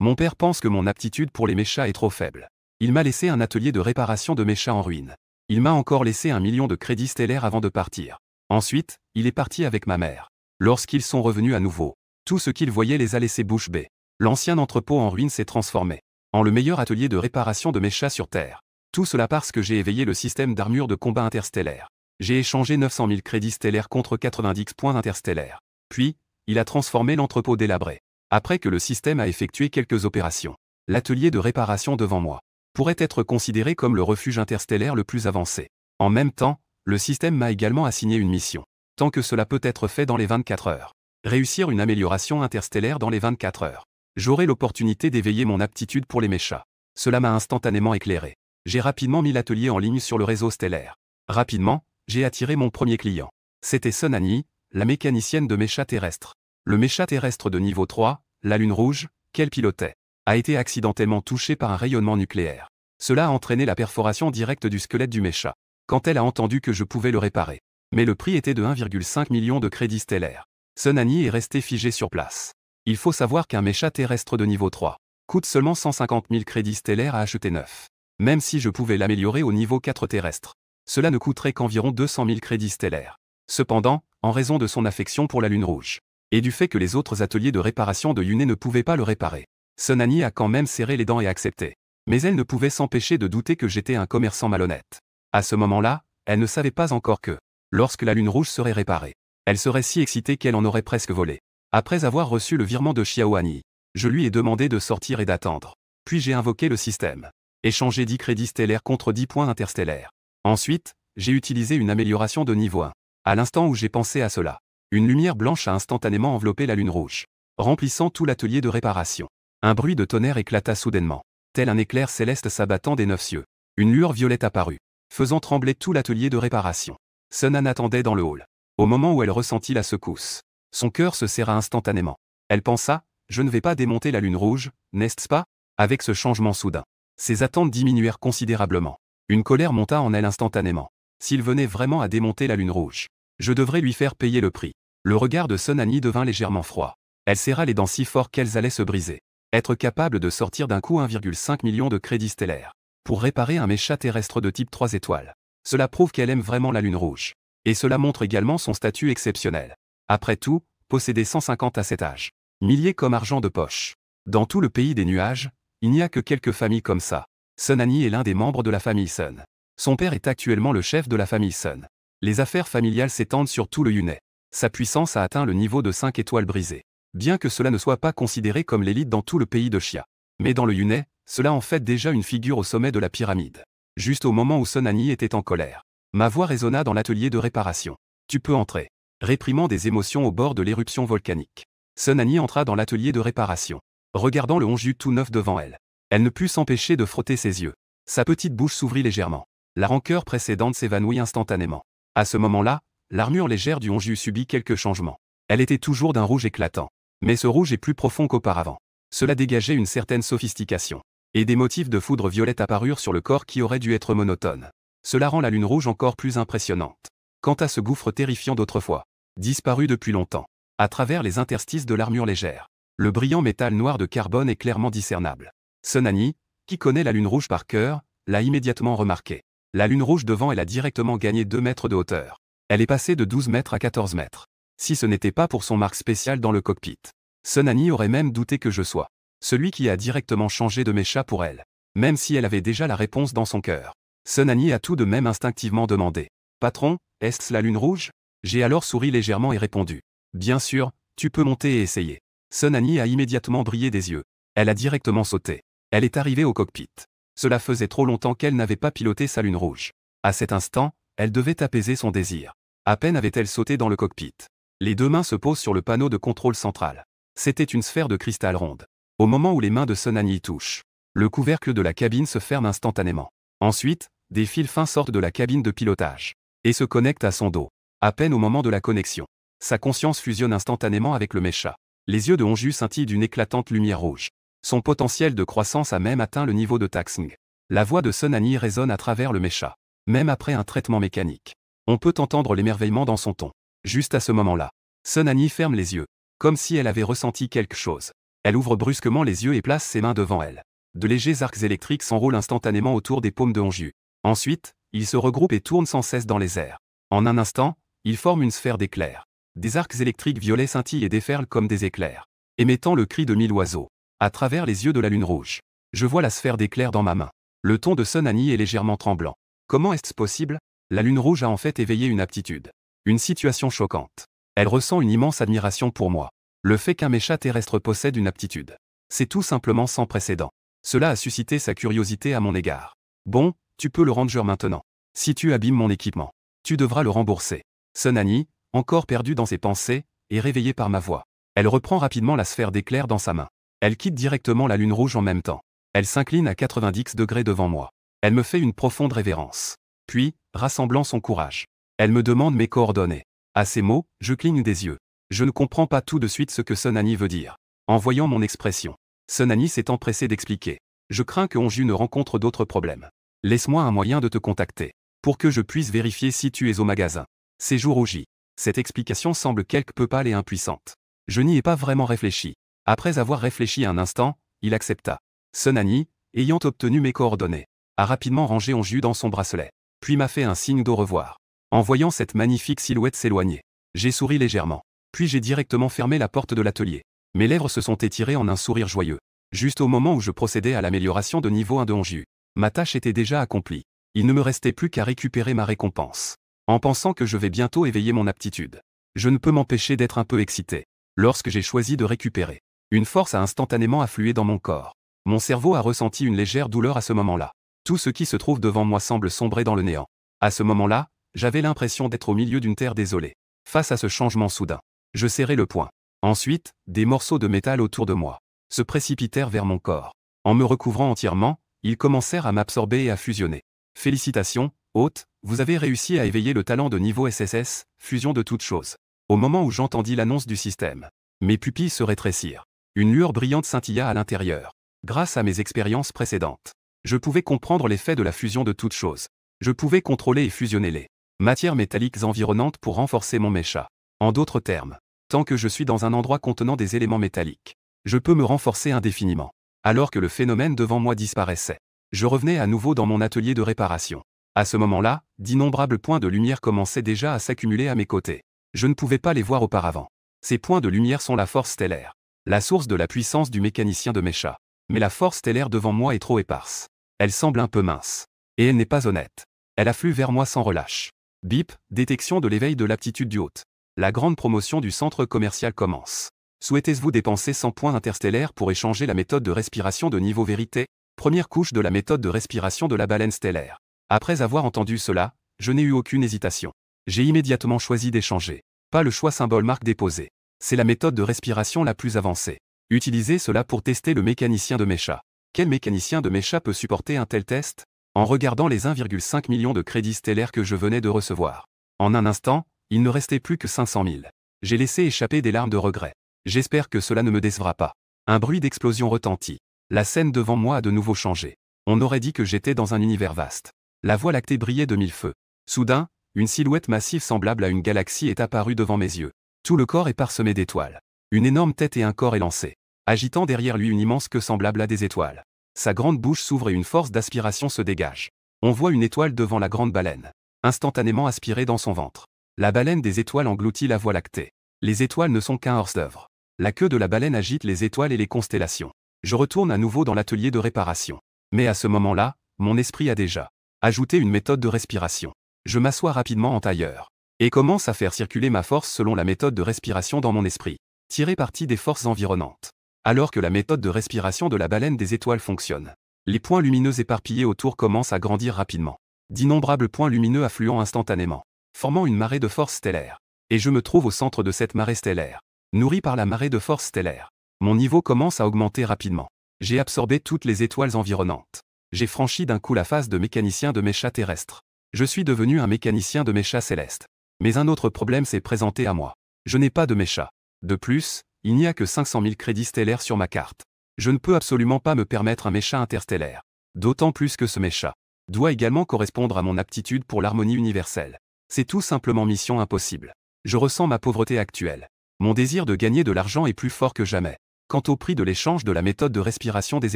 Mon père pense que mon aptitude pour les mechas est trop faible. Il m'a laissé un atelier de réparation de mechas en ruine. Il m'a encore laissé 1 million de crédits stellaires avant de partir. Ensuite, il est parti avec ma mère. Lorsqu'ils sont revenus à nouveau, tout ce qu'ils voyaient les a laissés bouche bée. L'ancien entrepôt en ruine s'est transformé en le meilleur atelier de réparation de mechas sur Terre. Tout cela parce que j'ai éveillé le système d'armure de combat interstellaire. J'ai échangé 900 000 crédits stellaires contre 90 points interstellaires. Puis, il a transformé l'entrepôt délabré. Après que le système a effectué quelques opérations, l'atelier de réparation devant moi pourrait être considéré comme le refuge interstellaire le plus avancé. En même temps, le système m'a également assigné une mission. Tant que cela peut être fait dans les 24 heures. Réussir une amélioration interstellaire dans les 24 heures. J'aurai l'opportunité d'éveiller mon aptitude pour les mechas. Cela m'a instantanément éclairé. J'ai rapidement mis l'atelier en ligne sur le réseau stellaire. Rapidement, j'ai attiré mon premier client. C'était Sun Annie, la mécanicienne de mechas terrestres. Le mecha terrestre de niveau 3, la Lune Rouge, qu'elle pilotait, a été accidentellement touché par un rayonnement nucléaire. Cela a entraîné la perforation directe du squelette du mecha. Quand elle a entendu que je pouvais le réparer. Mais le prix était de 1,5 million de crédits stellaires. Sun Annie est resté figé sur place. Il faut savoir qu'un mecha terrestre de niveau 3 coûte seulement 150 000 crédits stellaires à acheter neuf. Même si je pouvais l'améliorer au niveau 4 terrestre, cela ne coûterait qu'environ 200 000 crédits stellaires. Cependant, en raison de son affection pour la Lune Rouge, et du fait que les autres ateliers de réparation de Yune ne pouvaient pas le réparer, Sun Annie a quand même serré les dents et accepté. Mais elle ne pouvait s'empêcher de douter que j'étais un commerçant malhonnête. À ce moment-là, elle ne savait pas encore que, lorsque la Lune Rouge serait réparée, elle serait si excitée qu'elle en aurait presque volé. Après avoir reçu le virement de Xiaoani, je lui ai demandé de sortir et d'attendre. Puis j'ai invoqué le système. Échanger 10 crédits stellaires contre 10 points interstellaires. Ensuite, j'ai utilisé une amélioration de niveau 1. À l'instant où j'ai pensé à cela, une lumière blanche a instantanément enveloppé la Lune Rouge, remplissant tout l'atelier de réparation. Un bruit de tonnerre éclata soudainement, tel un éclair céleste s'abattant des 9 cieux. Une lueur violette apparut, faisant trembler tout l'atelier de réparation. Sun Annie attendait dans le hall. Au moment où elle ressentit la secousse, son cœur se serra instantanément. Elle pensa, je ne vais pas démonter la Lune Rouge, n'est-ce pas? Avec ce changement soudain, ses attentes diminuèrent considérablement. Une colère monta en elle instantanément. S'il venait vraiment à démonter la Lune Rouge, je devrais lui faire payer le prix. Le regard de Sun Annie devint légèrement froid. Elle serra les dents si fort qu'elles allaient se briser. Être capable de sortir d'un coup 1,5 million de crédits stellaires pour réparer un mecha terrestre de type 3 étoiles. Cela prouve qu'elle aime vraiment la Lune Rouge. Et cela montre également son statut exceptionnel. Après tout, posséder 150 à cet âge. Milliers comme argent de poche. Dans tout le pays des nuages, il n'y a que quelques familles comme ça. Sun Annie est l'un des membres de la famille Sun. Son père est actuellement le chef de la famille Sun. Les affaires familiales s'étendent sur tout le Yunai. Sa puissance a atteint le niveau de 5 étoiles brisées. Bien que cela ne soit pas considéré comme l'élite dans tout le pays de Xia. Mais dans le Yunai, cela en fait déjà une figure au sommet de la pyramide. Juste au moment où Sun Annie était en colère, ma voix résonna dans l'atelier de réparation. Tu peux entrer. Réprimant des émotions au bord de l'éruption volcanique. Sun Annie entra dans l'atelier de réparation. Regardant le Hongju tout neuf devant elle. Elle ne put s'empêcher de frotter ses yeux. Sa petite bouche s'ouvrit légèrement. La rancœur précédente s'évanouit instantanément. À ce moment-là, l'armure légère du Hongju subit quelques changements. Elle était toujours d'un rouge éclatant. Mais ce rouge est plus profond qu'auparavant. Cela dégageait une certaine sophistication. Et des motifs de foudre violette apparurent sur le corps qui aurait dû être monotone. Cela rend la Lune Rouge encore plus impressionnante. Quant à ce gouffre terrifiant d'autrefois, disparu depuis longtemps, à travers les interstices de l'armure légère, le brillant métal noir de carbone est clairement discernable. Sun Annie, qui connaît la Lune Rouge par cœur, l'a immédiatement remarqué. La Lune Rouge devant elle a directement gagné 2 mètres de hauteur. Elle est passée de 12 mètres à 14 mètres. Si ce n'était pas pour son marque spéciale dans le cockpit, Sun Annie aurait même douté que je sois celui qui a directement changé de mecha pour elle. Même si elle avait déjà la réponse dans son cœur. Sun Annie a tout de même instinctivement demandé. Patron, est-ce la Lune Rouge? J'ai alors souri légèrement et répondu. Bien sûr, tu peux monter et essayer. Sun Annie a immédiatement brillé des yeux. Elle a directement sauté. Elle est arrivée au cockpit. Cela faisait trop longtemps qu'elle n'avait pas piloté sa Lune Rouge. À cet instant, elle devait apaiser son désir. À peine avait-elle sauté dans le cockpit. Les 2 mains se posent sur le panneau de contrôle central. C'était une sphère de cristal ronde. Au moment où les mains de Sun Annie y touchent, le couvercle de la cabine se ferme instantanément. Ensuite, des fils fins sortent de la cabine de pilotage et se connectent à son dos. À peine au moment de la connexion, sa conscience fusionne instantanément avec le mecha. Les yeux de Hongju scintillent d'une éclatante lumière rouge. Son potentiel de croissance a même atteint le niveau de Taxing. La voix de Sun Annie résonne à travers le mecha. Même après un traitement mécanique, on peut entendre l'émerveillement dans son ton. Juste à ce moment-là, Sun Annie ferme les yeux, comme si elle avait ressenti quelque chose. Elle ouvre brusquement les yeux et place ses mains devant elle. De légers arcs électriques s'enroulent instantanément autour des paumes de Honju. Ensuite, ils se regroupent et tournent sans cesse dans les airs. En un instant, ils forment une sphère d'éclairs. Des arcs électriques violets scintillent et déferlent comme des éclairs, émettant le cri de 1000 oiseaux. À travers les yeux de la lune rouge, je vois la sphère d'éclairs dans ma main. Le ton de Sun Annie est légèrement tremblant. Comment est-ce possible? La lune rouge a en fait éveillé une aptitude. Une situation choquante. Elle ressent une immense admiration pour moi. Le fait qu'un mécha terrestre possède une aptitude. C'est tout simplement sans précédent. Cela a suscité sa curiosité à mon égard. Bon, tu peux le ranger maintenant. Si tu abîmes mon équipement, tu devras le rembourser. Sun Annie, encore perdue dans ses pensées, est réveillée par ma voix. Elle reprend rapidement la sphère d'éclair dans sa main. Elle quitte directement la lune rouge en même temps. Elle s'incline à 90 degrés devant moi. Elle me fait une profonde révérence. Puis, rassemblant son courage, elle me demande mes coordonnées. À ces mots, je cligne des yeux. Je ne comprends pas tout de suite ce que Sun Annie veut dire. En voyant mon expression, Sun Annie s'est empressée d'expliquer. Je crains que Honju ne rencontre d'autres problèmes. Laisse-moi un moyen de te contacter, pour que je puisse vérifier si tu es au magasin. Séjour au J. Cette explication semble quelque peu pâle et impuissante. Je n'y ai pas vraiment réfléchi. Après avoir réfléchi un instant, il accepta. Sun Annie, ayant obtenu mes coordonnées, a rapidement rangé Honju dans son bracelet, puis m'a fait un signe d'au revoir. En voyant cette magnifique silhouette s'éloigner, j'ai souri légèrement. Puis j'ai directement fermé la porte de l'atelier. Mes lèvres se sont étirées en un sourire joyeux. Juste au moment où je procédais à l'amélioration de niveau 1 de Honju, ma tâche était déjà accomplie. Il ne me restait plus qu'à récupérer ma récompense. En pensant que je vais bientôt éveiller mon aptitude, je ne peux m'empêcher d'être un peu excité. Lorsque j'ai choisi de récupérer, une force a instantanément afflué dans mon corps. Mon cerveau a ressenti une légère douleur à ce moment-là. Tout ce qui se trouve devant moi semble sombrer dans le néant. À ce moment-là, j'avais l'impression d'être au milieu d'une terre désolée. Face à ce changement soudain, je serrai le poing. Ensuite, des morceaux de métal autour de moi se précipitèrent vers mon corps. En me recouvrant entièrement, ils commencèrent à m'absorber et à fusionner. Félicitations, hôte, vous avez réussi à éveiller le talent de niveau SSS, fusion de toutes choses. Au moment où j'entendis l'annonce du système, mes pupilles se rétrécirent. Une lueur brillante scintilla à l'intérieur. Grâce à mes expériences précédentes, je pouvais comprendre l'effet de la fusion de toutes choses. Je pouvais contrôler et fusionner les matières métalliques environnantes pour renforcer mon mécha. En d'autres termes, tant que je suis dans un endroit contenant des éléments métalliques, je peux me renforcer indéfiniment. Alors que le phénomène devant moi disparaissait, je revenais à nouveau dans mon atelier de réparation. À ce moment-là, d'innombrables points de lumière commençaient déjà à s'accumuler à mes côtés. Je ne pouvais pas les voir auparavant. Ces points de lumière sont la force stellaire, la source de la puissance du mécanicien de mécha. Mais la force stellaire devant moi est trop éparse. Elle semble un peu mince. Et elle n'est pas honnête. Elle afflue vers moi sans relâche. Bip, détection de l'éveil de l'aptitude du hôte. La grande promotion du centre commercial commence. Souhaitez-vous dépenser 100 points interstellaires pour échanger la méthode de respiration de niveau vérité? Première couche de la méthode de respiration de la baleine stellaire. Après avoir entendu cela, je n'ai eu aucune hésitation. J'ai immédiatement choisi d'échanger. Pas le choix symbole marque déposé. C'est la méthode de respiration la plus avancée. Utilisez cela pour tester le mécanicien de mécha. Quel mécanicien de mécha peut supporter un tel test? En regardant les 1,5 million de crédits stellaires que je venais de recevoir. En un instant, il ne restait plus que 500 000. J'ai laissé échapper des larmes de regret. J'espère que cela ne me décevra pas. Un bruit d'explosion retentit. La scène devant moi a de nouveau changé. On aurait dit que j'étais dans un univers vaste. La Voie lactée brillait de mille feux. Soudain, une silhouette massive semblable à une galaxie est apparue devant mes yeux. Tout le corps est parsemé d'étoiles. Une énorme tête et un corps élancé, agitant derrière lui une immense queue semblable à des étoiles. Sa grande bouche s'ouvre et une force d'aspiration se dégage. On voit une étoile devant la grande baleine, instantanément aspirée dans son ventre. La baleine des étoiles engloutit la Voie lactée. Les étoiles ne sont qu'un hors-d'œuvre. La queue de la baleine agite les étoiles et les constellations. Je retourne à nouveau dans l'atelier de réparation. Mais à ce moment-là, mon esprit a déjà ajouté une méthode de respiration. Je m'assois rapidement en tailleur et commence à faire circuler ma force selon la méthode de respiration dans mon esprit, tirer parti des forces environnantes. Alors que la méthode de respiration de la baleine des étoiles fonctionne, les points lumineux éparpillés autour commencent à grandir rapidement. D'innombrables points lumineux affluent instantanément, formant une marée de force stellaire. Et je me trouve au centre de cette marée stellaire, nourrie par la marée de force stellaire. Mon niveau commence à augmenter rapidement. J'ai absorbé toutes les étoiles environnantes. J'ai franchi d'un coup la phase de mécanicien de mécha terrestre. Je suis devenu un mécanicien de mécha céleste. Mais un autre problème s'est présenté à moi. Je n'ai pas de mécha. De plus, il n'y a que 500 000 crédits stellaires sur ma carte. Je ne peux absolument pas me permettre un mécha interstellaire. D'autant plus que ce mécha doit également correspondre à mon aptitude pour l'harmonie universelle. C'est tout simplement mission impossible. Je ressens ma pauvreté actuelle. Mon désir de gagner de l'argent est plus fort que jamais. quant au prix de l'échange de la méthode de respiration des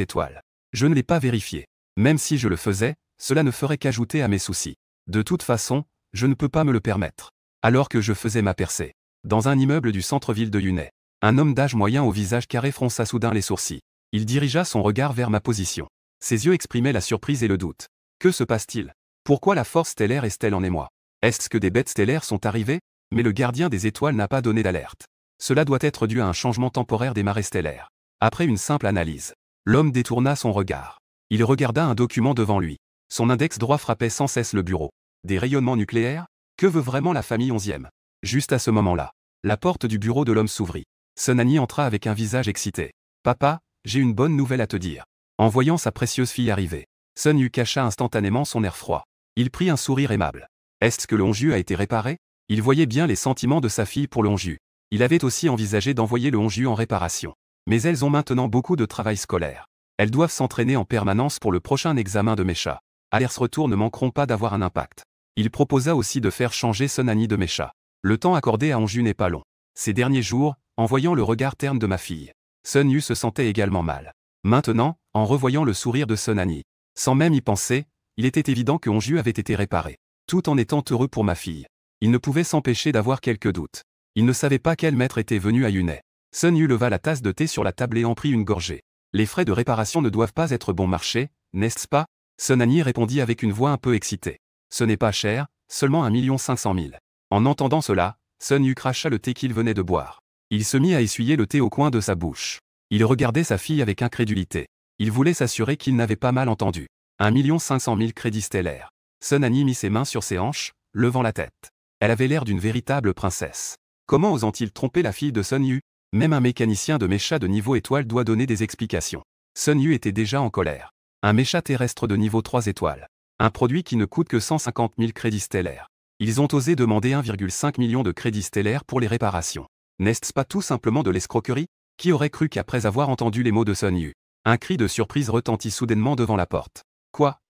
étoiles. Je ne l'ai pas vérifié. Même si je le faisais, cela ne ferait qu'ajouter à mes soucis. De toute façon, je ne peux pas me le permettre. Alors que je faisais ma percée, dans un immeuble du centre-ville de Yunai, un homme d'âge moyen au visage carré fronça soudain les sourcils. Il dirigea son regard vers ma position. Ses yeux exprimaient la surprise et le doute. Que se passe-t-il? Pourquoi la force stellaire est-elle en émoi? Est-ce que des bêtes stellaires sont arrivées? Mais le gardien des étoiles n'a pas donné d'alerte. Cela doit être dû à un changement temporaire des marées stellaires. Après une simple analyse, l'homme détourna son regard. Il regarda un document devant lui. Son index droit frappait sans cesse le bureau. Des rayonnements nucléaires? Que veut vraiment la famille 11e? Juste à ce moment-là, la porte du bureau de l'homme s'ouvrit. Sun Hanyi entra avec un visage excité. Papa, j'ai une bonne nouvelle à te dire. En voyant sa précieuse fille arriver, Sun Yu cacha instantanément son air froid. Il prit un sourire aimable. Est-ce que le Hongju a été réparé? Il voyait bien les sentiments de sa fille pour le Hongju. Il avait aussi envisagé d'envoyer le Hongju en réparation. Mais elles ont maintenant beaucoup de travail scolaire. Elles doivent s'entraîner en permanence pour le prochain examen de Mecha. Leurs retours ne manqueront pas d'avoir un impact. Il proposa aussi de faire changer Sun Hanyi de Mecha. Le temps accordé à Hongju n'est pas long. Ces derniers jours, en voyant le regard terne de ma fille, Sun Yu se sentait également mal. Maintenant, en revoyant le sourire de Sun Hanyi, sans même y penser, il était évident que Hongju avait été réparé. Tout en étant heureux pour ma fille, il ne pouvait s'empêcher d'avoir quelques doutes. Il ne savait pas quel maître était venu à Yunai. Sun Yu leva la tasse de thé sur la table et en prit une gorgée. Les frais de réparation ne doivent pas être bon marché, n'est-ce pas? Sun Hanyi répondit avec une voix un peu excitée. Ce n'est pas cher, seulement 1 500 000. En entendant cela, Sun Yu cracha le thé qu'il venait de boire. Il se mit à essuyer le thé au coin de sa bouche. Il regardait sa fille avec incrédulité. Il voulait s'assurer qu'il n'avait pas mal entendu. 1 500 000 crédits stellaires. Sun Hanyi mit ses mains sur ses hanches, levant la tête. Elle avait l'air d'une véritable princesse. Comment osant-il tromper la fille de Sun Yu? Même un mécanicien de Mecha de niveau étoile doit donner des explications. Sun Yu était déjà en colère. Un Mecha terrestre de niveau 3 étoiles. Un produit qui ne coûte que 150 000 crédits stellaires. Ils ont osé demander 1,5 million de crédits stellaires pour les réparations. N'est-ce pas tout simplement de l'escroquerie? Qui aurait cru qu'après avoir entendu les mots de Sun Yu, un cri de surprise retentit soudainement devant la porte. Quoi?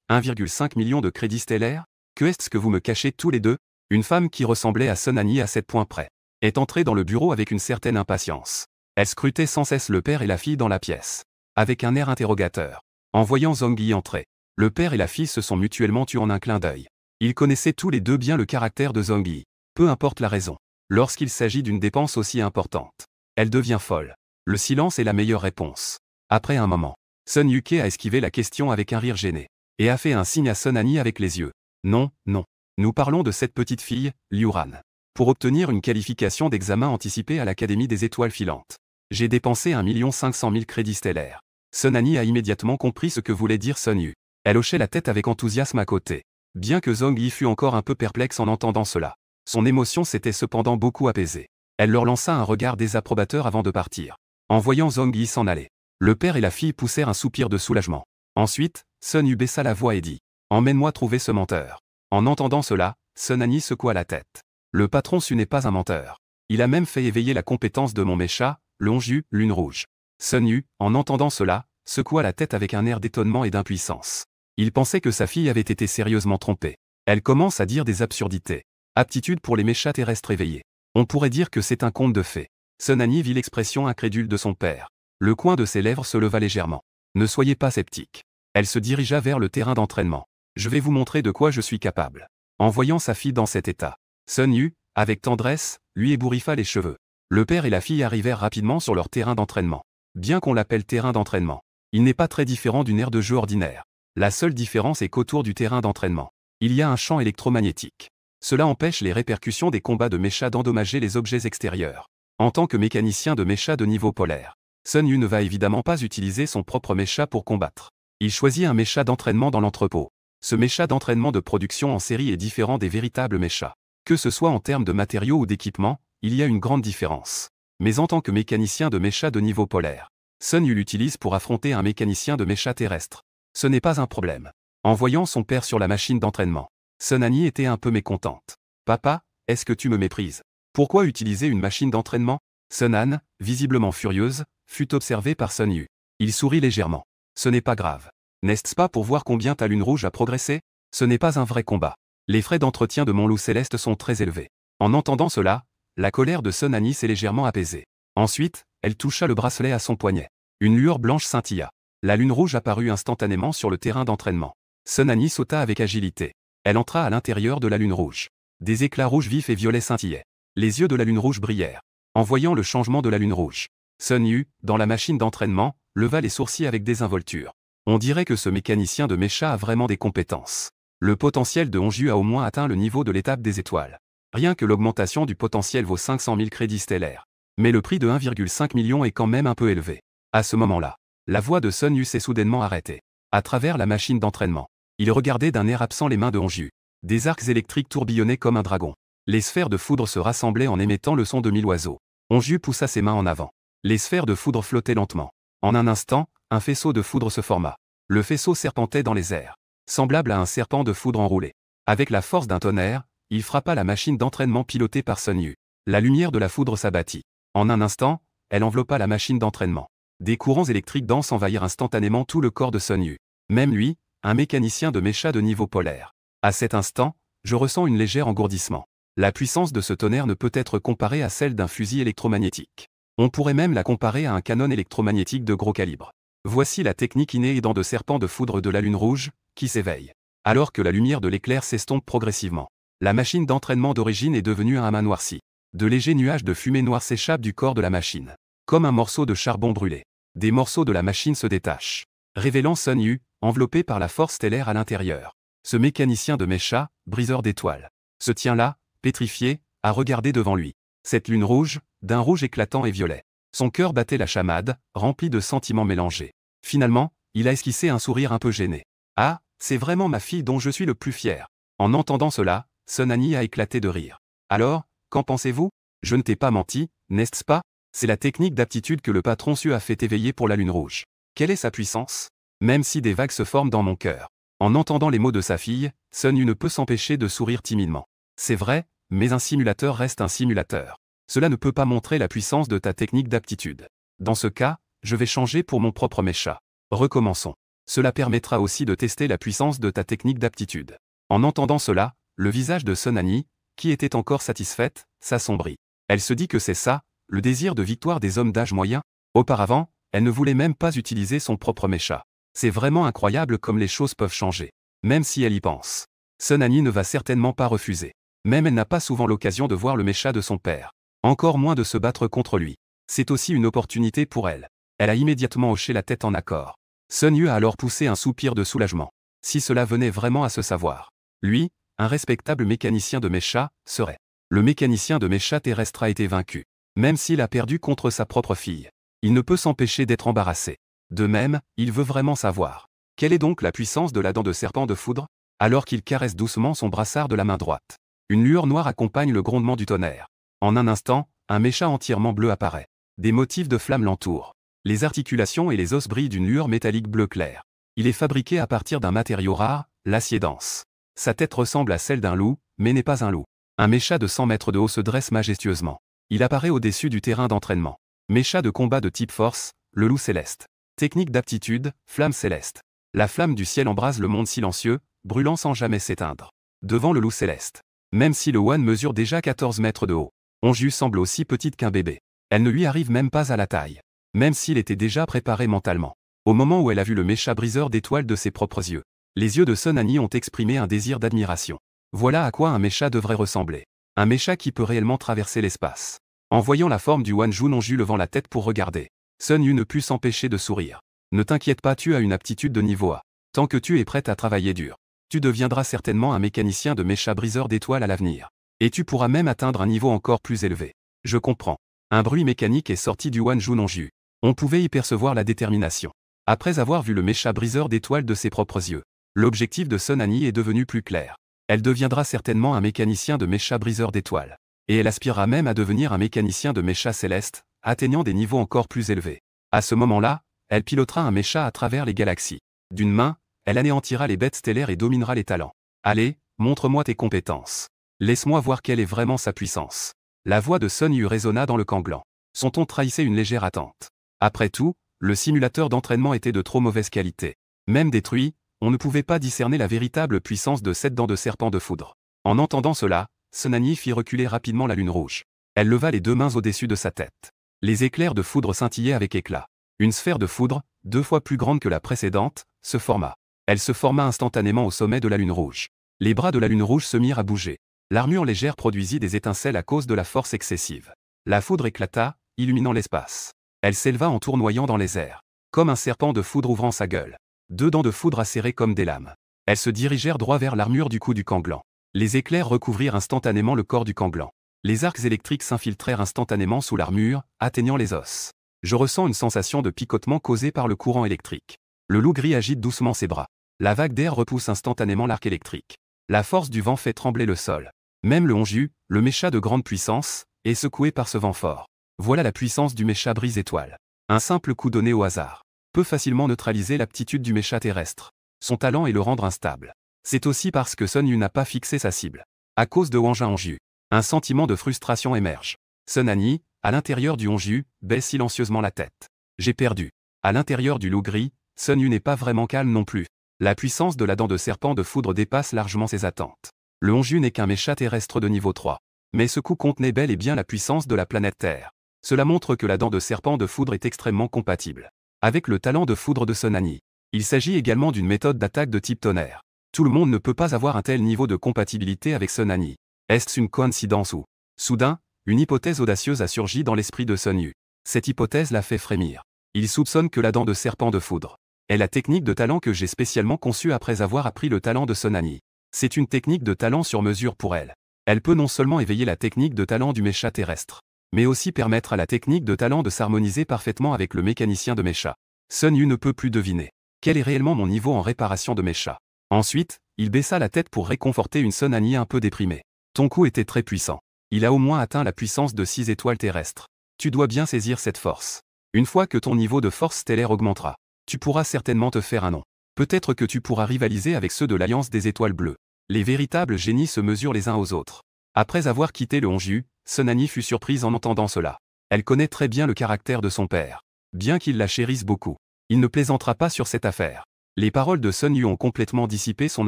1,5 million de crédits stellaires? Que est-ce que vous me cachez tous les deux? Une femme qui ressemblait à Sun Hanyi à 7 points près est entrée dans le bureau avec une certaine impatience. Elle scrutait sans cesse le père et la fille dans la pièce, avec un air interrogateur. En voyant Zhongyi entrer, le père et la fille se sont mutuellement tus en un clin d'œil. Ils connaissaient tous les deux bien le caractère de Zhongyi. Peu importe la raison. Lorsqu'il s'agit d'une dépense aussi importante, elle devient folle. Le silence est la meilleure réponse. Après un moment, Sun Yuke a esquivé la question avec un rire gêné, et a fait un signe à Sun Hanyi avec les yeux. Non, non. Nous parlons de cette petite fille, Liu Ran. Pour obtenir une qualification d'examen anticipé à l'Académie des étoiles filantes, j'ai dépensé 1 500 000 crédits stellaires. Sun Hanyi a immédiatement compris ce que voulait dire Sun Yu. Elle hochait la tête avec enthousiasme à côté. Bien que Zhongyi fût encore un peu perplexe en entendant cela, son émotion s'était cependant beaucoup apaisée. Elle leur lança un regard désapprobateur avant de partir. En voyant Zhongyi s'en aller, le père et la fille poussèrent un soupir de soulagement. Ensuite, Sun Yu baissa la voix et dit « Emmène-moi trouver ce menteur ». En entendant cela, Sun Hanyi secoua la tête. Le patron Su n'est pas un menteur. Il a même fait éveiller la compétence de mon Mecha, le Hongju, Lune Rouge. Sun Yu, en entendant cela, secoua la tête avec un air d'étonnement et d'impuissance. Il pensait que sa fille avait été sérieusement trompée. Elle commence à dire des absurdités. Aptitude pour les Mechas terrestres éveillés. On pourrait dire que c'est un conte de fées. Sun Hanyi vit l'expression incrédule de son père. Le coin de ses lèvres se leva légèrement. Ne soyez pas sceptique. Elle se dirigea vers le terrain d'entraînement. Je vais vous montrer de quoi je suis capable. En voyant sa fille dans cet état, Sun Yu, avec tendresse, lui ébouriffa les cheveux. Le père et la fille arrivèrent rapidement sur leur terrain d'entraînement. Bien qu'on l'appelle terrain d'entraînement, il n'est pas très différent d'une aire de jeu ordinaire. La seule différence est qu'autour du terrain d'entraînement, il y a un champ électromagnétique. Cela empêche les répercussions des combats de Mecha d'endommager les objets extérieurs. En tant que mécanicien de Mecha de niveau polaire, Sun Yu ne va évidemment pas utiliser son propre Mecha pour combattre. Il choisit un Mecha d'entraînement dans l'entrepôt. Ce Mecha d'entraînement de production en série est différent des véritables Mechas. Que ce soit en termes de matériaux ou d'équipement, il y a une grande différence. Mais en tant que mécanicien de Mecha de niveau polaire, Sun Yu l'utilise pour affronter un mécanicien de Mecha terrestre. Ce n'est pas un problème. En voyant son père sur la machine d'entraînement, Sun Hanyi était un peu mécontente. « Papa, est-ce que tu me méprises? Pourquoi utiliser une machine d'entraînement ?» Sun Han, visiblement furieuse, fut observée par Sun Yu. Il sourit légèrement. « Ce n'est pas grave. N'est-ce pas pour voir combien ta lune rouge a progressé? Ce n'est pas un vrai combat. Les frais d'entretien de mon loup céleste sont très élevés. » En entendant cela, la colère de Sun Hanyi s'est légèrement apaisée. Ensuite, elle toucha le bracelet à son poignet. Une lueur blanche scintilla. La lune rouge apparut instantanément sur le terrain d'entraînement. Sun Annie sauta avec agilité. Elle entra à l'intérieur de la lune rouge. Des éclats rouges vifs et violets scintillaient. Les yeux de la lune rouge brillèrent. En voyant le changement de la lune rouge, Sun Yu, dans la machine d'entraînement, leva les sourcils avec désinvolture. On dirait que ce mécanicien de mécha a vraiment des compétences. Le potentiel de Hongju a au moins atteint le niveau de l'étape des étoiles. Rien que l'augmentation du potentiel vaut 500 000 crédits stellaires. Mais le prix de 1,5 million est quand même un peu élevé. À ce moment-là, la voix de Sun Yu s'est soudainement arrêtée. À travers la machine d'entraînement, il regardait d'un air absent les mains de Hongju. Des arcs électriques tourbillonnaient comme un dragon. Les sphères de foudre se rassemblaient en émettant le son de 1000 oiseaux. Hongju poussa ses mains en avant. Les sphères de foudre flottaient lentement. En un instant, un faisceau de foudre se forma. Le faisceau serpentait dans les airs, semblable à un serpent de foudre enroulé. Avec la force d'un tonnerre, il frappa la machine d'entraînement pilotée par Sun Yu. La lumière de la foudre s'abattit. En un instant, elle enveloppa la machine d'entraînement. Des courants électriques denses envahirent instantanément tout le corps de Sun Yu. Même lui, un mécanicien de mécha de niveau polaire. À cet instant, je ressens une légère engourdissement. La puissance de ce tonnerre ne peut être comparée à celle d'un fusil électromagnétique. On pourrait même la comparer à un canon électromagnétique de gros calibre. Voici la technique innée et dents de serpent de foudre de la lune rouge, qui s'éveille. Alors que la lumière de l'éclair s'estompe progressivement. La machine d'entraînement d'origine est devenue un amas noirci. De légers nuages de fumée noire s'échappent du corps de la machine. Comme un morceau de charbon brûlé. Des morceaux de la machine se détachent, révélant Sun Yu, enveloppé par la force stellaire à l'intérieur. Ce mécanicien de mécha, briseur d'étoiles, se tient là, pétrifié, à regarder devant lui. Cette lune rouge, d'un rouge éclatant et violet. Son cœur battait la chamade, rempli de sentiments mélangés. Finalement, il a esquissé un sourire un peu gêné. Ah, c'est vraiment ma fille dont je suis le plus fier. En entendant cela, Sun Annie a éclaté de rire. Alors, qu'en pensez-vous? Je ne t'ai pas menti, n'est-ce pas? C'est la technique d'aptitude que le patron Su a fait éveiller pour la lune rouge. Quelle est sa puissance? Même si des vagues se forment dans mon cœur. En entendant les mots de sa fille, Sun Yu ne peut s'empêcher de sourire timidement. C'est vrai, mais un simulateur reste un simulateur. Cela ne peut pas montrer la puissance de ta technique d'aptitude. Dans ce cas, je vais changer pour mon propre mécha. Recommençons. Cela permettra aussi de tester la puissance de ta technique d'aptitude. En entendant cela, le visage de Sun Annie, qui était encore satisfaite, s'assombrit. Elle se dit que c'est ça, le désir de victoire des hommes d'âge moyen. Auparavant, elle ne voulait même pas utiliser son propre mécha. C'est vraiment incroyable comme les choses peuvent changer. Même si elle y pense. Sun Annie ne va certainement pas refuser. Même elle n'a pas souvent l'occasion de voir le mécha de son père. Encore moins de se battre contre lui. C'est aussi une opportunité pour elle. Elle a immédiatement hoché la tête en accord. Sun Yu a alors poussé un soupir de soulagement. Si cela venait vraiment à se savoir. Lui, un respectable mécanicien de mécha, serait. Le mécanicien de mécha terrestre a été vaincu. Même s'il a perdu contre sa propre fille. Il ne peut s'empêcher d'être embarrassé. De même, il veut vraiment savoir. Quelle est donc la puissance de la dent de serpent de foudre? Alors qu'il caresse doucement son brassard de la main droite. Une lueur noire accompagne le grondement du tonnerre. En un instant, un mécha entièrement bleu apparaît. Des motifs de flammes l'entourent. Les articulations et les os brillent d'une lueur métallique bleu clair. Il est fabriqué à partir d'un matériau rare, l'acier dense. Sa tête ressemble à celle d'un loup, mais n'est pas un loup. Un mécha de 100 mètres de haut se dresse majestueusement. Il apparaît au-dessus du terrain d'entraînement. Mécha de combat de type force, le loup céleste. Technique d'aptitude, flamme céleste. La flamme du ciel embrase le monde silencieux, brûlant sans jamais s'éteindre. Devant le loup céleste. Même si le One mesure déjà 14 mètres de haut. Hongju semble aussi petite qu'un bébé. Elle ne lui arrive même pas à la taille. Même s'il était déjà préparé mentalement. Au moment où elle a vu le mécha briseur d'étoiles de ses propres yeux. Les yeux de Sun Annie ont exprimé un désir d'admiration. Voilà à quoi un mécha devrait ressembler. Un mécha qui peut réellement traverser l'espace. En voyant la forme du Wanju, Hongju levant la tête pour regarder. Sun Yu ne put s'empêcher de sourire. Ne t'inquiète pas, tu as une aptitude de niveau A. Tant que tu es prête à travailler dur. Tu deviendras certainement un mécanicien de mécha briseur d'étoiles à l'avenir. Et tu pourras même atteindre un niveau encore plus élevé. Je comprends. Un bruit mécanique est sorti du Wanju Hongju. On pouvait y percevoir la détermination. Après avoir vu le mécha briseur d'étoiles de ses propres yeux. L'objectif de Sun Annie est devenu plus clair. Elle deviendra certainement un mécanicien de mécha briseur d'étoiles. Et elle aspirera même à devenir un mécanicien de mécha céleste, atteignant des niveaux encore plus élevés. À ce moment-là, elle pilotera un mécha à travers les galaxies. D'une main, elle anéantira les bêtes stellaires et dominera les talents. Allez, montre-moi tes compétences. Laisse-moi voir quelle est vraiment sa puissance. La voix de Sun Yu résonna dans le Kanglan. Son ton trahissait une légère attente. Après tout, le simulateur d'entraînement était de trop mauvaise qualité. Même détruit, on ne pouvait pas discerner la véritable puissance de cette dent de serpent de foudre. En entendant cela, Sun Annie fit reculer rapidement la lune rouge. Elle leva les deux mains au-dessus de sa tête. Les éclairs de foudre scintillaient avec éclat. Une sphère de foudre, 2 fois plus grande que la précédente, se forma. Elle se forma instantanément au sommet de la lune rouge. Les bras de la lune rouge se mirent à bouger. L'armure légère produisit des étincelles à cause de la force excessive. La foudre éclata, illuminant l'espace. Elle s'éleva en tournoyant dans les airs. Comme un serpent de foudre ouvrant sa gueule. 2 dents de foudre acérées comme des lames. Elles se dirigèrent droit vers l'armure du cou du Kanglan. Les éclairs recouvrirent instantanément le corps du Kanglan. Les arcs électriques s'infiltrèrent instantanément sous l'armure, atteignant les os. Je ressens une sensation de picotement causée par le courant électrique. Le loup gris agite doucement ses bras. La vague d'air repousse instantanément l'arc électrique. La force du vent fait trembler le sol. Même le Hongju, le mécha de grande puissance, est secoué par ce vent fort. Voilà la puissance du mécha brise-étoile. Un simple coup donné au hasard peut facilement neutraliser l'aptitude du mécha terrestre. Son talent est le rendre instable. C'est aussi parce que Sun Yu n'a pas fixé sa cible. À cause de Wang Hongju, un sentiment de frustration émerge. Sun Annie, à l'intérieur du Hongju, baisse silencieusement la tête. J'ai perdu. À l'intérieur du loup gris, Sun Yu n'est pas vraiment calme non plus. La puissance de la dent de serpent de foudre dépasse largement ses attentes. Le Hongju n'est qu'un mécha terrestre de niveau 3. Mais ce coup contenait bel et bien la puissance de la planète Terre. Cela montre que la dent de serpent de foudre est extrêmement compatible avec le talent de foudre de Sun Annie. Il s'agit également d'une méthode d'attaque de type tonnerre. Tout le monde ne peut pas avoir un tel niveau de compatibilité avec Sun Annie. Est-ce une coïncidence ou... Soudain, une hypothèse audacieuse a surgi dans l'esprit de Sun Yu. Cette hypothèse l'a fait frémir. Il soupçonne que la dent de serpent de foudre est la technique de talent que j'ai spécialement conçue après avoir appris le talent de Sun Annie. C'est une technique de talent sur mesure pour elle. Elle peut non seulement éveiller la technique de talent du mécha terrestre, mais aussi permettre à la technique de talent de s'harmoniser parfaitement avec le mécanicien de mécha. Sun Yu ne peut plus deviner quel est réellement mon niveau en réparation de mécha. Ensuite, il baissa la tête pour réconforter une Sun Annie un peu déprimée. Ton coup était très puissant. Il a au moins atteint la puissance de 6 étoiles terrestres. Tu dois bien saisir cette force. Une fois que ton niveau de force stellaire augmentera, tu pourras certainement te faire un nom. Peut-être que tu pourras rivaliser avec ceux de l'Alliance des Étoiles Bleues. Les véritables génies se mesurent les uns aux autres. Après avoir quitté le Hongju, Sun Annie fut surprise en entendant cela. Elle connaît très bien le caractère de son père. Bien qu'il la chérisse beaucoup, il ne plaisantera pas sur cette affaire. Les paroles de Sun Yu ont complètement dissipé son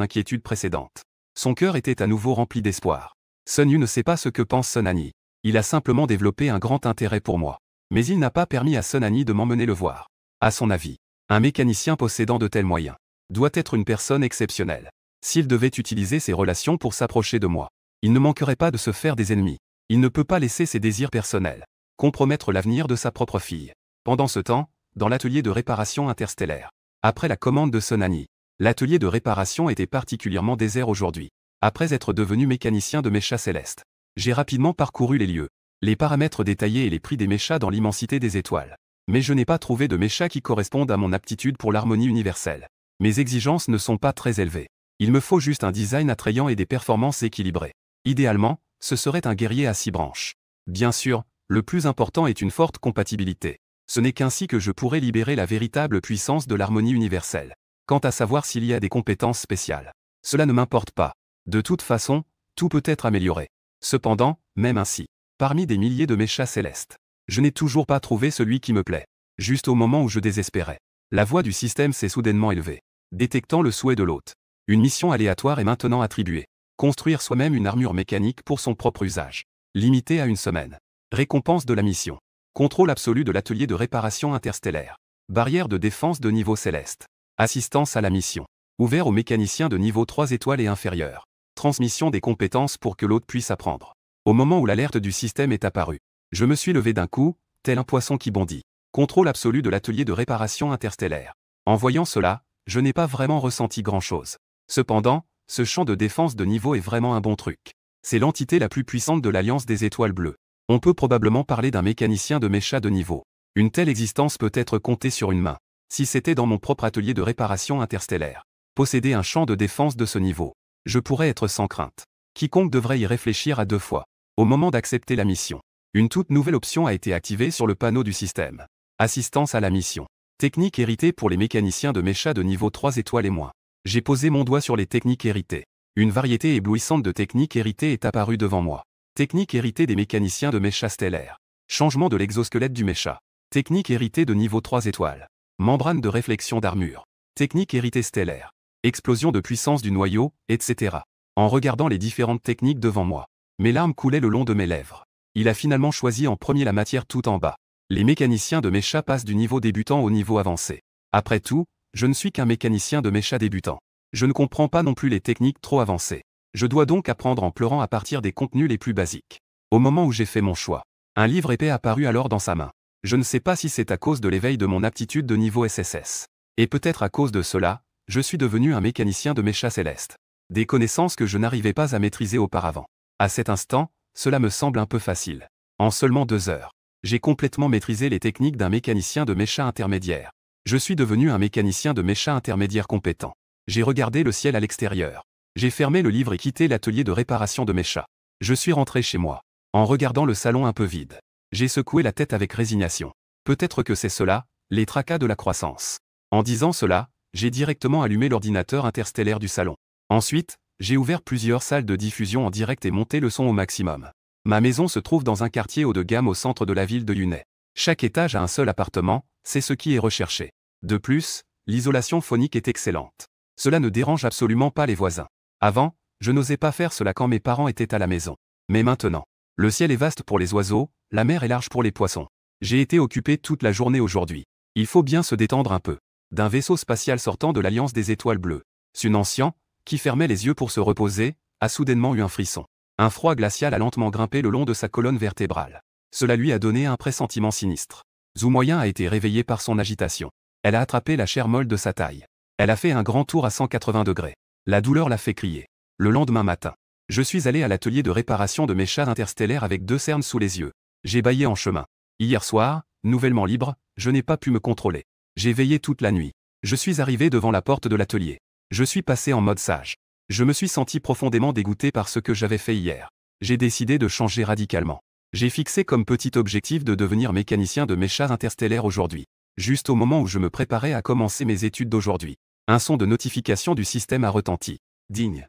inquiétude précédente. Son cœur était à nouveau rempli d'espoir. Sun Yu ne sait pas ce que pense Sun Annie. Il a simplement développé un grand intérêt pour moi. Mais il n'a pas permis à Sun Annie de m'emmener le voir. À son avis, un mécanicien possédant de tels moyens doit être une personne exceptionnelle. S'il devait utiliser ses relations pour s'approcher de moi, il ne manquerait pas de se faire des ennemis. Il ne peut pas laisser ses désirs personnels compromettre l'avenir de sa propre fille. Pendant ce temps, dans l'atelier de réparation interstellaire, après la commande de Sun Annie, l'atelier de réparation était particulièrement désert aujourd'hui. Après être devenu mécanicien de mécha céleste, j'ai rapidement parcouru les lieux, les paramètres détaillés et les prix des méchas dans l'immensité des étoiles. Mais je n'ai pas trouvé de méchas qui correspondent à mon aptitude pour l'harmonie universelle. Mes exigences ne sont pas très élevées. Il me faut juste un design attrayant et des performances équilibrées. Idéalement, ce serait un guerrier à 6 branches. Bien sûr, le plus important est une forte compatibilité. Ce n'est qu'ainsi que je pourrai libérer la véritable puissance de l'harmonie universelle. Quant à savoir s'il y a des compétences spéciales, cela ne m'importe pas. De toute façon, tout peut être amélioré. Cependant, même ainsi, parmi des milliers de méchas célestes, je n'ai toujours pas trouvé celui qui me plaît. Juste au moment où je désespérais, la voix du système s'est soudainement élevée, détectant le souhait de l'hôte. Une mission aléatoire est maintenant attribuée. Construire soi-même une armure mécanique pour son propre usage. Limitée à 1 semaine. Récompense de la mission. Contrôle absolu de l'atelier de réparation interstellaire. Barrière de défense de niveau céleste. Assistance à la mission. Ouvert aux mécaniciens de niveau 3 étoiles et inférieur. Transmission des compétences pour que l'hôte puisse apprendre. Au moment où l'alerte du système est apparue, je me suis levé d'un coup, tel un poisson qui bondit. Contrôle absolu de l'atelier de réparation interstellaire. En voyant cela, je n'ai pas vraiment ressenti grand-chose. Cependant, ce champ de défense de niveau est vraiment un bon truc. C'est l'entité la plus puissante de l'Alliance des Étoiles Bleues. On peut probablement parler d'un mécanicien de mécha de niveau. Une telle existence peut être comptée sur une main. Si c'était dans mon propre atelier de réparation interstellaire, posséder un champ de défense de ce niveau, je pourrais être sans crainte. Quiconque devrait y réfléchir à 2 fois. Au moment d'accepter la mission, une toute nouvelle option a été activée sur le panneau du système. Assistance à la mission. Technique héritée pour les mécaniciens de mécha de niveau 3 étoiles et moins. J'ai posé mon doigt sur les techniques héritées. Une variété éblouissante de techniques héritées est apparue devant moi. Technique héritée des mécaniciens de mécha stellaire. Changement de l'exosquelette du mécha. Technique héritée de niveau 3 étoiles. Membrane de réflexion d'armure. Technique héritée stellaire. Explosion de puissance du noyau, etc. En regardant les différentes techniques devant moi, mes larmes coulaient le long de mes lèvres. Il a finalement choisi en premier la matière tout en bas. Les mécaniciens de mécha passent du niveau débutant au niveau avancé. Après tout, je ne suis qu'un mécanicien de mécha débutant. Je ne comprends pas non plus les techniques trop avancées. Je dois donc apprendre en pleurant à partir des contenus les plus basiques. Au moment où j'ai fait mon choix, un livre épais apparut alors dans sa main. Je ne sais pas si c'est à cause de l'éveil de mon aptitude de niveau SSS. Et peut-être à cause de cela, je suis devenu un mécanicien de mécha céleste. Des connaissances que je n'arrivais pas à maîtriser auparavant. À cet instant, cela me semble un peu facile. En seulement 2 heures, j'ai complètement maîtrisé les techniques d'un mécanicien de mécha intermédiaire. Je suis devenu un mécanicien de mécha intermédiaire compétent. J'ai regardé le ciel à l'extérieur. J'ai fermé le livre et quitté l'atelier de réparation de mécha. Je suis rentré chez moi. En regardant le salon un peu vide, j'ai secoué la tête avec résignation. Peut-être que c'est cela, les tracas de la croissance. En disant cela, j'ai directement allumé l'ordinateur interstellaire du salon. Ensuite, j'ai ouvert plusieurs salles de diffusion en direct et monté le son au maximum. Ma maison se trouve dans un quartier haut de gamme au centre de la ville de Yunai. Chaque étage a un seul appartement, c'est ce qui est recherché. De plus, l'isolation phonique est excellente. Cela ne dérange absolument pas les voisins. Avant, je n'osais pas faire cela quand mes parents étaient à la maison. Mais maintenant, le ciel est vaste pour les oiseaux, la mer est large pour les poissons. J'ai été occupé toute la journée aujourd'hui. Il faut bien se détendre un peu. D'un vaisseau spatial sortant de l'Alliance des Étoiles Bleues, Sun Ancien, qui fermait les yeux pour se reposer, a soudainement eu un frisson. Un froid glacial a lentement grimpé le long de sa colonne vertébrale. Cela lui a donné un pressentiment sinistre. Zhu Moyen a été réveillé par son agitation. Elle a attrapé la chair molle de sa taille. Elle a fait un grand tour à 180 degrés. La douleur l'a fait crier. Le lendemain matin, je suis allé à l'atelier de réparation de mécha interstellaires avec 2 cernes sous les yeux. J'ai bâillé en chemin. Hier soir, nouvellement libre, je n'ai pas pu me contrôler. J'ai veillé toute la nuit. Je suis arrivé devant la porte de l'atelier. Je suis passé en mode sage. Je me suis senti profondément dégoûté par ce que j'avais fait hier. J'ai décidé de changer radicalement. J'ai fixé comme petit objectif de devenir mécanicien de mécha interstellaires aujourd'hui. Juste au moment où je me préparais à commencer mes études d'aujourd'hui, un son de notification du système a retenti. Digne.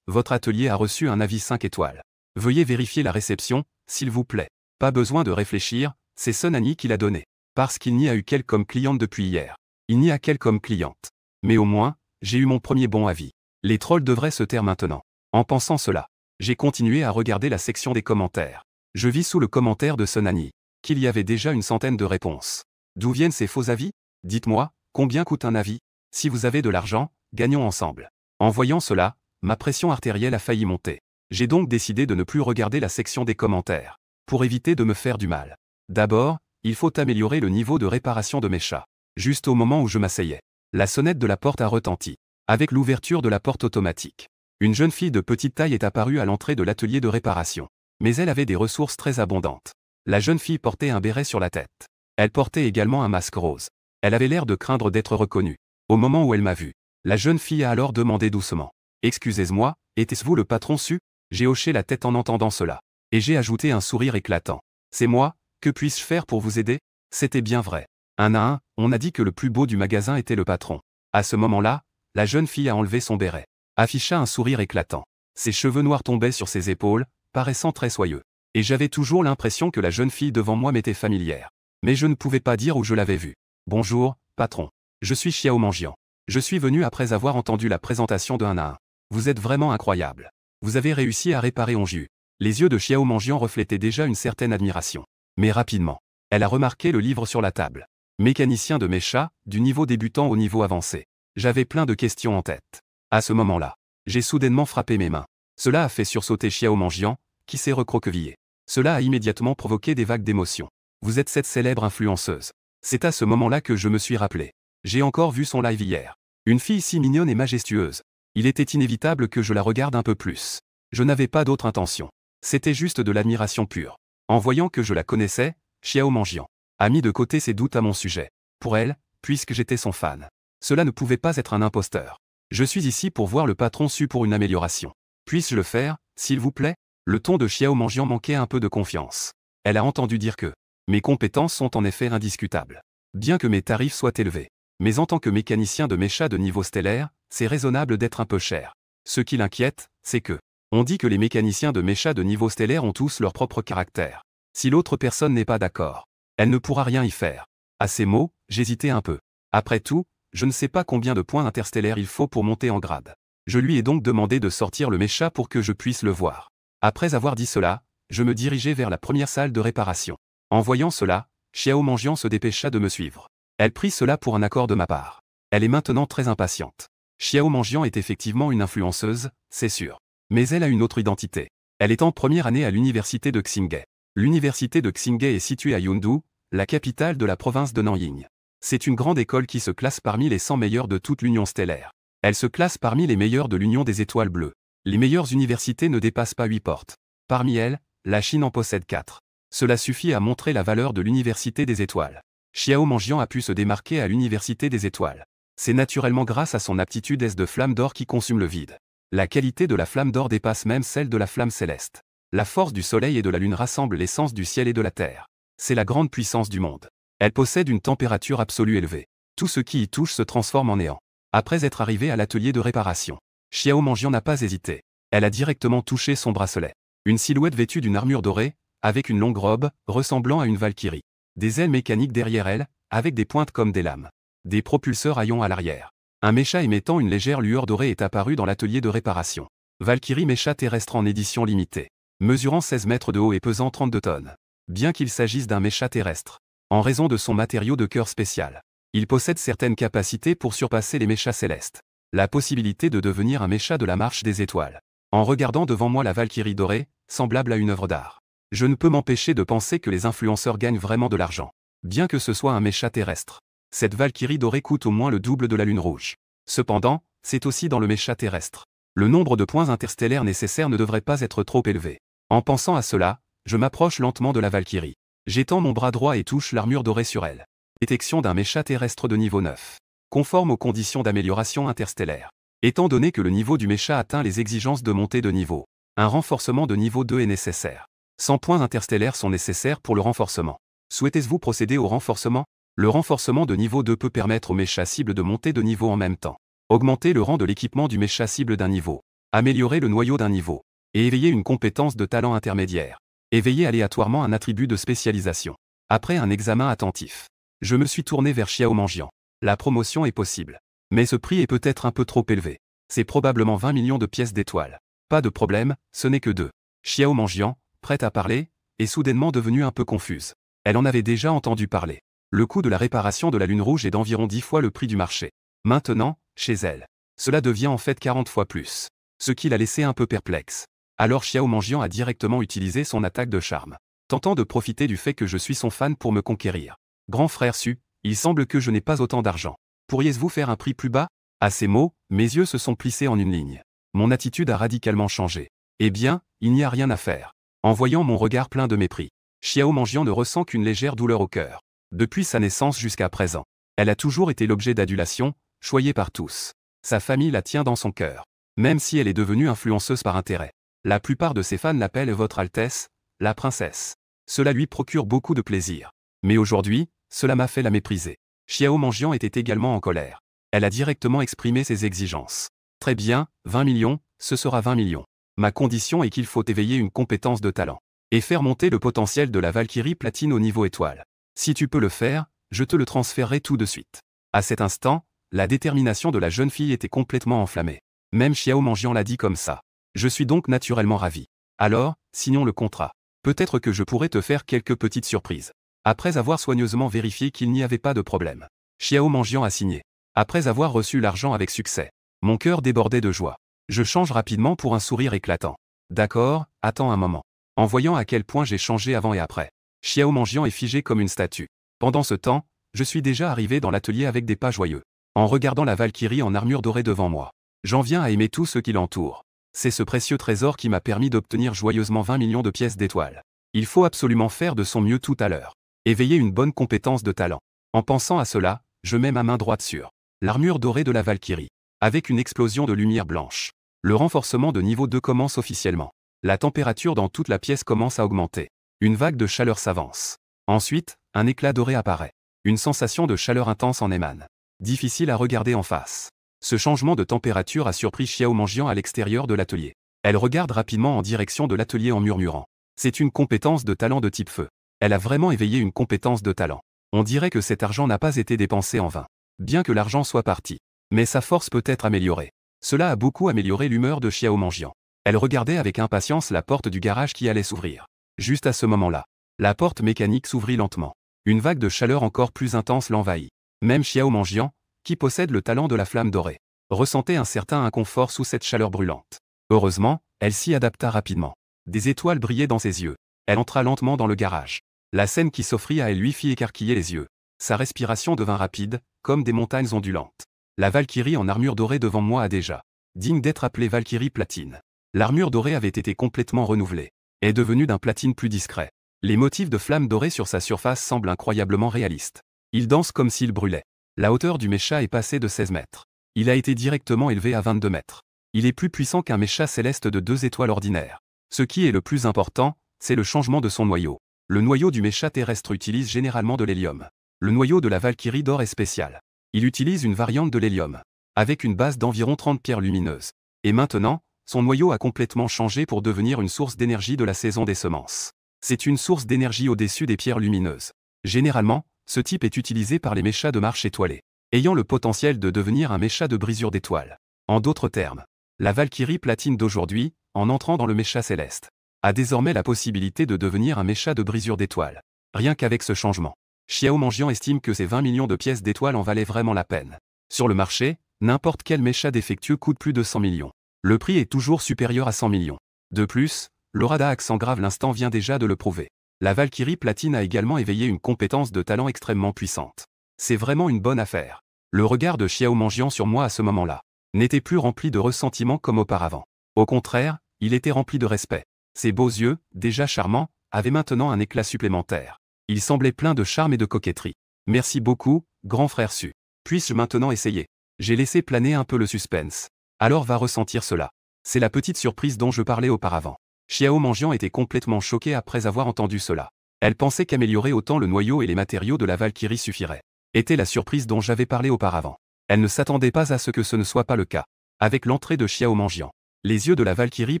Votre atelier a reçu un avis 5 étoiles. Veuillez vérifier la réception, s'il vous plaît. Pas besoin de réfléchir, c'est Sonani qui l'a donné. Parce qu'il n'y a eu qu'elle comme cliente depuis hier. Il n'y a qu'elle comme cliente. Mais au moins, j'ai eu mon premier bon avis. Les trolls devraient se taire maintenant. En pensant cela, j'ai continué à regarder la section des commentaires. Je vis sous le commentaire de Sonani qu'il y avait déjà une centaine de réponses. D'où viennent ces faux avis? Dites-moi, combien coûte un avis? Si vous avez de l'argent, gagnons ensemble. En voyant cela, ma pression artérielle a failli monter. J'ai donc décidé de ne plus regarder la section des commentaires, pour éviter de me faire du mal. D'abord, il faut améliorer le niveau de réparation de mes chats. Juste au moment où je m'asseyais, la sonnette de la porte a retenti. Avec l'ouverture de la porte automatique, une jeune fille de petite taille est apparue à l'entrée de l'atelier de réparation. Mais elle avait des ressources très abondantes. La jeune fille portait un béret sur la tête. Elle portait également un masque rose. Elle avait l'air de craindre d'être reconnue. Au moment où elle m'a vu, la jeune fille a alors demandé doucement. « Excusez-moi, était-ce vous le patron Su ?» J'ai hoché la tête en entendant cela. Et j'ai ajouté un sourire éclatant. « C'est moi, que puis-je faire pour vous aider ?» C'était bien vrai. Un à un, on a dit que le plus beau du magasin était le patron. À ce moment-là, la jeune fille a enlevé son béret, afficha un sourire éclatant. Ses cheveux noirs tombaient sur ses épaules, paraissant très soyeux. Et j'avais toujours l'impression que la jeune fille devant moi m'était familière. Mais je ne pouvais pas dire où je l'avais vue. « Bonjour, patron. Je suis Xiao Manjian. Je suis venu après avoir entendu la présentation de 1 à 1. Vous êtes vraiment incroyable. Vous avez réussi à réparer Onju. » Les yeux de Xiao Manjian reflétaient déjà une certaine admiration. Mais rapidement, elle a remarqué le livre sur la table. Mécanicien de mécha, du niveau débutant au niveau avancé. J'avais plein de questions en tête. À ce moment-là, j'ai soudainement frappé mes mains. Cela a fait sursauter Xiao Manjian, qui s'est recroquevillé. Cela a immédiatement provoqué des vagues d'émotions. Vous êtes cette célèbre influenceuse. C'est à ce moment-là que je me suis rappelé. J'ai encore vu son live hier. Une fille si mignonne et majestueuse. Il était inévitable que je la regarde un peu plus. Je n'avais pas d'autre intention. C'était juste de l'admiration pure. En voyant que je la connaissais, Xiao Manjian a mis de côté ses doutes à mon sujet. Pour elle, puisque j'étais son fan. Cela ne pouvait pas être un imposteur. Je suis ici pour voir le patron Su pour une amélioration. Puis-je le faire, s'il vous plaît? Le ton de Xiao Manjian manquait un peu de confiance. Elle a entendu dire que mes compétences sont en effet indiscutables. Bien que mes tarifs soient élevés. Mais en tant que mécanicien de mécha de niveau stellaire, c'est raisonnable d'être un peu cher. Ce qui l'inquiète, c'est que on dit que les mécaniciens de mécha de niveau stellaire ont tous leur propre caractère. Si l'autre personne n'est pas d'accord, elle ne pourra rien y faire. À ces mots, j'hésitais un peu. Après tout, je ne sais pas combien de points interstellaires il faut pour monter en grade. Je lui ai donc demandé de sortir le mécha pour que je puisse le voir. Après avoir dit cela, je me dirigeais vers la première salle de réparation. En voyant cela, Xiao Manjian se dépêcha de me suivre. Elle prit cela pour un accord de ma part. Elle est maintenant très impatiente. Xiao Manjian est effectivement une influenceuse, c'est sûr. Mais elle a une autre identité. Elle est en première année à l'université de Xingye. L'université de Xingye est située à Yundu, la capitale de la province de Nanying. C'est une grande école qui se classe parmi les 100 meilleures de toute l'Union stellaire. Elle se classe parmi les meilleures de l'Union des étoiles bleues. Les meilleures universités ne dépassent pas 8 portes. Parmi elles, la Chine en possède 4. Cela suffit à montrer la valeur de l'université des étoiles. Xiao Manjian a pu se démarquer à l'université des étoiles. C'est naturellement grâce à son aptitude de flamme d'or qui consume le vide. La qualité de la flamme d'or dépasse même celle de la flamme céleste. La force du soleil et de la lune rassemble l'essence du ciel et de la terre. C'est la grande puissance du monde. Elle possède une température absolue élevée. Tout ce qui y touche se transforme en néant. Après être arrivée à l'atelier de réparation, Xiao Manjian n'a pas hésité. Elle a directement touché son bracelet. Une silhouette vêtue d'une armure dorée, avec une longue robe, ressemblant à une valkyrie. Des ailes mécaniques derrière elle, avec des pointes comme des lames. Des propulseurs haillons à l'arrière. Un mecha émettant une légère lueur dorée est apparu dans l'atelier de réparation. Valkyrie mecha terrestre en édition limitée. Mesurant 16 mètres de haut et pesant 32 tonnes. Bien qu'il s'agisse d'un mecha terrestre, en raison de son matériau de cœur spécial, il possède certaines capacités pour surpasser les mechas célestes. La possibilité de devenir un mecha de la marche des étoiles. En regardant devant moi la Valkyrie dorée, semblable à une œuvre d'art, je ne peux m'empêcher de penser que les influenceurs gagnent vraiment de l'argent. Bien que ce soit un mecha terrestre, cette Valkyrie dorée coûte au moins le double de la Lune rouge. Cependant, c'est aussi dans le mecha terrestre. Le nombre de points interstellaires nécessaires ne devrait pas être trop élevé. En pensant à cela, je m'approche lentement de la Valkyrie. J'étends mon bras droit et touche l'armure dorée sur elle. Détection d'un mecha terrestre de niveau 9. Conforme aux conditions d'amélioration interstellaire. Étant donné que le niveau du mecha atteint les exigences de montée de niveau, un renforcement de niveau 2 est nécessaire. 100 points interstellaires sont nécessaires pour le renforcement. Souhaitez-vous procéder au renforcement? Le renforcement de niveau 2 peut permettre au mecha cible de monter de niveau en même temps. Augmenter le rang de l'équipement du mecha cible d'un niveau. Améliorer le noyau d'un niveau. Et éveiller une compétence de talent intermédiaire. Éveiller aléatoirement un attribut de spécialisation. Après un examen attentif, je me suis tourné vers Xiao Manjian. La promotion est possible. Mais ce prix est peut-être un peu trop élevé. C'est probablement 20 millions de pièces d'étoiles. Pas de problème, ce n'est que 2. Xiao Manjian, prête à parler, est soudainement devenue un peu confuse. Elle en avait déjà entendu parler. Le coût de la réparation de la Lune rouge est d'environ 10 fois le prix du marché. Maintenant, chez elle, cela devient en fait 40 fois plus. Ce qui l'a laissé un peu perplexe. Alors Xiao Manjian a directement utilisé son attaque de charme, tentant de profiter du fait que je suis son fan pour me conquérir. Grand frère Su, il semble que je n'ai pas autant d'argent. Pourriez-vous faire un prix plus bas? À ces mots, mes yeux se sont plissés en une ligne. Mon attitude a radicalement changé. Eh bien, il n'y a rien à faire. En voyant mon regard plein de mépris, Xiao Manjian ne ressent qu'une légère douleur au cœur. Depuis sa naissance jusqu'à présent, elle a toujours été l'objet d'adulation, choyée par tous. Sa famille la tient dans son cœur. Même si elle est devenue influenceuse par intérêt. La plupart de ses fans l'appellent Votre Altesse, la princesse. Cela lui procure beaucoup de plaisir. Mais aujourd'hui, cela m'a fait la mépriser. Xiao Manjian était également en colère. Elle a directement exprimé ses exigences. Très bien, 20 millions, ce sera 20 millions. Ma condition est qu'il faut éveiller une compétence de talent. Et faire monter le potentiel de la Valkyrie platine au niveau étoile. Si tu peux le faire, je te le transférerai tout de suite. À cet instant, la détermination de la jeune fille était complètement enflammée. Même Xiao Manjian l'a dit comme ça. Je suis donc naturellement ravi. Alors, signons le contrat. Peut-être que je pourrais te faire quelques petites surprises. Après avoir soigneusement vérifié qu'il n'y avait pas de problème, Xiao Manjian a signé. Après avoir reçu l'argent avec succès, mon cœur débordait de joie. Je change rapidement pour un sourire éclatant. D'accord, attends un moment. En voyant à quel point j'ai changé avant et après, Xiao Manjian est figé comme une statue. Pendant ce temps, je suis déjà arrivé dans l'atelier avec des pas joyeux. En regardant la Valkyrie en armure dorée devant moi, j'en viens à aimer tout ce qui l'entoure. C'est ce précieux trésor qui m'a permis d'obtenir joyeusement 20 millions de pièces d'étoiles. Il faut absolument faire de son mieux tout à l'heure. Éveiller une bonne compétence de talent. En pensant à cela, je mets ma main droite sur l'armure dorée de la Valkyrie. Avec une explosion de lumière blanche. Le renforcement de niveau 2 commence officiellement. La température dans toute la pièce commence à augmenter. Une vague de chaleur s'avance. Ensuite, un éclat doré apparaît. Une sensation de chaleur intense en émane. Difficile à regarder en face. Ce changement de température a surpris Xiao Manjian à l'extérieur de l'atelier. Elle regarde rapidement en direction de l'atelier en murmurant. C'est une compétence de talent de type feu. Elle a vraiment éveillé une compétence de talent. On dirait que cet argent n'a pas été dépensé en vain. Bien que l'argent soit parti. Mais sa force peut être améliorée. Cela a beaucoup amélioré l'humeur de Xiao Manjian. Elle regardait avec impatience la porte du garage qui allait s'ouvrir. Juste à ce moment-là, la porte mécanique s'ouvrit lentement. Une vague de chaleur encore plus intense l'envahit. Même Xiao Manjian, qui possède le talent de la flamme dorée, ressentait un certain inconfort sous cette chaleur brûlante. Heureusement, elle s'y adapta rapidement. Des étoiles brillaient dans ses yeux. Elle entra lentement dans le garage. La scène qui s'offrit à elle lui fit écarquiller les yeux. Sa respiration devint rapide, comme des montagnes ondulantes. La Valkyrie en armure dorée devant moi a déjà digne d'être appelée Valkyrie platine. L'armure dorée avait été complètement renouvelée. Est devenue d'un platine plus discret. Les motifs de flammes dorées sur sa surface semblent incroyablement réalistes. Il danse comme s'il brûlait. La hauteur du mecha est passée de 16 mètres. Il a été directement élevé à 22 mètres. Il est plus puissant qu'un mecha céleste de 2 étoiles ordinaires. Ce qui est le plus important, c'est le changement de son noyau. Le noyau du mecha terrestre utilise généralement de l'hélium. Le noyau de la Valkyrie d'or est spécial. Il utilise une variante de l'hélium, avec une base d'environ 30 pierres lumineuses. Et maintenant, son noyau a complètement changé pour devenir une source d'énergie de la saison des semences. C'est une source d'énergie au-dessus des pierres lumineuses. Généralement, ce type est utilisé par les mechas de marche étoilée, ayant le potentiel de devenir un mecha de brisure d'étoiles. En d'autres termes, la Valkyrie platine d'aujourd'hui, en entrant dans le mecha céleste, a désormais la possibilité de devenir un mecha de brisure d'étoiles. Rien qu'avec ce changement, Xiao Manjian estime que ces 20 millions de pièces d'étoiles en valaient vraiment la peine. Sur le marché, n'importe quel mecha défectueux coûte plus de 100 millions. Le prix est toujours supérieur à 100 millions. De plus, l'Orada accent grave l'instant vient déjà de le prouver. La Valkyrie platine a également éveillé une compétence de talent extrêmement puissante. C'est vraiment une bonne affaire. Le regard de Xiao Manjian sur moi à ce moment-là n'était plus rempli de ressentiment comme auparavant. Au contraire, il était rempli de respect. Ses beaux yeux, déjà charmants, avaient maintenant un éclat supplémentaire. Il semblait plein de charme et de coquetterie. Merci beaucoup, grand frère Su. Puisse-je maintenant essayer? J'ai laissé planer un peu le suspense. Alors va ressentir cela. C'est la petite surprise dont je parlais auparavant. Xiao Manjian était complètement choquée après avoir entendu cela. Elle pensait qu'améliorer autant le noyau et les matériaux de la Valkyrie suffirait. Était la surprise dont j'avais parlé auparavant. Elle ne s'attendait pas à ce que ce ne soit pas le cas. Avec l'entrée de Xiao Manjian, les yeux de la Valkyrie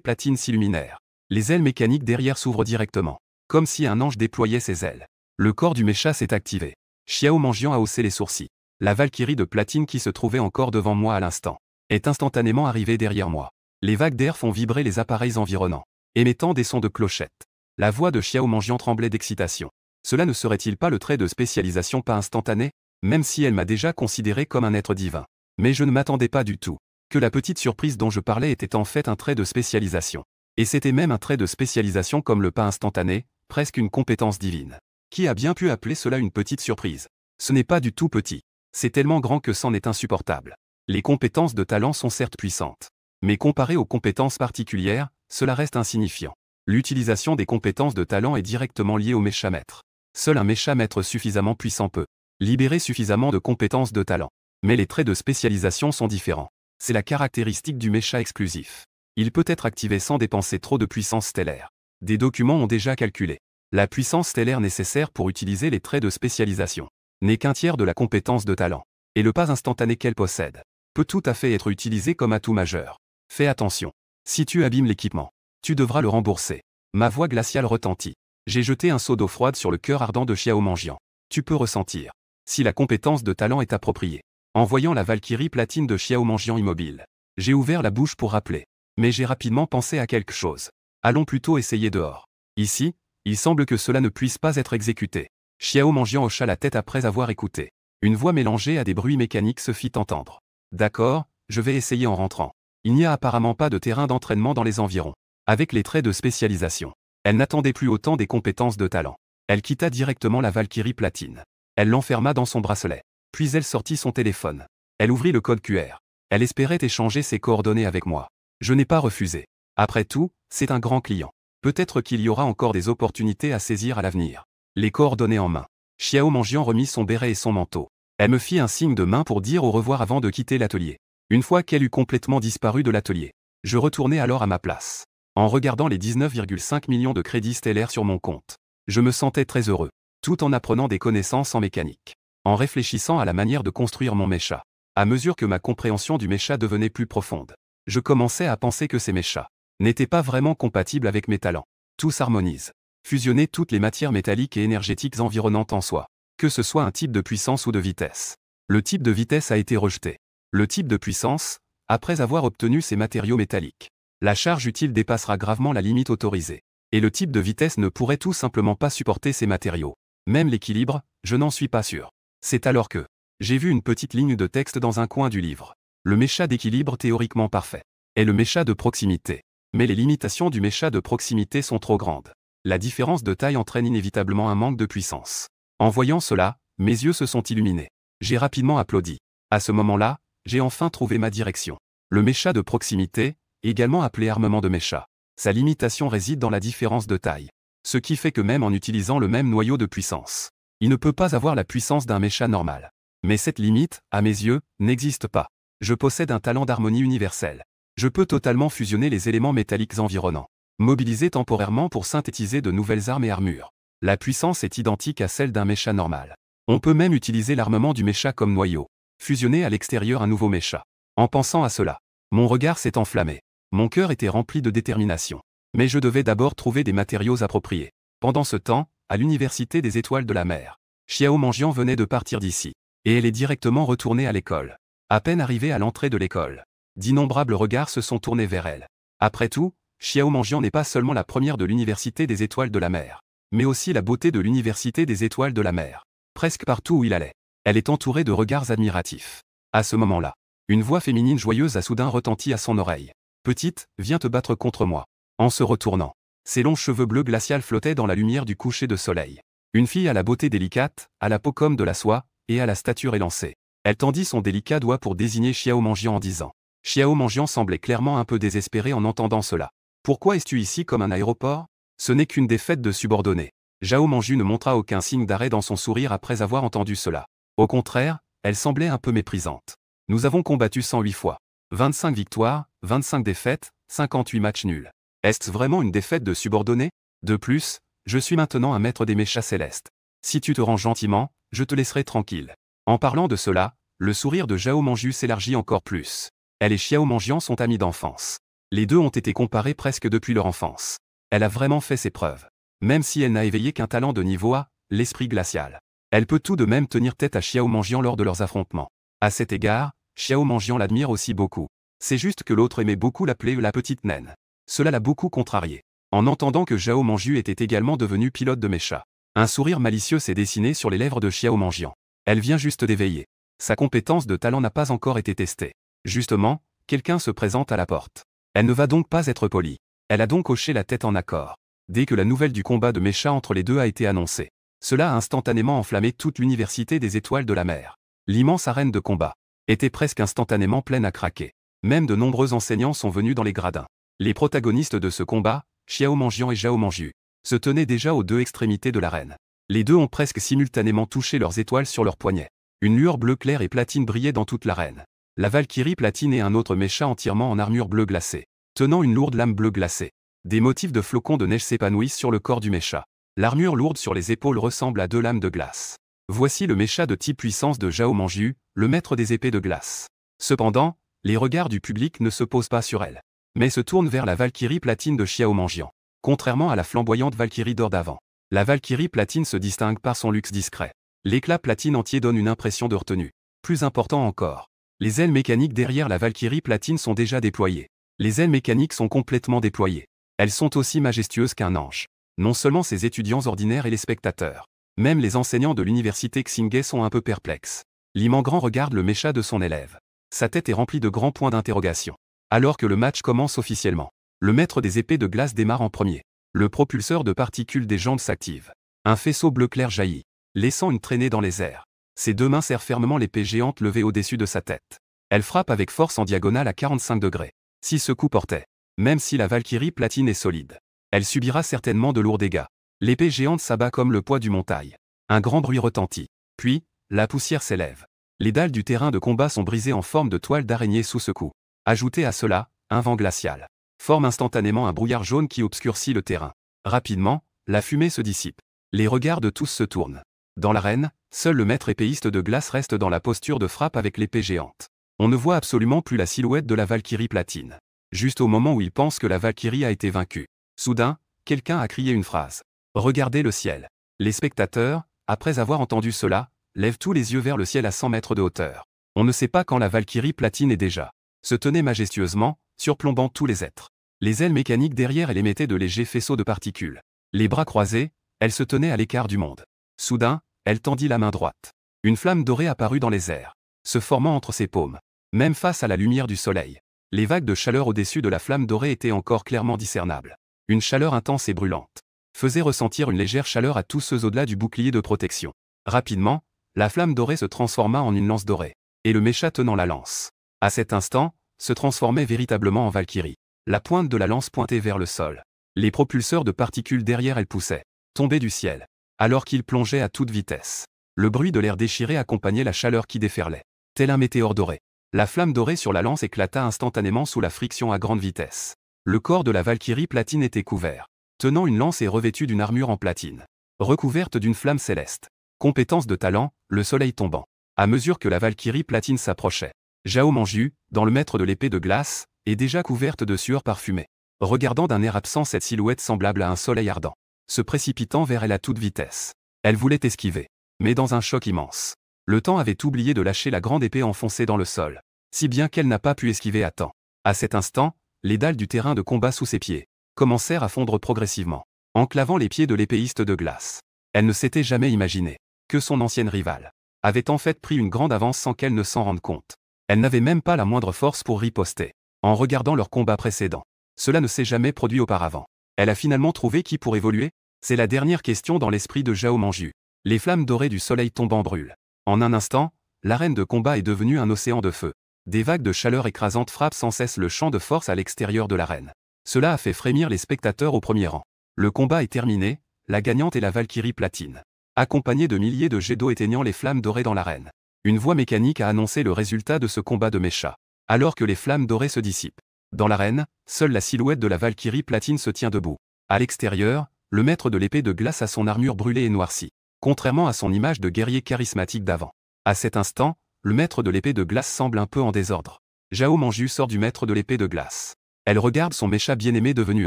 platine s'illuminèrent. Les ailes mécaniques derrière s'ouvrent directement, comme si un ange déployait ses ailes. Le corps du mecha s'est activé. Xiao Manjian a haussé les sourcils. La Valkyrie de platine qui se trouvait encore devant moi à l'instant est instantanément arrivée derrière moi. Les vagues d'air font vibrer les appareils environnants, émettant des sons de clochettes. La voix de Xiao Manjian tremblait d'excitation. Cela ne serait-il pas le trait de spécialisation pas instantané, même si elle m'a déjà considéré comme un être divin? Mais je ne m'attendais pas du tout que la petite surprise dont je parlais était en fait un trait de spécialisation. Et c'était même un trait de spécialisation comme le pas instantané, presque une compétence divine. Qui a bien pu appeler cela une petite surprise? Ce n'est pas du tout petit. C'est tellement grand que c'en est insupportable. Les compétences de talent sont certes puissantes, mais comparées aux compétences particulières, cela reste insignifiant. L'utilisation des compétences de talent est directement liée au mecha maître. Seul un mecha maître suffisamment puissant peut libérer suffisamment de compétences de talent. Mais les traits de spécialisation sont différents. C'est la caractéristique du mecha exclusif. Il peut être activé sans dépenser trop de puissance stellaire. Des documents ont déjà calculé. La puissance stellaire nécessaire pour utiliser les traits de spécialisation n'est qu'un tiers de la compétence de talent. Et le pas instantané qu'elle possède peut tout à fait être utilisé comme atout majeur. Fais attention. Si tu abîmes l'équipement, tu devras le rembourser. Ma voix glaciale retentit. J'ai jeté un seau d'eau froide sur le cœur ardent de Xiao Manjian. Tu peux ressentir si la compétence de talent est appropriée. En voyant la Valkyrie platine de Xiao Manjian immobile, j'ai ouvert la bouche pour rappeler. Mais j'ai rapidement pensé à quelque chose. Allons plutôt essayer dehors. Ici, il semble que cela ne puisse pas être exécuté. Xiao Manjian hocha la tête après avoir écouté. Une voix mélangée à des bruits mécaniques se fit entendre. D'accord, je vais essayer en rentrant. Il n'y a apparemment pas de terrain d'entraînement dans les environs. Avec les traits de spécialisation, elle n'attendait plus autant des compétences de talent. Elle quitta directement la Valkyrie platine. Elle l'enferma dans son bracelet. Puis elle sortit son téléphone. Elle ouvrit le code QR. Elle espérait échanger ses coordonnées avec moi. Je n'ai pas refusé. Après tout, c'est un grand client. Peut-être qu'il y aura encore des opportunités à saisir à l'avenir. Les coordonnées en main, Xiao Manjian remit son béret et son manteau. Elle me fit un signe de main pour dire au revoir avant de quitter l'atelier. Une fois qu'elle eut complètement disparu de l'atelier, je retournai alors à ma place. En regardant les 19,5 millions de crédits stellaires sur mon compte, je me sentais très heureux, tout en apprenant des connaissances en mécanique. En réfléchissant à la manière de construire mon mecha, à mesure que ma compréhension du mecha devenait plus profonde, je commençais à penser que ces mechas n'étaient pas vraiment compatibles avec mes talents. Tout s'harmonise. Fusionner toutes les matières métalliques et énergétiques environnantes en soi, que ce soit un type de puissance ou de vitesse. Le type de vitesse a été rejeté. Le type de puissance, après avoir obtenu ces matériaux métalliques, la charge utile dépassera gravement la limite autorisée. Et le type de vitesse ne pourrait tout simplement pas supporter ces matériaux. Même l'équilibre, je n'en suis pas sûr. C'est alors que j'ai vu une petite ligne de texte dans un coin du livre. Le mécha d'équilibre théoriquement parfait est le mécha de proximité. Mais les limitations du mécha de proximité sont trop grandes. La différence de taille entraîne inévitablement un manque de puissance. En voyant cela, mes yeux se sont illuminés. J'ai rapidement applaudi. À ce moment-là, j'ai enfin trouvé ma direction. Le mécha de proximité, également appelé armement de mécha. Sa limitation réside dans la différence de taille. Ce qui fait que même en utilisant le même noyau de puissance, il ne peut pas avoir la puissance d'un mécha normal. Mais cette limite, à mes yeux, n'existe pas. Je possède un talent d'harmonie universel. Je peux totalement fusionner les éléments métalliques environnants, mobiliser temporairement pour synthétiser de nouvelles armes et armures. La puissance est identique à celle d'un mécha normal. On peut même utiliser l'armement du mécha comme noyau, fusionner à l'extérieur un nouveau mécha. En pensant à cela, mon regard s'est enflammé. Mon cœur était rempli de détermination. Mais je devais d'abord trouver des matériaux appropriés. Pendant ce temps, à l'université des étoiles de la mer, Xiao Manjian venait de partir d'ici, et elle est directement retournée à l'école. À peine arrivée à l'entrée de l'école, d'innombrables regards se sont tournés vers elle. Après tout, Xiao Manjian n'est pas seulement la première de l'université des étoiles de la mer, mais aussi la beauté de l'université des étoiles de la mer. Presque partout où il allait, elle est entourée de regards admiratifs. À ce moment-là, une voix féminine joyeuse a soudain retenti à son oreille. « Petite, viens te battre contre moi. » En se retournant, ses longs cheveux bleus glacial flottaient dans la lumière du coucher de soleil. Une fille à la beauté délicate, à la peau comme de la soie, et à la stature élancée. Elle tendit son délicat doigt pour désigner Xiao Manjian en disant. Xiao Manjian semblait clairement un peu désespéré en entendant cela. « Pourquoi es-tu ici comme un aéroport ? Ce n'est qu'une défaite de subordonnés. » Zhao Manju ne montra aucun signe d'arrêt dans son sourire après avoir entendu cela. Au contraire, elle semblait un peu méprisante. « Nous avons combattu 108 fois. 25 victoires, 25 défaites, 58 matchs nuls. Est-ce vraiment une défaite de subordonnés ? De plus, je suis maintenant un maître des méchas célestes. Si tu te rends gentiment, je te laisserai tranquille. » En parlant de cela, le sourire de Zhao Manju s'élargit encore plus. Elle et Xiao Manjian sont amies d'enfance. Les deux ont été comparés presque depuis leur enfance. Elle a vraiment fait ses preuves. Même si elle n'a éveillé qu'un talent de niveau A, l'esprit glacial. Elle peut tout de même tenir tête à Xiao Manjian lors de leurs affrontements. À cet égard, Xiao Manjian l'admire aussi beaucoup. C'est juste que l'autre aimait beaucoup l'appeler la petite naine. Cela l'a beaucoup contrarié. En entendant que Zhao Manju était également devenu pilote de mécha, un sourire malicieux s'est dessiné sur les lèvres de Xiao Manjian. Elle vient juste d'éveiller. Sa compétence de talent n'a pas encore été testée. Justement, quelqu'un se présente à la porte. Elle ne va donc pas être polie. Elle a donc hoché la tête en accord. Dès que la nouvelle du combat de mécha entre les deux a été annoncée, cela a instantanément enflammé toute l'université des étoiles de la mer. L'immense arène de combat était presque instantanément pleine à craquer. Même de nombreux enseignants sont venus dans les gradins. Les protagonistes de ce combat, Xiao Manjian et Zhao Manju, se tenaient déjà aux deux extrémités de l'arène. Les deux ont presque simultanément touché leurs étoiles sur leurs poignets. Une lueur bleu clair et platine brillait dans toute l'arène. La Valkyrie platine et un autre mécha entièrement en armure bleue glacée, tenant une lourde lame bleue glacée. Des motifs de flocons de neige s'épanouissent sur le corps du mécha. L'armure lourde sur les épaules ressemble à deux lames de glace. Voici le mécha de type puissance de Zhao Manju, le maître des épées de glace. Cependant, les regards du public ne se posent pas sur elle, mais se tournent vers la Valkyrie platine de Xiao Manjian. Contrairement à la flamboyante Valkyrie d'or d'avant, la Valkyrie platine se distingue par son luxe discret. L'éclat platine entier donne une impression de retenue. Plus important encore, les ailes mécaniques derrière la Valkyrie platine sont déjà déployées. Les ailes mécaniques sont complètement déployées. Elles sont aussi majestueuses qu'un ange. Non seulement ses étudiants ordinaires et les spectateurs, même les enseignants de l'université Xingye sont un peu perplexes. Liman Grand regarde le mécha de son élève. Sa tête est remplie de grands points d'interrogation. Alors que le match commence officiellement, le maître des épées de glace démarre en premier. Le propulseur de particules des jambes s'active. Un faisceau bleu clair jaillit, laissant une traînée dans les airs. Ses deux mains serrent fermement l'épée géante levée au-dessus de sa tête. Elle frappe avec force en diagonale à 45 degrés. Si ce coup portait, même si la Valkyrie platine est solide, elle subira certainement de lourds dégâts. L'épée géante s'abat comme le poids du montagne. Un grand bruit retentit. Puis, la poussière s'élève. Les dalles du terrain de combat sont brisées en forme de toile d'araignée sous ce coup. Ajoutez à cela, un vent glacial forme instantanément un brouillard jaune qui obscurcit le terrain. Rapidement, la fumée se dissipe. Les regards de tous se tournent. Dans l'arène, seul le maître épéiste de glace reste dans la posture de frappe avec l'épée géante. On ne voit absolument plus la silhouette de la Valkyrie platine. Juste au moment où il pense que la Valkyrie a été vaincue. Soudain, quelqu'un a crié une phrase. Regardez le ciel. Les spectateurs, après avoir entendu cela, lèvent tous les yeux vers le ciel à 100 mètres de hauteur. On ne sait pas quand la Valkyrie platine est déjà se tenait majestueusement, surplombant tous les êtres. Les ailes mécaniques derrière elle émettaient de légers faisceaux de particules. Les bras croisés, elle se tenait à l'écart du monde. Soudain, elle tendit la main droite. Une flamme dorée apparut dans les airs, se formant entre ses paumes. Même face à la lumière du soleil, les vagues de chaleur au-dessus de la flamme dorée étaient encore clairement discernables. Une chaleur intense et brûlante faisait ressentir une légère chaleur à tous ceux au-delà du bouclier de protection. Rapidement, la flamme dorée se transforma en une lance dorée, et le mécha tenant la lance, à cet instant, se transformait véritablement en Valkyrie. La pointe de la lance pointait vers le sol. Les propulseurs de particules derrière elle poussaient, tombaient du ciel, alors qu'il plongeait à toute vitesse. Le bruit de l'air déchiré accompagnait la chaleur qui déferlait, tel un météore doré. La flamme dorée sur la lance éclata instantanément sous la friction à grande vitesse. Le corps de la Valkyrie platine était couvert, tenant une lance et revêtu d'une armure en platine, recouverte d'une flamme céleste. Compétence de talent, le soleil tombant. À mesure que la Valkyrie platine s'approchait, Zhao Manju, dans le maître de l'épée de glace, est déjà couverte de sueur parfumée. Regardant d'un air absent cette silhouette semblable à un soleil ardent, se précipitant vers elle à toute vitesse. Elle voulait esquiver, mais dans un choc immense. Le temps avait oublié de lâcher la grande épée enfoncée dans le sol, si bien qu'elle n'a pas pu esquiver à temps. À cet instant, les dalles du terrain de combat sous ses pieds commencèrent à fondre progressivement, enclavant les pieds de l'épéiste de glace. Elle ne s'était jamais imaginé que son ancienne rivale avait en fait pris une grande avance sans qu'elle ne s'en rende compte. Elle n'avait même pas la moindre force pour riposter. En regardant leur combat précédent, cela ne s'est jamais produit auparavant. Elle a finalement trouvé qui pour évoluer? C'est la dernière question dans l'esprit de Zhao Manju. Les flammes dorées du soleil tombant brûlent. En un instant, l'arène de combat est devenue un océan de feu. Des vagues de chaleur écrasante frappent sans cesse le champ de force à l'extérieur de l'arène. Cela a fait frémir les spectateurs au premier rang. Le combat est terminé, la gagnante est la Valkyrie platine, accompagnée de milliers de jets d'eau éteignant les flammes dorées dans l'arène. Une voix mécanique a annoncé le résultat de ce combat de mécha. Alors que les flammes dorées se dissipent dans l'arène, seule la silhouette de la Valkyrie platine se tient debout. À l'extérieur, le maître de l'épée de glace a son armure brûlée et noircie, contrairement à son image de guerrier charismatique d'avant. À cet instant, le maître de l'épée de glace semble un peu en désordre. Zhao Manju sort du maître de l'épée de glace. Elle regarde son mécha bien-aimé devenu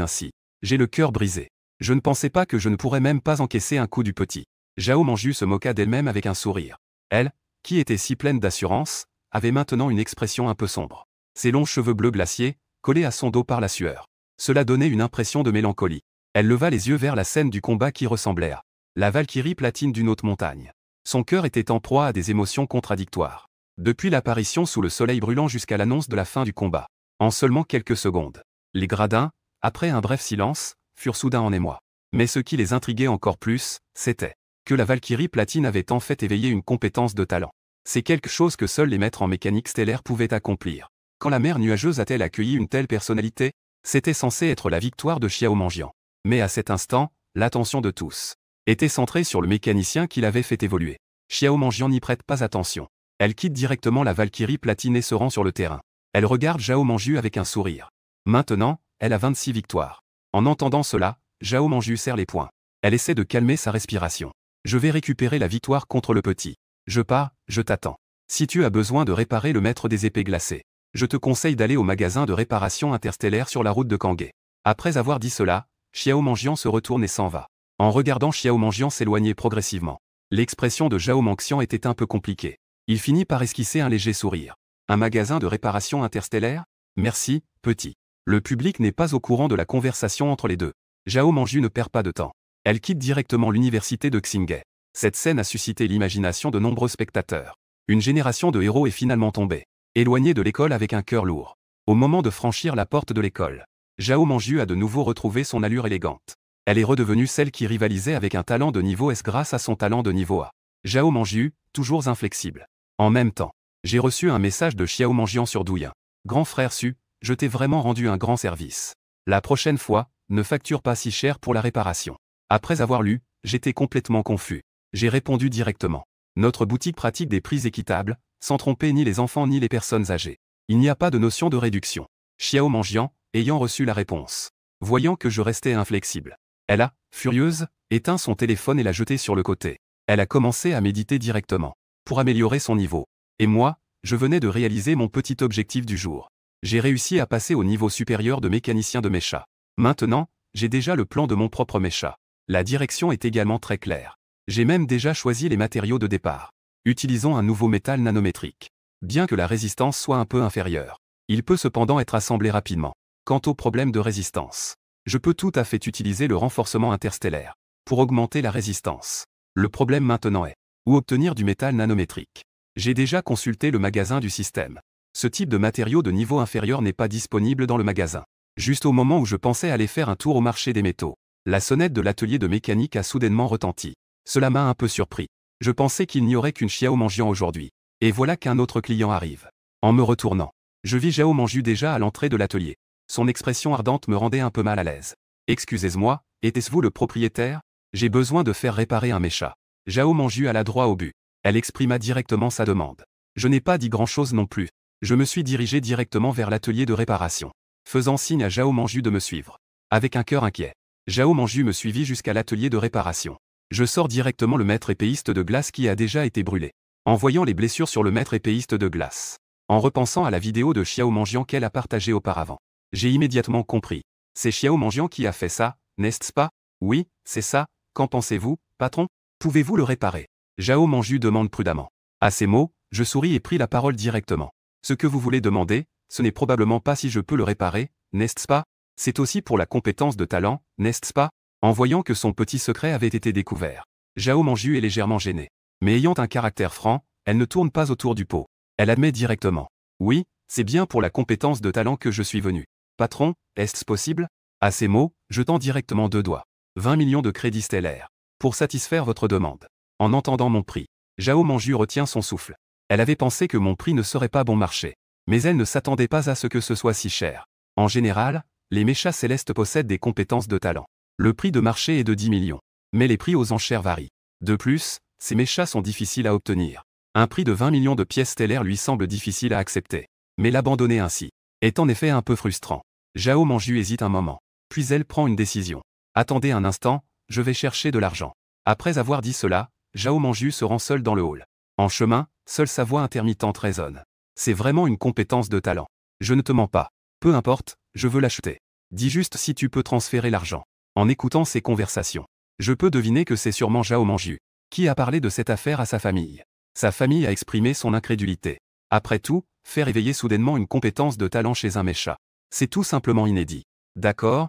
ainsi. J'ai le cœur brisé. Je ne pensais pas que je ne pourrais même pas encaisser un coup du petit. Zhao Manju se moqua d'elle-même avec un sourire. Elle, qui était si pleine d'assurance, avait maintenant une expression un peu sombre. Ses longs cheveux bleus glaciers, collés à son dos par la sueur. Cela donnait une impression de mélancolie. Elle leva les yeux vers la scène du combat qui ressemblait à la Valkyrie platine d'une haute montagne. Son cœur était en proie à des émotions contradictoires. Depuis l'apparition sous le soleil brûlant jusqu'à l'annonce de la fin du combat, en seulement quelques secondes, les gradins, après un bref silence, furent soudain en émoi. Mais ce qui les intriguait encore plus, c'était que la Valkyrie platine avait en fait éveillé une compétence de talent. C'est quelque chose que seuls les maîtres en mécanique stellaire pouvaient accomplir. Quand la mer nuageuse a-t-elle accueilli une telle personnalité? C'était censé être la victoire de Xiao Manjian. Mais à cet instant, l'attention de tous était centrée sur le mécanicien qui l'avait fait évoluer. Xiao Manjian n'y prête pas attention. Elle quitte directement la Valkyrie platine et se rend sur le terrain. Elle regarde Zhao Manju avec un sourire. Maintenant, elle a 26 victoires. En entendant cela, Zhao Manju serre les poings. Elle essaie de calmer sa respiration. Je vais récupérer la victoire contre le petit. Je pars, je t'attends. Si tu as besoin de réparer le maître des épées glacées, je te conseille d'aller au magasin de réparation interstellaire sur la route de Kangé. Après avoir dit cela, Xiao Manjian se retourne et s'en va. En regardant Xiao Manjian s'éloigner progressivement, l'expression de Zhao Manxian était un peu compliquée. Il finit par esquisser un léger sourire. Un magasin de réparation interstellaire? Merci, petit. Le public n'est pas au courant de la conversation entre les deux. Zhao Manju ne perd pas de temps. Elle quitte directement l'université de Xingye. Cette scène a suscité l'imagination de nombreux spectateurs. Une génération de héros est finalement tombée, éloignée de l'école avec un cœur lourd. Au moment de franchir la porte de l'école, Zhao Manju a de nouveau retrouvé son allure élégante. Elle est redevenue celle qui rivalisait avec un talent de niveau S grâce à son talent de niveau A. Zhao Manju, toujours inflexible. En même temps, j'ai reçu un message de Xiao Manjian sur Douyin. Grand frère Su, je t'ai vraiment rendu un grand service. La prochaine fois, ne facture pas si cher pour la réparation. Après avoir lu, j'étais complètement confus. J'ai répondu directement. Notre boutique pratique des prix équitables, sans tromper ni les enfants ni les personnes âgées. Il n'y a pas de notion de réduction. Xiao Manjian, ayant reçu la réponse, voyant que je restais inflexible, elle a, furieuse, éteint son téléphone et l'a jeté sur le côté. Elle a commencé à méditer directement, pour améliorer son niveau. Et moi, je venais de réaliser mon petit objectif du jour. J'ai réussi à passer au niveau supérieur de mécanicien de mécha. Maintenant, j'ai déjà le plan de mon propre mécha. La direction est également très claire. J'ai même déjà choisi les matériaux de départ. Utilisons un nouveau métal nanométrique. Bien que la résistance soit un peu inférieure, il peut cependant être assemblé rapidement. Quant au problème de résistance, je peux tout à fait utiliser le renforcement interstellaire pour augmenter la résistance. Le problème maintenant est, où obtenir du métal nanométrique? J'ai déjà consulté le magasin du système. Ce type de matériau de niveau inférieur n'est pas disponible dans le magasin. Juste au moment où je pensais aller faire un tour au marché des métaux, la sonnette de l'atelier de mécanique a soudainement retenti. Cela m'a un peu surpris. Je pensais qu'il n'y aurait qu'une Xiao Manjian aujourd'hui. Et voilà qu'un autre client arrive. En me retournant, je vis Zhao Manju déjà à l'entrée de l'atelier. Son expression ardente me rendait un peu mal à l'aise. Excusez-moi, était-ce vous le propriétaire? J'ai besoin de faire réparer un mécha. Zhao Manju alla droit au but. Elle exprima directement sa demande. Je n'ai pas dit grand-chose non plus. Je me suis dirigé directement vers l'atelier de réparation, faisant signe à Zhao Manju de me suivre. Avec un cœur inquiet, Zhao Manju me suivit jusqu'à l'atelier de réparation. Je sors directement le maître épéiste de glace qui a déjà été brûlé. En voyant les blessures sur le maître épéiste de glace, en repensant à la vidéo de Xiao Manjian qu'elle a partagée auparavant, j'ai immédiatement compris. C'est Xiao Manjian qui a fait ça, n'est-ce pas? Oui, c'est ça. Qu'en pensez-vous, patron? Pouvez-vous le réparer? Zhao Manju demande prudemment. À ces mots, je souris et pris la parole directement. Ce que vous voulez demander, ce n'est probablement pas si je peux le réparer, n'est-ce pas? C'est aussi pour la compétence de talent, n'est-ce pas? En voyant que son petit secret avait été découvert, Zhao Manju est légèrement gênée. Mais ayant un caractère franc, elle ne tourne pas autour du pot. Elle admet directement. Oui, c'est bien pour la compétence de talent que je suis venu. Patron, est-ce possible? À ces mots, je tends directement 2 doigts. 20 millions de crédits stellaires. Pour satisfaire votre demande. En entendant mon prix, Zhao Manju retient son souffle. Elle avait pensé que mon prix ne serait pas bon marché. Mais elle ne s'attendait pas à ce que ce soit si cher. En général, les méchas célestes possèdent des compétences de talent. Le prix de marché est de 10 millions. Mais les prix aux enchères varient. De plus, ces méchas sont difficiles à obtenir. Un prix de 20 millions de pièces stellaires lui semble difficile à accepter. Mais l'abandonner ainsi est en effet un peu frustrant. Zhao Manju hésite un moment. Puis elle prend une décision. Attendez un instant, je vais chercher de l'argent. Après avoir dit cela, Zhao Manju se rend seul dans le hall. En chemin, seule sa voix intermittente résonne. C'est vraiment une compétence de talent. Je ne te mens pas. Peu importe, je veux l'acheter. Dis juste si tu peux transférer l'argent. En écoutant ces conversations, je peux deviner que c'est sûrement Zhao Manju qui a parlé de cette affaire à sa famille. Sa famille a exprimé son incrédulité. Après tout, faire éveiller soudainement une compétence de talent chez un mécha, c'est tout simplement inédit. D'accord,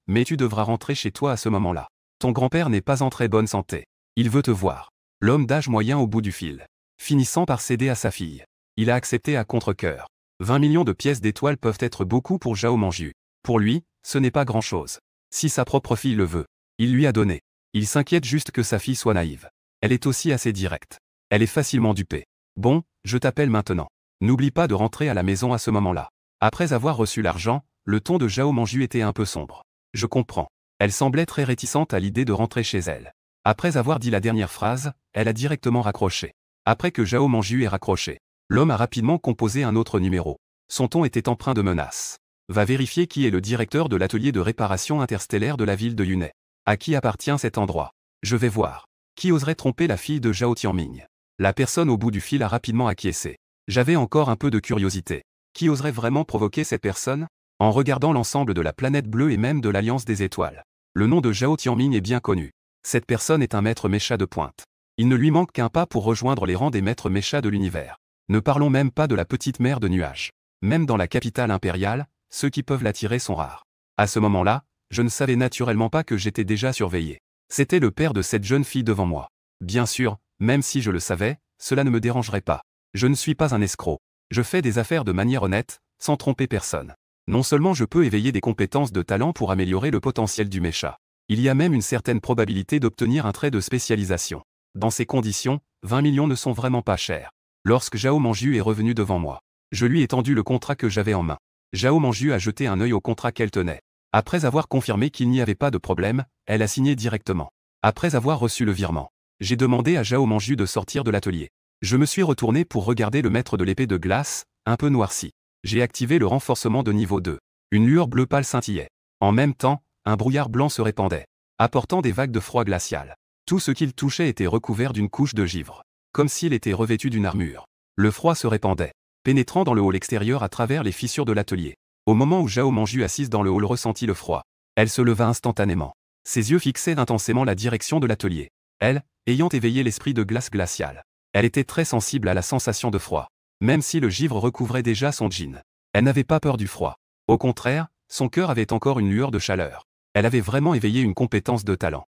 mais tu devras rentrer chez toi à ce moment-là. Ton grand-père n'est pas en très bonne santé. Il veut te voir. L'homme d'âge moyen au bout du fil, finissant par céder à sa fille. Il a accepté à contre-cœur. 20 millions de pièces d'étoiles peuvent être beaucoup pour Zhao Manju. Pour lui, ce n'est pas grand-chose. Si sa propre fille le veut, il lui a donné. Il s'inquiète juste que sa fille soit naïve. Elle est aussi assez directe. Elle est facilement dupée. Bon, je t'appelle maintenant. N'oublie pas de rentrer à la maison à ce moment-là. Après avoir reçu l'argent, le ton de Zhao Manju était un peu sombre. Je comprends. Elle semblait très réticente à l'idée de rentrer chez elle. Après avoir dit la dernière phrase, elle a directement raccroché. Après que Zhao Manju ait raccroché, l'homme a rapidement composé un autre numéro. Son ton était empreint de menace. Va vérifier qui est le directeur de l'atelier de réparation interstellaire de la ville de Yunai. À qui appartient cet endroit? Je vais voir. Qui oserait tromper la fille de Zhao Tianming? La personne au bout du fil a rapidement acquiescé. J'avais encore un peu de curiosité. Qui oserait vraiment provoquer cette personne? En regardant l'ensemble de la planète bleue et même de l'Alliance des étoiles, le nom de Zhao Tianming est bien connu. Cette personne est un maître mécha de pointe. Il ne lui manque qu'un pas pour rejoindre les rangs des maîtres méchas de l'univers. Ne parlons même pas de la petite mer de nuages. Même dans la capitale impériale, ceux qui peuvent l'attirer sont rares. À ce moment-là, je ne savais naturellement pas que j'étais déjà surveillé. C'était le père de cette jeune fille devant moi. Bien sûr, même si je le savais, cela ne me dérangerait pas. Je ne suis pas un escroc. Je fais des affaires de manière honnête, sans tromper personne. Non seulement je peux éveiller des compétences de talent pour améliorer le potentiel du mécha, il y a même une certaine probabilité d'obtenir un trait de spécialisation. Dans ces conditions, 20 millions ne sont vraiment pas chers. Lorsque Zhao Manju est revenu devant moi, je lui ai tendu le contrat que j'avais en main. Zhao Manju a jeté un œil au contrat qu'elle tenait. Après avoir confirmé qu'il n'y avait pas de problème, elle a signé directement. Après avoir reçu le virement, j'ai demandé à Zhao Manju de sortir de l'atelier. Je me suis retourné pour regarder le maître de l'épée de glace, un peu noirci. J'ai activé le renforcement de niveau 2. Une lueur bleue pâle scintillait. En même temps, un brouillard blanc se répandait, apportant des vagues de froid glacial. Tout ce qu'il touchait était recouvert d'une couche de givre, comme s'il était revêtu d'une armure. Le froid se répandait, pénétrant dans le hall extérieur à travers les fissures de l'atelier. Au moment où Zhao Manju assise dans le hall ressentit le froid, elle se leva instantanément. Ses yeux fixaient intensément la direction de l'atelier. Elle, ayant éveillé l'esprit de glace glaciale, elle était très sensible à la sensation de froid. Même si le givre recouvrait déjà son jean, elle n'avait pas peur du froid. Au contraire, son cœur avait encore une lueur de chaleur. Elle avait vraiment éveillé une compétence de talent.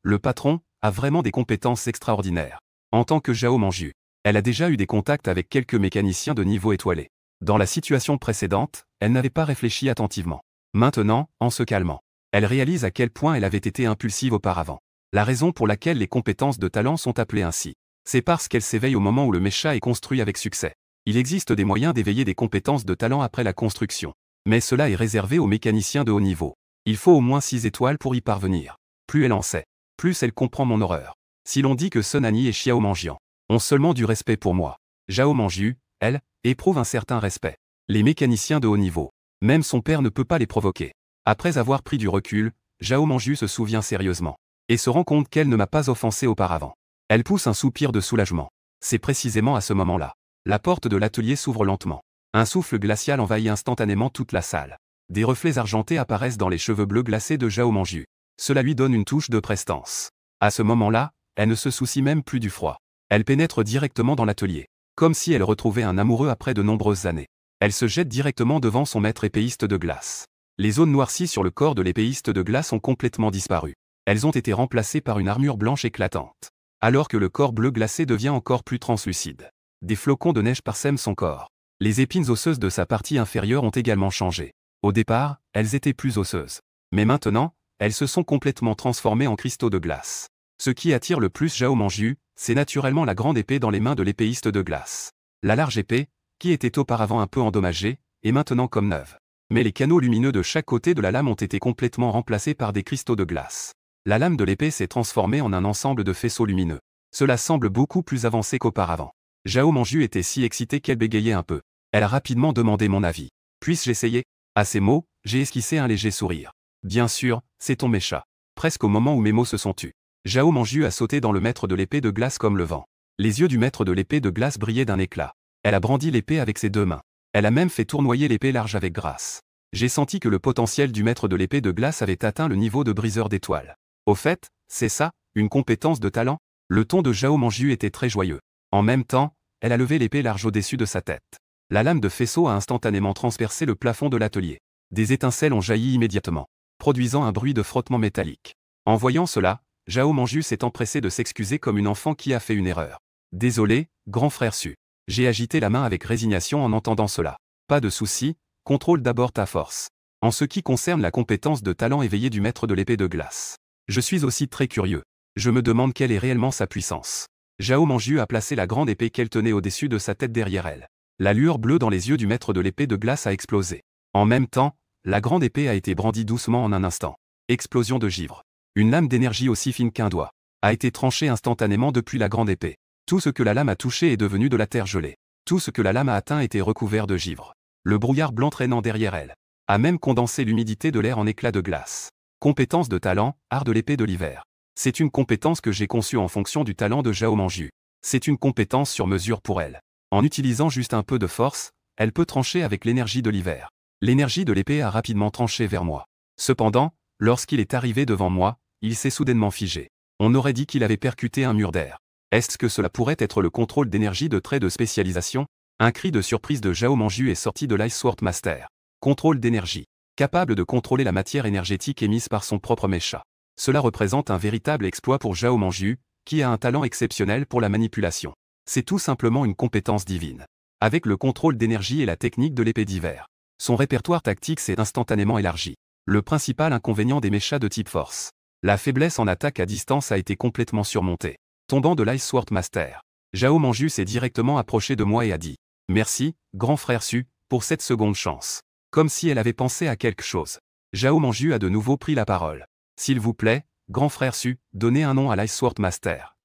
Le patron, a vraiment des compétences extraordinaires. En tant que Zhao Manju, elle a déjà eu des contacts avec quelques mécaniciens de niveau étoilé. Dans la situation précédente, elle n'avait pas réfléchi attentivement. Maintenant, en se calmant, elle réalise à quel point elle avait été impulsive auparavant. La raison pour laquelle les compétences de talent sont appelées ainsi, c'est parce qu'elles s'éveillent au moment où le mecha est construit avec succès. Il existe des moyens d'éveiller des compétences de talent après la construction. Mais cela est réservé aux mécaniciens de haut niveau. Il faut au moins 6 étoiles pour y parvenir. Plus elle en sait, plus elle comprend mon horreur. Si l'on dit que Sun Ani et Xiao Manjian ont seulement du respect pour moi, Zhao Manju, elle, éprouve un certain respect. Les mécaniciens de haut niveau, même son père ne peut pas les provoquer. Après avoir pris du recul, Zhao Manju se souvient sérieusement et se rend compte qu'elle ne m'a pas offensé auparavant. Elle pousse un soupir de soulagement. C'est précisément à ce moment-là. La porte de l'atelier s'ouvre lentement. Un souffle glacial envahit instantanément toute la salle. Des reflets argentés apparaissent dans les cheveux bleus glacés de Zhao Manju. Cela lui donne une touche de prestance. À ce moment-là, elle ne se soucie même plus du froid. Elle pénètre directement dans l'atelier, comme si elle retrouvait un amoureux après de nombreuses années. Elle se jette directement devant son maître épéiste de glace. Les zones noircies sur le corps de l'épéiste de glace ont complètement disparu. Elles ont été remplacées par une armure blanche éclatante. Alors que le corps bleu glacé devient encore plus translucide. Des flocons de neige parsèment son corps. Les épines osseuses de sa partie inférieure ont également changé. Au départ, elles étaient plus osseuses. Mais maintenant, elles se sont complètement transformées en cristaux de glace. Ce qui attire le plus Zhao Manju, c'est naturellement la grande épée dans les mains de l'épéiste de glace. La large épée, qui était auparavant un peu endommagée, est maintenant comme neuve. Mais les canaux lumineux de chaque côté de la lame ont été complètement remplacés par des cristaux de glace. La lame de l'épée s'est transformée en un ensemble de faisceaux lumineux. Cela semble beaucoup plus avancé qu'auparavant. Zhao Manju était si excitée qu'elle bégayait un peu. Elle a rapidement demandé mon avis. Puisse-je essayer? À ces mots, j'ai esquissé un léger sourire. Bien sûr, c'est ton mecha. Presque au moment où mes mots se sont tus, Zhao Manju a sauté dans le maître de l'épée de glace comme le vent. Les yeux du maître de l'épée de glace brillaient d'un éclat. Elle a brandi l'épée avec ses deux mains. Elle a même fait tournoyer l'épée large avec grâce. J'ai senti que le potentiel du maître de l'épée de glace avait atteint le niveau de briseur d'étoiles. Au fait, c'est ça, une compétence de talent? Le ton de Zhao Manju était très joyeux. En même temps, elle a levé l'épée large au-dessus de sa tête. La lame de faisceau a instantanément transpercé le plafond de l'atelier. Des étincelles ont jailli immédiatement, produisant un bruit de frottement métallique. En voyant cela, Zhao Manju s'est empressé de s'excuser comme une enfant qui a fait une erreur. Désolé, grand frère Su. J'ai agité la main avec résignation en entendant cela. Pas de souci, contrôle d'abord ta force. En ce qui concerne la compétence de talent éveillée du maître de l'épée de glace, je suis aussi très curieux. Je me demande quelle est réellement sa puissance. Zhao Manju a placé la grande épée qu'elle tenait au-dessus de sa tête derrière elle. La lueur bleue dans les yeux du maître de l'épée de glace a explosé. En même temps, la grande épée a été brandie doucement en un instant. Explosion de givre. Une lame d'énergie aussi fine qu'un doigt a été tranchée instantanément depuis la grande épée. Tout ce que la lame a touché est devenu de la terre gelée. Tout ce que la lame a atteint était recouvert de givre. Le brouillard blanc traînant derrière elle a même condensé l'humidité de l'air en éclats de glace. Compétence de talent, art de l'épée de l'hiver. C'est une compétence que j'ai conçue en fonction du talent de Zhao Manju. C'est une compétence sur mesure pour elle. En utilisant juste un peu de force, elle peut trancher avec l'énergie de l'hiver. L'énergie de l'épée a rapidement tranché vers moi. Cependant, lorsqu'il est arrivé devant moi, il s'est soudainement figé. On aurait dit qu'il avait percuté un mur d'air. Est-ce que cela pourrait être le contrôle d'énergie de trait de spécialisation? Un cri de surprise de Zhao Manju est sorti de l'Ice Sword Master. Contrôle d'énergie. Capable de contrôler la matière énergétique émise par son propre mecha. Cela représente un véritable exploit pour Zhao Manju, qui a un talent exceptionnel pour la manipulation. C'est tout simplement une compétence divine. Avec le contrôle d'énergie et la technique de l'épée d'hiver, son répertoire tactique s'est instantanément élargi. Le principal inconvénient des mechas de type force, la faiblesse en attaque à distance a été complètement surmontée. Tombant de l'Ice Sword Master, Zhao Manju s'est directement approché de moi et a dit « Merci, grand frère Su, pour cette seconde chance. » Comme si elle avait pensé à quelque chose. Zhao Manju a de nouveau pris la parole. « S'il vous plaît, grand frère Su, donnez un nom à l'Ice Sword Master. »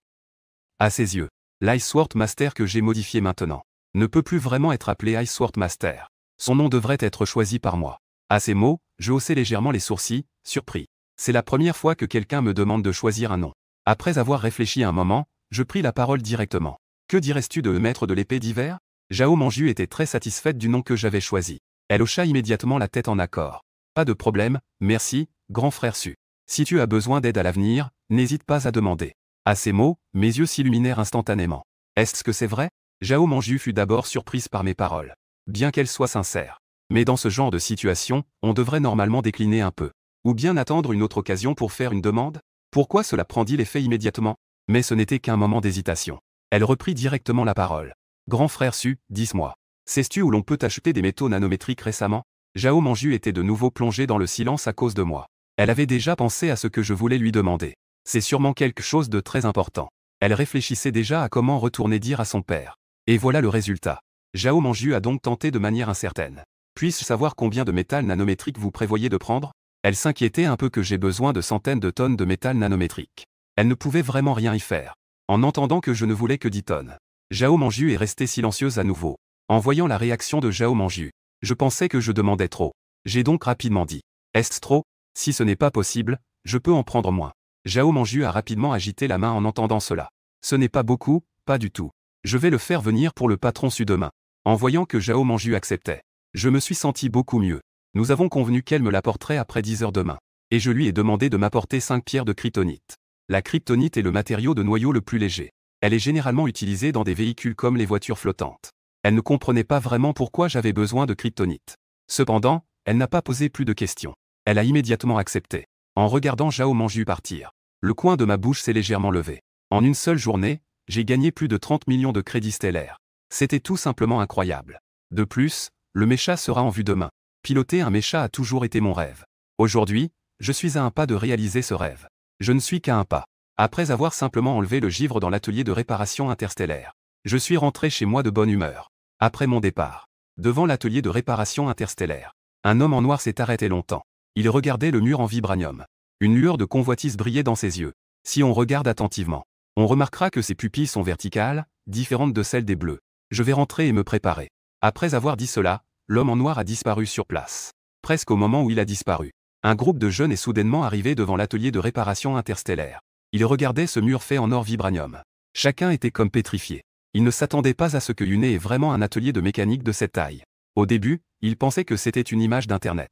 À ses yeux, l'Ice Sword Master que j'ai modifié maintenant ne peut plus vraiment être appelé Ice Sword Master. Son nom devrait être choisi par moi. À ces mots, je haussai légèrement les sourcils, surpris. C'est la première fois que quelqu'un me demande de choisir un nom. Après avoir réfléchi un moment, je pris la parole directement. Que dirais-tu de maître de l'épée d'hiver? Zhao Manju était très satisfaite du nom que j'avais choisi. Elle hocha immédiatement la tête en accord. Pas de problème, merci, grand frère Su. Si tu as besoin d'aide à l'avenir, n'hésite pas à demander. À ces mots, mes yeux s'illuminèrent instantanément. Est-ce que c'est vrai? Zhao Manju fut d'abord surprise par mes paroles. Bien qu'elles soient sincères. Mais dans ce genre de situation, on devrait normalement décliner un peu. Ou bien attendre une autre occasion pour faire une demande? Pourquoi cela prend-il effet immédiatement? Mais ce n'était qu'un moment d'hésitation. Elle reprit directement la parole. Grand frère Su, dis-moi. Sais-tu où l'on peut acheter des métaux nanométriques récemment? Zhao Manju était de nouveau plongé dans le silence à cause de moi. Elle avait déjà pensé à ce que je voulais lui demander. C'est sûrement quelque chose de très important. Elle réfléchissait déjà à comment retourner dire à son père. Et voilà le résultat. Zhao Manju a donc tenté de manière incertaine. Puis-je savoir combien de métal nanométrique vous prévoyez de prendre? Elle s'inquiétait un peu que j'ai besoin de centaines de tonnes de métal nanométrique. Elle ne pouvait vraiment rien y faire. En entendant que je ne voulais que 10 tonnes. Zhao Manju est restée silencieuse à nouveau. En voyant la réaction de Zhao Manju, je pensais que je demandais trop. J'ai donc rapidement dit. Est-ce trop? Si ce n'est pas possible, je peux en prendre moins. Zhao Manju a rapidement agité la main en entendant cela. Ce n'est pas beaucoup, pas du tout. Je vais le faire venir pour le patron Su demain. En voyant que Zhao Manju acceptait, je me suis senti beaucoup mieux. Nous avons convenu qu'elle me l'apporterait après 10 heures demain. Et je lui ai demandé de m'apporter 5 pierres de kryptonite. La kryptonite est le matériau de noyau le plus léger. Elle est généralement utilisée dans des véhicules comme les voitures flottantes. Elle ne comprenait pas vraiment pourquoi j'avais besoin de kryptonite. Cependant, elle n'a pas posé plus de questions. Elle a immédiatement accepté. En regardant Zhao Manju partir, le coin de ma bouche s'est légèrement levé. En une seule journée, j'ai gagné plus de 30 millions de crédits stellaires. C'était tout simplement incroyable. De plus, le mecha sera en vue demain. Piloter un mecha a toujours été mon rêve. Aujourd'hui, je suis à un pas de réaliser ce rêve. Je ne suis qu'à un pas. Après avoir simplement enlevé le givre dans l'atelier de réparation interstellaire, je suis rentré chez moi de bonne humeur. Après mon départ, devant l'atelier de réparation interstellaire, un homme en noir s'est arrêté longtemps. Il regardait le mur en vibranium. Une lueur de convoitise brillait dans ses yeux. Si on regarde attentivement, on remarquera que ses pupilles sont verticales, différentes de celles des bleus. Je vais rentrer et me préparer. Après avoir dit cela, l'homme en noir a disparu sur place. Presque au moment où il a disparu, un groupe de jeunes est soudainement arrivé devant l'atelier de réparation interstellaire. Ils regardaient ce mur fait en or vibranium. Chacun était comme pétrifié. Ils ne s'attendaient pas à ce que Yune ait vraiment un atelier de mécanique de cette taille. Au début, ils pensaient que c'était une image d'Internet.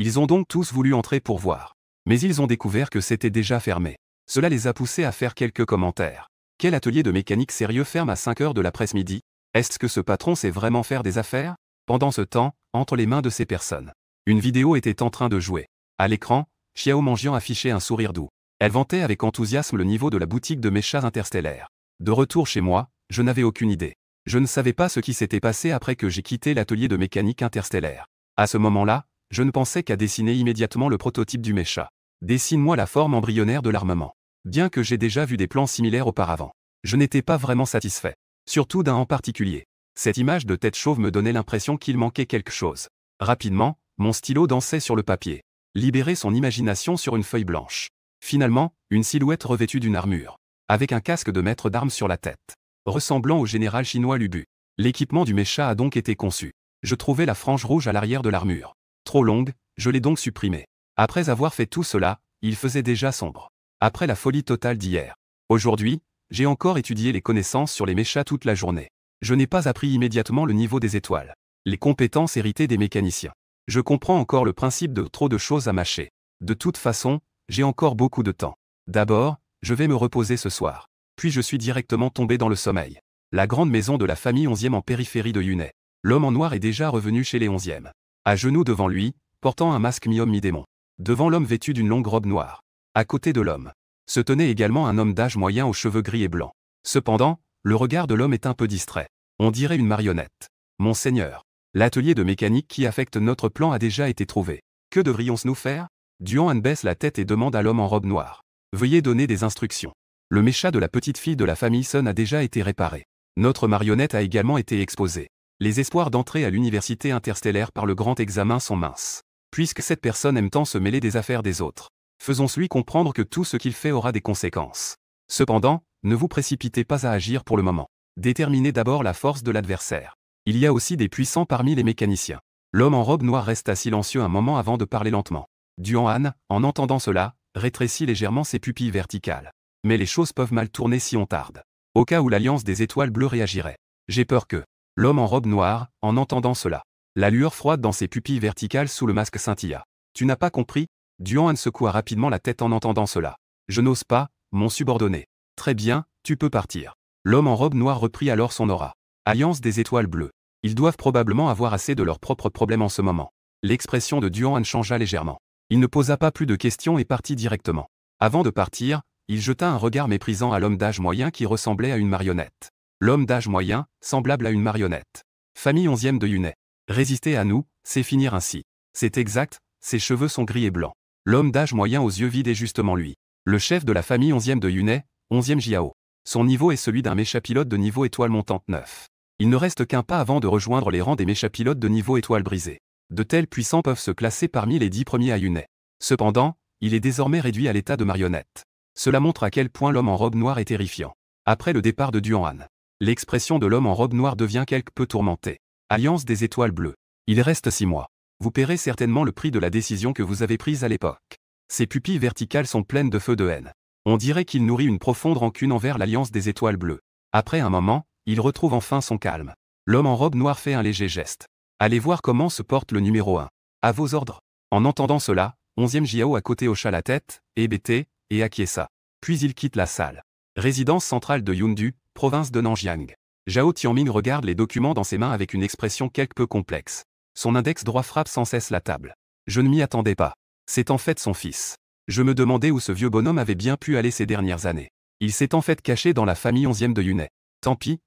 Ils ont donc tous voulu entrer pour voir. Mais ils ont découvert que c'était déjà fermé. Cela les a poussés à faire quelques commentaires. Quel atelier de mécanique sérieux ferme à 5 heures de l'après-midi? Est-ce que ce patron sait vraiment faire des affaires? Pendant ce temps, entre les mains de ces personnes, une vidéo était en train de jouer. À l'écran, Xiao Manjian affichait un sourire doux. Elle vantait avec enthousiasme le niveau de la boutique de mechas interstellaires. De retour chez moi, je n'avais aucune idée. Je ne savais pas ce qui s'était passé après que j'ai quitté l'atelier de mécanique interstellaire. À ce moment-là, je ne pensais qu'à dessiner immédiatement le prototype du mecha. Dessine-moi la forme embryonnaire de l'armement. Bien que j'ai déjà vu des plans similaires auparavant, je n'étais pas vraiment satisfait. Surtout d'un en particulier. Cette image de tête chauve me donnait l'impression qu'il manquait quelque chose. Rapidement, mon stylo dansait sur le papier. Libérer son imagination sur une feuille blanche. Finalement, une silhouette revêtue d'une armure. Avec un casque de maître d'armes sur la tête. Ressemblant au général chinois Lu Bu. L'équipement du mecha a donc été conçu. Je trouvais la frange rouge à l'arrière de l'armure trop longue, je l'ai donc supprimée. Après avoir fait tout cela, il faisait déjà sombre. Après la folie totale d'hier. Aujourd'hui, j'ai encore étudié les connaissances sur les mechas toute la journée. Je n'ai pas appris immédiatement le niveau des étoiles. Les compétences héritées des mécaniciens. Je comprends encore le principe de trop de choses à mâcher. De toute façon, j'ai encore beaucoup de temps. D'abord, je vais me reposer ce soir. Puis je suis directement tombé dans le sommeil. La grande maison de la famille 11e en périphérie de Yunai. L'homme en noir est déjà revenu chez les 11e. À genoux devant lui, portant un masque mi-homme mi-démon. Devant l'homme vêtu d'une longue robe noire. À côté de l'homme, se tenait également un homme d'âge moyen aux cheveux gris et blancs. Cependant, le regard de l'homme est un peu distrait. On dirait une marionnette. Monseigneur, l'atelier de mécanique qui affecte notre plan a déjà été trouvé. Que devrions-nous faire? Duan Han baisse la tête et demande à l'homme en robe noire. Veuillez donner des instructions. Le mecha de la petite fille de la famille Sun a déjà été réparé. Notre marionnette a également été exposée. Les espoirs d'entrer à l'université interstellaire par le grand examen sont minces. Puisque cette personne aime tant se mêler des affaires des autres, faisons-lui comprendre que tout ce qu'il fait aura des conséquences. Cependant, ne vous précipitez pas à agir pour le moment. Déterminez d'abord la force de l'adversaire. Il y a aussi des puissants parmi les mécaniciens. L'homme en robe noire resta silencieux un moment avant de parler lentement. Duan Han, en entendant cela, rétrécit légèrement ses pupilles verticales. Mais les choses peuvent mal tourner si on tarde. Au cas où l'Alliance des Étoiles Bleues réagirait. J'ai peur que... L'homme en robe noire, en entendant cela. La lueur froide dans ses pupilles verticales sous le masque scintilla. Tu n'as pas compris? Duan Han secoua rapidement la tête en entendant cela. Je n'ose pas, mon subordonné. Très bien, tu peux partir. L'homme en robe noire reprit alors son aura. Alliance des Étoiles Bleues. Ils doivent probablement avoir assez de leurs propres problèmes en ce moment. L'expression de Duan Han changea légèrement. Il ne posa pas plus de questions et partit directement. Avant de partir, il jeta un regard méprisant à l'homme d'âge moyen qui ressemblait à une marionnette. L'homme d'âge moyen, semblable à une marionnette. Famille 11e de Yunet. Résister à nous, c'est finir ainsi. C'est exact, ses cheveux sont gris et blancs. L'homme d'âge moyen aux yeux vides est justement lui. Le chef de la famille 11e de Yunet, 11e Jiao. Son niveau est celui d'un mécha-pilote de niveau étoile montante 9. Il ne reste qu'un pas avant de rejoindre les rangs des mécha-pilotes de niveau étoile brisée. De tels puissants peuvent se classer parmi les 10 premiers à Yunet. Cependant, il est désormais réduit à l'état de marionnette. Cela montre à quel point l'homme en robe noire est terrifiant. Après le départ de Duan, l'expression de l'homme en robe noire devient quelque peu tourmentée. Alliance des étoiles bleues. Il reste 6 mois. Vous paierez certainement le prix de la décision que vous avez prise à l'époque. Ses pupilles verticales sont pleines de feu de haine. On dirait qu'il nourrit une profonde rancune envers l'Alliance des étoiles bleues. Après un moment, il retrouve enfin son calme. L'homme en robe noire fait un léger geste. Allez voir comment se porte le numéro 1. À vos ordres. En entendant cela, 11e Jiao à côté hocha la tête, hébété, et acquiesça. Puis il quitte la salle. Résidence centrale de Yundu, province de Nanjiang. Zhao Tianming regarde les documents dans ses mains avec une expression quelque peu complexe. Son index droit frappe sans cesse la table. Je ne m'y attendais pas. C'est en fait son fils. Je me demandais où ce vieux bonhomme avait bien pu aller ces dernières années. Il s'est en fait caché dans la famille 11e de Yunet. Tant pis,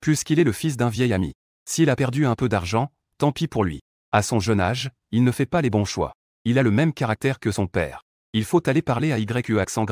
puisqu'il est le fils d'un vieil ami. S'il a perdu un peu d'argent, tant pis pour lui. À son jeune âge, il ne fait pas les bons choix. Il a le même caractère que son père. Il faut aller parler à YE accent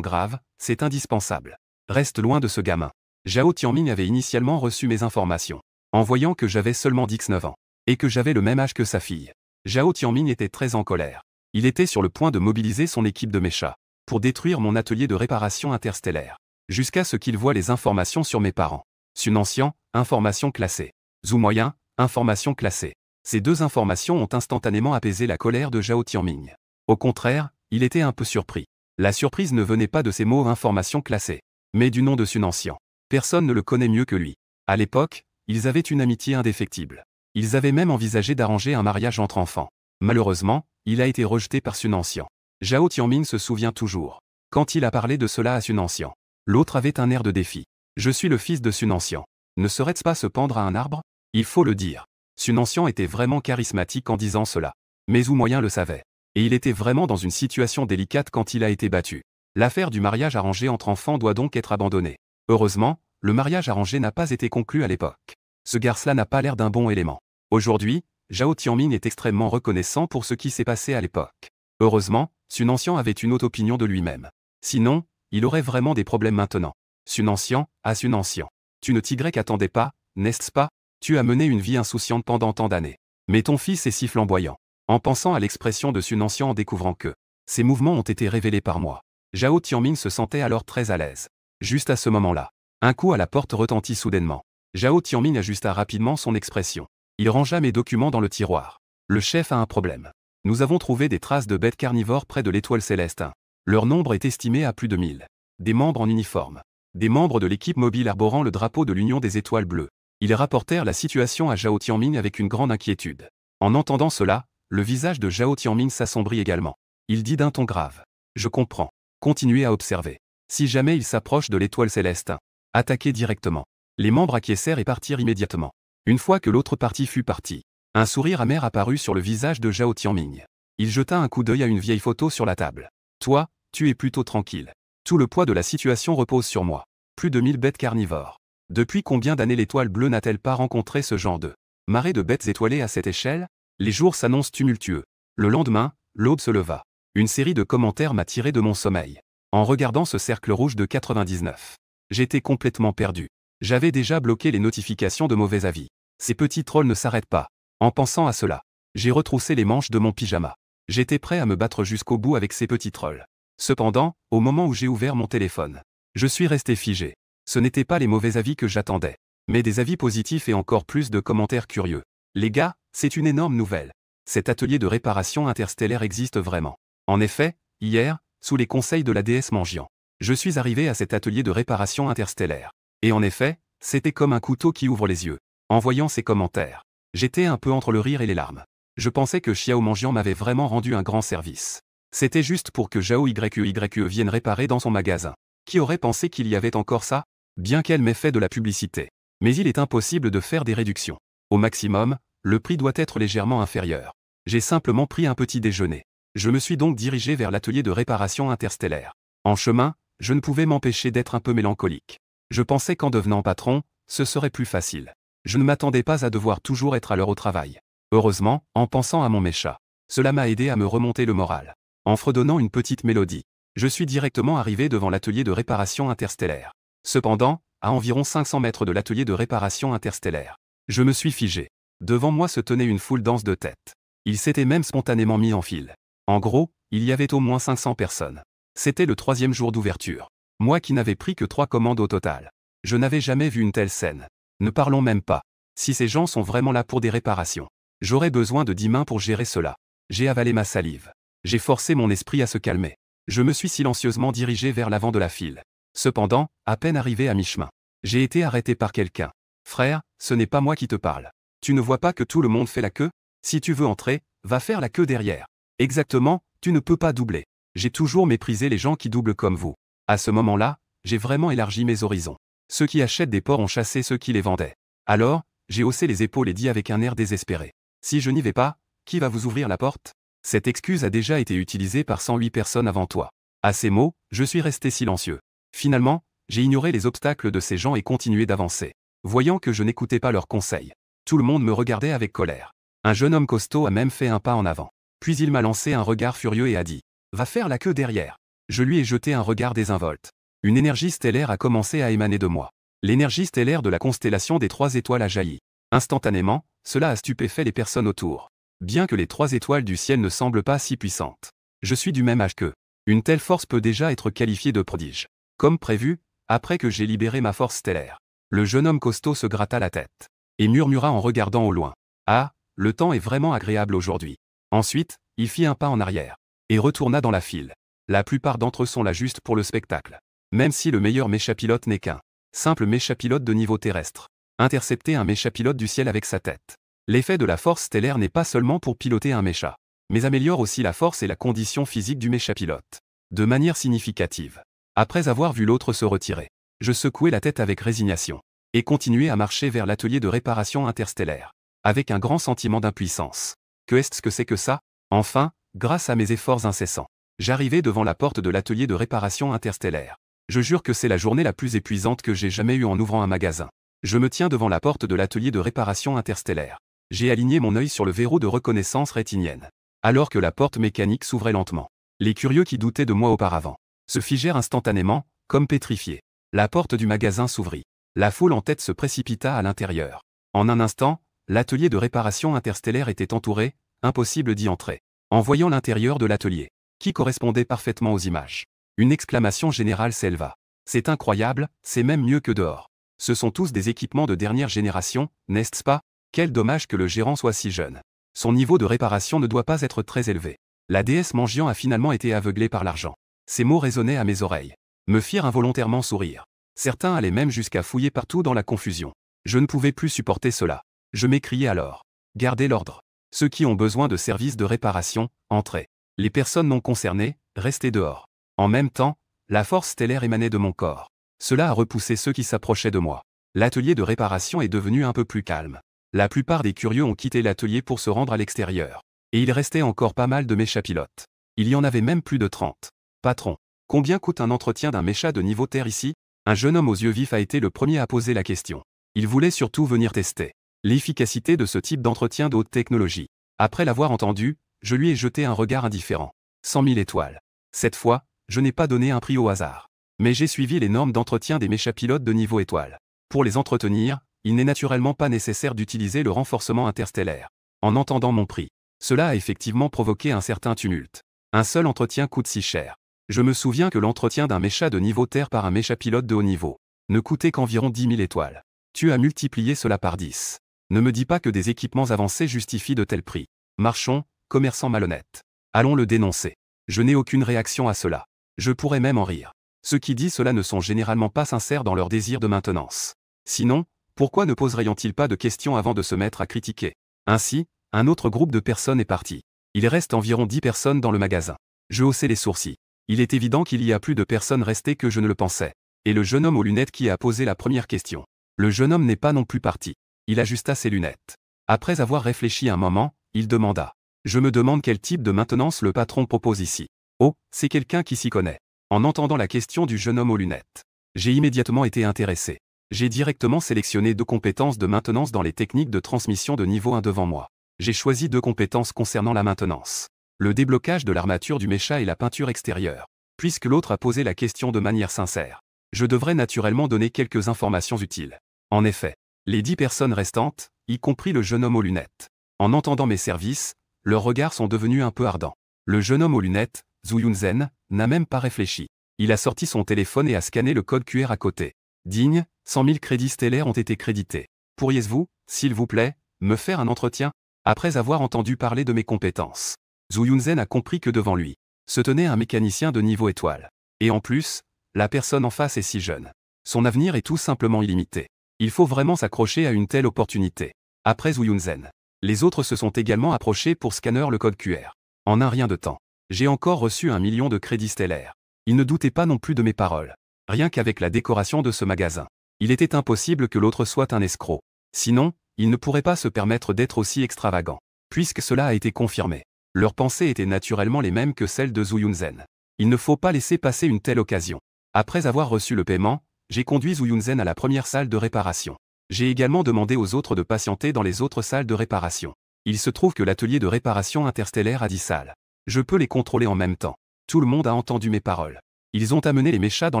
grave, c'est indispensable. Reste loin de ce gamin. Zhao Tianming avait initialement reçu mes informations. En voyant que j'avais seulement 19 ans, et que j'avais le même âge que sa fille. Zhao Tianming était très en colère. Il était sur le point de mobiliser son équipe de méchas pour détruire mon atelier de réparation interstellaire. Jusqu'à ce qu'il voie les informations sur mes parents. Sun Ancien, information classée. Zhu Moyen, information classée. Ces deux informations ont instantanément apaisé la colère de Zhao Tianming. Au contraire, il était un peu surpris. La surprise ne venait pas de ces mots information classée, mais du nom de Sun Ancien. Personne ne le connaît mieux que lui. À l'époque, ils avaient une amitié indéfectible. Ils avaient même envisagé d'arranger un mariage entre enfants. Malheureusement, il a été rejeté par Sun Ancien. Zhao Tianming se souvient toujours. Quand il a parlé de cela à Sun Ancien, l'autre avait un air de défi. Je suis le fils de Sun Ancien. Ne serait-ce pas se pendre à un arbre? Il faut le dire. Sun Ancien était vraiment charismatique en disant cela. Mais Zhu Moyen le savait. Et il était vraiment dans une situation délicate quand il a été battu. L'affaire du mariage arrangé entre enfants doit donc être abandonnée. Heureusement, le mariage arrangé n'a pas été conclu à l'époque. Ce garçon-là n'a pas l'air d'un bon élément. Aujourd'hui, Zhao Tianming est extrêmement reconnaissant pour ce qui s'est passé à l'époque. Heureusement, Sun Ancien avait une haute opinion de lui-même. Sinon, il aurait vraiment des problèmes maintenant. Sun Ancien, Sun Ancien. Tu ne t'attendais pas, n'est-ce pas? Tu as mené une vie insouciante pendant tant d'années. Mais ton fils est si flamboyant. En pensant à l'expression de Sun Ancien en découvrant que ses mouvements ont été révélés par moi. Zhao Tianming se sentait alors très à l'aise. Juste à ce moment-là, un coup à la porte retentit soudainement. Zhao Tianming ajusta rapidement son expression. Il rangea mes documents dans le tiroir. Le chef a un problème. Nous avons trouvé des traces de bêtes carnivores près de l'étoile céleste 1. Leur nombre est estimé à plus de 1000. Des membres en uniforme. Des membres de l'équipe mobile arborant le drapeau de l'Union des étoiles bleues. Ils rapportèrent la situation à Zhao Tianming avec une grande inquiétude. En entendant cela, le visage de Zhao Tianming s'assombrit également. Il dit d'un ton grave. Je comprends. Continuez à observer. Si jamais il s'approche de l'étoile céleste 1, attaquez directement. Les membres acquiescèrent et partirent immédiatement. Une fois que l'autre partie fut partie, un sourire amer apparut sur le visage de Zhao Tianming. Il jeta un coup d'œil à une vieille photo sur la table. Toi, tu es plutôt tranquille. Tout le poids de la situation repose sur moi. Plus de 1000 bêtes carnivores. Depuis combien d'années l'étoile bleue n'a-t-elle pas rencontré ce genre de marée de bêtes étoilées à cette échelle? Les jours s'annoncent tumultueux. Le lendemain, l'aube se leva. Une série de commentaires m'a tiré de mon sommeil. En regardant ce cercle rouge de 99. J'étais complètement perdu. J'avais déjà bloqué les notifications de mauvais avis. Ces petits trolls ne s'arrêtent pas. En pensant à cela, j'ai retroussé les manches de mon pyjama. J'étais prêt à me battre jusqu'au bout avec ces petits trolls. Cependant, au moment où j'ai ouvert mon téléphone, je suis resté figé. Ce n'étaient pas les mauvais avis que j'attendais, mais des avis positifs et encore plus de commentaires curieux. Les gars, c'est une énorme nouvelle. Cet atelier de réparation interstellaire existe vraiment. En effet, hier, sous les conseils de la déesse Manjian, je suis arrivé à cet atelier de réparation interstellaire. Et en effet, c'était comme un couteau qui ouvre les yeux. En voyant ces commentaires, j'étais un peu entre le rire et les larmes. Je pensais que Xiao Manjian m'avait vraiment rendu un grand service. C'était juste pour que Zhao YE vienne réparer dans son magasin. Qui aurait pensé qu'il y avait encore ça? Bien qu'elle m'ait fait de la publicité. Mais il est impossible de faire des réductions. Au maximum, le prix doit être légèrement inférieur. J'ai simplement pris un petit déjeuner. Je me suis donc dirigé vers l'atelier de réparation interstellaire. En chemin, je ne pouvais m'empêcher d'être un peu mélancolique. Je pensais qu'en devenant patron, ce serait plus facile. Je ne m'attendais pas à devoir toujours être à l'heure au travail. Heureusement, en pensant à mon mécha, cela m'a aidé à me remonter le moral. En fredonnant une petite mélodie, je suis directement arrivé devant l'atelier de réparation interstellaire. Cependant, à environ 500 mètres de l'atelier de réparation interstellaire, je me suis figé. Devant moi se tenait une foule dense de têtes. Ils s'étaient même spontanément mis en file. En gros, il y avait au moins 500 personnes. C'était le 3e jour d'ouverture. Moi qui n'avais pris que 3 commandes au total. Je n'avais jamais vu une telle scène. Ne parlons même pas. Si ces gens sont vraiment là pour des réparations, j'aurais besoin de 10 mains pour gérer cela. J'ai avalé ma salive. J'ai forcé mon esprit à se calmer. Je me suis silencieusement dirigé vers l'avant de la file. Cependant, à peine arrivé à mi-chemin, j'ai été arrêté par quelqu'un. « Frère, ce n'est pas moi qui te parle. Tu ne vois pas que tout le monde fait la queue? Si tu veux entrer, va faire la queue derrière. » Exactement, tu ne peux pas doubler. J'ai toujours méprisé les gens qui doublent comme vous. À ce moment-là, j'ai vraiment élargi mes horizons. Ceux qui achètent des porcs ont chassé ceux qui les vendaient. Alors, j'ai haussé les épaules et dit avec un air désespéré. « Si je n'y vais pas, qui va vous ouvrir la porte ?» Cette excuse a déjà été utilisée par 108 personnes avant toi. À ces mots, je suis resté silencieux. Finalement, j'ai ignoré les obstacles de ces gens et continué d'avancer. Voyant que je n'écoutais pas leurs conseils, tout le monde me regardait avec colère. Un jeune homme costaud a même fait un pas en avant. Puis il m'a lancé un regard furieux et a dit « Va faire la queue derrière !» Je lui ai jeté un regard désinvolte. Une énergie stellaire a commencé à émaner de moi. L'énergie stellaire de la constellation des 3 étoiles a jailli. Instantanément, cela a stupéfait les personnes autour. Bien que les 3 étoiles du ciel ne semblent pas si puissantes. Je suis du même âge qu'eux. Une telle force peut déjà être qualifiée de prodige. Comme prévu, après que j'ai libéré ma force stellaire, le jeune homme costaud se gratta la tête et murmura en regardant au loin. « Ah, le temps est vraiment agréable aujourd'hui. » Ensuite, il fit un pas en arrière et retourna dans la file. La plupart d'entre eux sont là juste pour le spectacle. Même si le meilleur mécha-pilote n'est qu'un simple mécha-pilote de niveau terrestre. Intercepter un mécha-pilote du ciel avec sa tête. L'effet de la force stellaire n'est pas seulement pour piloter un mécha, mais améliore aussi la force et la condition physique du mécha-pilote. De manière significative. Après avoir vu l'autre se retirer, je secouai la tête avec résignation et continuai à marcher vers l'atelier de réparation interstellaire, avec un grand sentiment d'impuissance. Que est-ce que c'est que ça? Enfin, grâce à mes efforts incessants, j'arrivai devant la porte de l'atelier de réparation interstellaire. Je jure que c'est la journée la plus épuisante que j'ai jamais eue en ouvrant un magasin. Je me tiens devant la porte de l'atelier de réparation interstellaire. J'ai aligné mon œil sur le verrou de reconnaissance rétinienne. Alors que la porte mécanique s'ouvrait lentement. Les curieux qui doutaient de moi auparavant se figèrent instantanément, comme pétrifiés. La porte du magasin s'ouvrit. La foule en tête se précipita à l'intérieur. En un instant, l'atelier de réparation interstellaire était entouré, impossible d'y entrer. En voyant l'intérieur de l'atelier, qui correspondait parfaitement aux images, une exclamation générale s'éleva. C'est incroyable, c'est même mieux que dehors. Ce sont tous des équipements de dernière génération, n'est-ce pas? Quel dommage que le gérant soit si jeune. Son niveau de réparation ne doit pas être très élevé. La déesse Mangian a finalement été aveuglée par l'argent. Ces mots résonnaient à mes oreilles. Me firent involontairement sourire. Certains allaient même jusqu'à fouiller partout dans la confusion. Je ne pouvais plus supporter cela. Je m'écriai alors. Gardez l'ordre. Ceux qui ont besoin de services de réparation, entrez. Les personnes non concernées, restez dehors. En même temps, la force stellaire émanait de mon corps. Cela a repoussé ceux qui s'approchaient de moi. L'atelier de réparation est devenu un peu plus calme. La plupart des curieux ont quitté l'atelier pour se rendre à l'extérieur. Et il restait encore pas mal de mécha-pilotes. Il y en avait même plus de 30. Patron, combien coûte un entretien d'un mécha de niveau terre ici? Un jeune homme aux yeux vifs a été le premier à poser la question. Il voulait surtout venir tester l'efficacité de ce type d'entretien de haute technologie. Après l'avoir entendu, je lui ai jeté un regard indifférent. 100 000 étoiles. Cette fois, je n'ai pas donné un prix au hasard. Mais j'ai suivi les normes d'entretien des mécha-pilotes de niveau étoile. Pour les entretenir, il n'est naturellement pas nécessaire d'utiliser le renforcement interstellaire. En entendant mon prix, cela a effectivement provoqué un certain tumulte. Un seul entretien coûte si cher. Je me souviens que l'entretien d'un mécha de niveau terre par un mécha-pilote de haut niveau ne coûtait qu'environ 10 000 étoiles. Tu as multiplié cela par 10. Ne me dis pas que des équipements avancés justifient de tels prix. Marchons, commerçants malhonnêtes. Allons le dénoncer. Je n'ai aucune réaction à cela. Je pourrais même en rire. Ceux qui disent cela ne sont généralement pas sincères dans leur désir de maintenance. Sinon, pourquoi ne poserions-ils pas de questions avant de se mettre à critiquer? Ainsi, un autre groupe de personnes est parti. Il reste environ 10 personnes dans le magasin. Je haussai les sourcils. Il est évident qu'il y a plus de personnes restées que je ne le pensais. Et le jeune homme aux lunettes qui a posé la première question. Le jeune homme n'est pas non plus parti. Il ajusta ses lunettes. Après avoir réfléchi un moment, il demanda. Je me demande quel type de maintenance le patron propose ici. Oh, c'est quelqu'un qui s'y connaît. En entendant la question du jeune homme aux lunettes, j'ai immédiatement été intéressé. J'ai directement sélectionné 2 compétences de maintenance dans les techniques de transmission de niveau 1 devant moi. J'ai choisi 2 compétences concernant la maintenance. Le déblocage de l'armature du mécha et la peinture extérieure. Puisque l'autre a posé la question de manière sincère, je devrais naturellement donner quelques informations utiles. En effet, les 10 personnes restantes, y compris le jeune homme aux lunettes, en entendant mes services, leurs regards sont devenus un peu ardents. Le jeune homme aux lunettes, Zhu Yunzhen, n'a même pas réfléchi. Il a sorti son téléphone et a scanné le code QR à côté. Digne, 100 000 crédits stellaires ont été crédités. Pourriez-vous, s'il vous plaît, me faire un entretien? Après avoir entendu parler de mes compétences, Zhu Yunzhen a compris que devant lui se tenait un mécanicien de niveau étoile. Et en plus, la personne en face est si jeune. Son avenir est tout simplement illimité. Il faut vraiment s'accrocher à une telle opportunité. Après Zhu Yunzhen, les autres se sont également approchés pour scanner le code QR. En un rien de temps, j'ai encore reçu 1 million de crédits stellaires. Ils ne doutaient pas non plus de mes paroles. Rien qu'avec la décoration de ce magasin, il était impossible que l'autre soit un escroc. Sinon, il ne pourrait pas se permettre d'être aussi extravagant. Puisque cela a été confirmé, leurs pensées étaient naturellement les mêmes que celles de Zhu Yunzhen. Il ne faut pas laisser passer une telle occasion. Après avoir reçu le paiement, j'ai conduit Zhu Yunzhen à la première salle de réparation. J'ai également demandé aux autres de patienter dans les autres salles de réparation. Il se trouve que l'atelier de réparation interstellaire a 10 salles. Je peux les contrôler en même temps. Tout le monde a entendu mes paroles. Ils ont amené les méchas dans